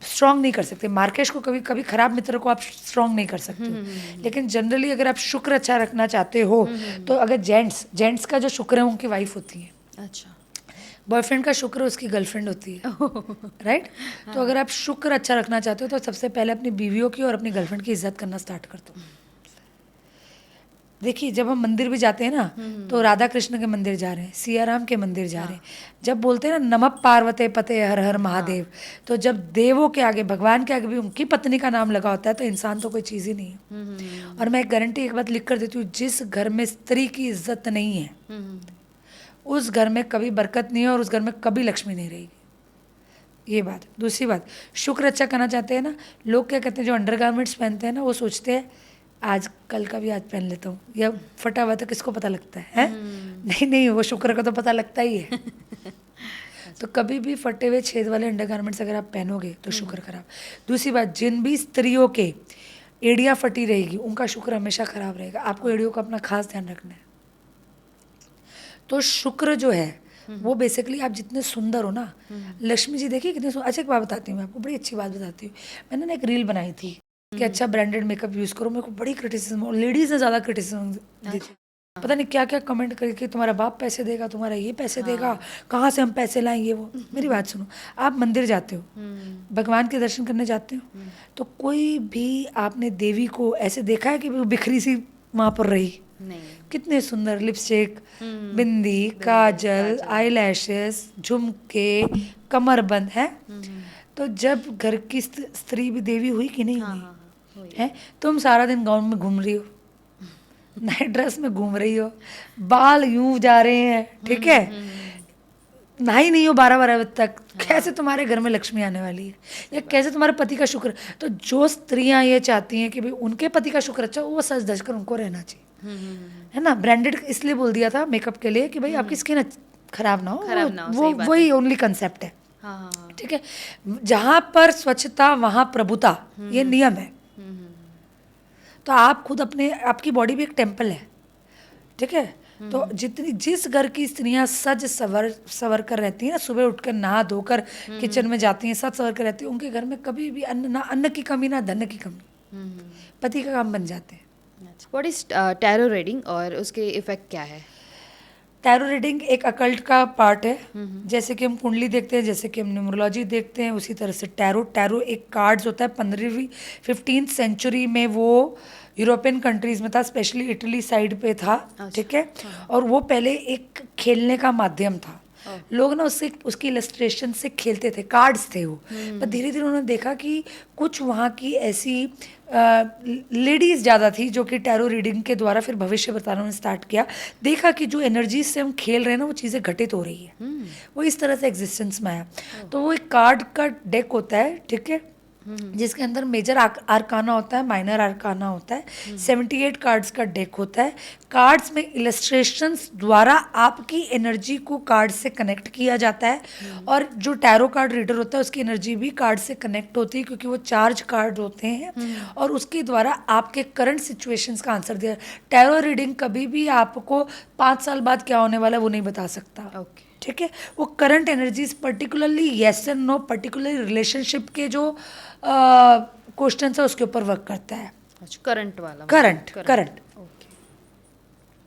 स्ट्रांग नहीं कर सकते। मार्केश को कभी कभी खराब मित्र को आप स्ट्रांग नहीं कर सकते हो। लेकिन जनरली अगर आप शुक्र अच्छा रखना चाहते हो, तो अगर जेंट्स का जो शुक्र है उनकी वाइफ होती है, अच्छा। बॉयफ्रेंड का शुक्र उसकी गर्लफ्रेंड होती है, राइट। तो अगर आप शुक्र अच्छा रखना चाहते हो तो सबसे पहले अपनी बीवियों की और अपनी गर्लफ्रेंड की इज्जत करना स्टार्ट कर दो। देखिए, जब हम मंदिर भी जाते हैं ना, तो राधा कृष्ण के मंदिर जा रहे हैं, सिया राम के मंदिर जा रहे हैं, जब बोलते हैं ना नमः पार्वते पते हर हर महादेव, तो जब देवों के आगे, भगवान के आगे भी उनकी पत्नी का नाम लगा होता है, तो इंसान तो कोई चीज़ ही नहीं है। और मैं एक गारंटी एक बात लिख कर देती हूँ, जिस घर में स्त्री की इज्जत नहीं है उस घर में कभी बरकत नहीं है, और उस घर में कभी लक्ष्मी नहीं रहेगी। ये बात। दूसरी बात, शुक्र अच्छा करना चाहते हैं ना, लोग क्या कहते हैं, जो अंडरगारमेंट्स पहनते हैं ना, वो सोचते हैं आज कल का भी आज पहन लेता हूँ, या फटा हुआ तो किसको पता लगता है? नहीं नहीं, वो शुक्र का तो पता लगता ही है। तो कभी भी फटे हुए छेद वाले अंडरगारमेंट्स अगर आप पहनोगे तो शुक्र खराब। दूसरी बात, जिन भी स्त्रियों के एड़ियाँ फटी रहेगी उनका शुक्र हमेशा खराब रहेगा। आपको एड़ियों का अपना खास ध्यान रखना है। तो शुक्र जो है वो बेसिकली, आप जितने सुंदर हो ना, लक्ष्मी जी देखिए कितने सुंदर। अच्छा, एक बात बताती हूँ मैं आपको, बड़ी अच्छी बात बताती हूँ। मैंने ना एक रील बनाई थी कि अच्छा ब्रांडेड मेकअप यूज़ करो। मेरे को बड़ी क्रिटिसिज्म, और लेडीज़ ने ज़्यादा क्रिटिसिज्म दी थी। पता नहीं क्या क्या कमेंट करके, तुम्हारा बाप पैसे देगा, तुम्हारा ये पैसे देगा, कहाँ से हम पैसे लाएंगे। वो मेरी बात सुनो, आप मंदिर जाते हो, भगवान के दर्शन करने जाते हो, तो कोई भी आपने देवी को ऐसे देखा है कि वो बिखरी सी वहाँ पर रही? नहीं। कितने सुंदर लिपस्टिक, बिंदी, काजल, आईलैशेस, झुमके, कमरबंद है। तो जब घर की स्त्री भी देवी हुई कि नहीं हुई है? तुम सारा दिन गाउन में घूम रही हो, नाइट ड्रेस में घूम रही हो, बाल यूं जा रहे हैं, ठीक है, नहाई नहीं हो 12-12 बजे तक, कैसे तुम्हारे घर में लक्ष्मी आने वाली है? या कैसे तुम्हारे पति का शुक्र? तो जो स्त्रियां ये चाहती हैं कि भाई उनके पति का शुक्र अच्छा हो, वो सज धज कर उनको रहना चाहिए, है ना। ब्रांडेड इसलिए बोल दिया था मेकअप के लिए कि भाई आपकी स्किन खराब ना हो, वो वही ओनली कंसेप्ट है। ठीक है, जहां पर स्वच्छता वहां प्रभुता, ये नियम है। तो आप खुद अपने, आपकी बॉडी भी एक टेम्पल है, ठीक है। तो जिस घर की स्त्रियां सज सवर कर रहती हैं ना, सुबह उठकर नहा धोकर किचन में जाती हैं, सज सवर कर रहती हैं, उनके घर में कभी भी अन्न की कमी ना धन की कमी, पति का काम बन जाते हैं। व्हाट इज टैरो रीडिंग और उसके इफेक्ट क्या है? टैरो रीडिंग एक अकल्ट का पार्ट है। जैसे कि हम कुंडली देखते हैं, जैसे कि हम न्यूमरोलॉजी देखते हैं, उसी तरह से टैरो एक कार्ड्स होता है। 15वीं 15th सेंचुरी में वो यूरोपियन कंट्रीज में था, स्पेशली इटली साइड पे था, ठीक है। और वो पहले एक खेलने का माध्यम था। लोग ना उससे, उसकी इलस्ट्रेशन से खेलते थे, कार्ड्स थे वो। पर धीरे धीरे उन्होंने देखा कि कुछ वहाँ की ऐसी लेडीज़ ज़्यादा थी जो कि टैरो रीडिंग के द्वारा फिर भविष्य बताना उन्होंने स्टार्ट किया। देखा कि जो एनर्जी से हम खेल रहे हैं ना, वो चीज़ें घटित हो रही है। वो इस तरह से एग्जिस्टेंस में आया। तो वो एक कार्ड का डेक होता है, ठीक है, जिसके अंदर मेजर आर्काना होता है, माइनर आर्काना होता है। 78 कार्ड्स का डेक होता है। कार्ड्स में इलस्ट्रेशंस द्वारा आपकी एनर्जी को कार्ड से कनेक्ट किया जाता है। और जो टैरो कार्ड रीडर होता है उसकी एनर्जी भी कार्ड से कनेक्ट होती है, क्योंकि वो चार्ज कार्ड होते हैं और उसके द्वारा आपके करंट सिचुएशंस का आंसर दिया। टैरो रीडिंग कभी भी आपको 5 साल बाद क्या होने वाला है वो नहीं बता सकता, ठीक है। वो current energies, particularly yes and no, particularly relationship के जो क्वेश्चन है उसके ऊपर वर्क करता है। करंट वाला, current.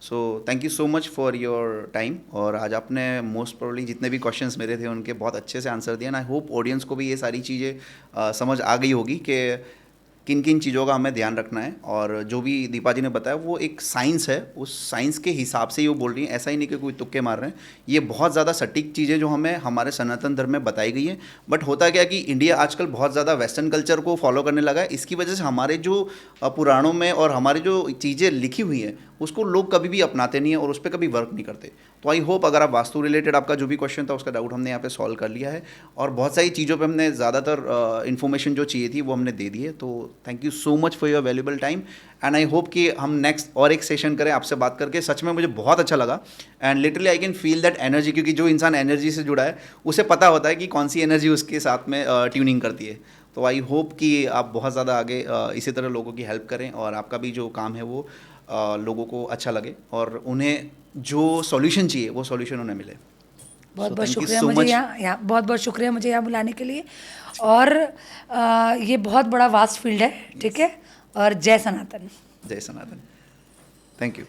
So thank you so much for your time. और आज आपने मोस्ट प्रोबेबली जितने भी क्वेश्चंस मेरे थे उनके बहुत अच्छे से आंसर दिया। आई होप ऑडियंस को भी ये सारी चीज़ें समझ आ गई होगी कि किन किन चीज़ों का हमें ध्यान रखना है। और जो भी दीपा जी ने बताया वो एक साइंस है, उस साइंस के हिसाब से ही वो बोल रही हैं, ऐसा ही नहीं कि कोई तुक्के मार रहे हैं। ये बहुत ज़्यादा सटीक चीज़ें जो हमें हमारे सनातन धर्म में बताई गई हैं। बट होता क्या कि इंडिया आजकल बहुत ज़्यादा वेस्टर्न कल्चर को फॉलो करने लगा है। इसकी वजह से हमारे जो पुराणों में और हमारी जो चीज़ें लिखी हुई हैं उसको लोग कभी भी अपनाते नहीं है और उस पर कभी वर्क नहीं करते। तो आई होप अगर आप वास्तु रिलेटेड आपका जो भी क्वेश्चन था उसका डाउट हमने यहाँ पे सॉल्व कर लिया है, और बहुत सारी चीज़ों पे हमने ज़्यादातर इन्फॉर्मेशन जो चाहिए थी वो हमने दे दी है। तो thank you so much for your valuable time, and I hope कि हम नेक्स्ट और एक सेशन करें आपसे बात करके। सच में मुझे बहुत अच्छा लगा, and literally I can feel that energy, क्योंकि जो इंसान एनर्जी से जुड़ा है उसे पता होता है कि कौन सी एनर्जी उसके साथ में ट्यूनिंग करती है। तो आई होप कि आप बहुत ज़्यादा आगे इसी तरह लोगों की हेल्प करें, और आपका भी जो काम है वो लोगों को अच्छा लगे, और उन्हें जो सॉल्यूशन चाहिए वो सॉल्यूशन उन्हें मिले। बहुत So, बहुत thank you शुक्रिया so मुझे much. यहाँ बहुत बहुत शुक्रिया मुझे यहाँ बुलाने के लिए। और ये बहुत बड़ा वास्ट फील्ड है, ठीक है। और जय सनातन। जय सनातन। Thank you.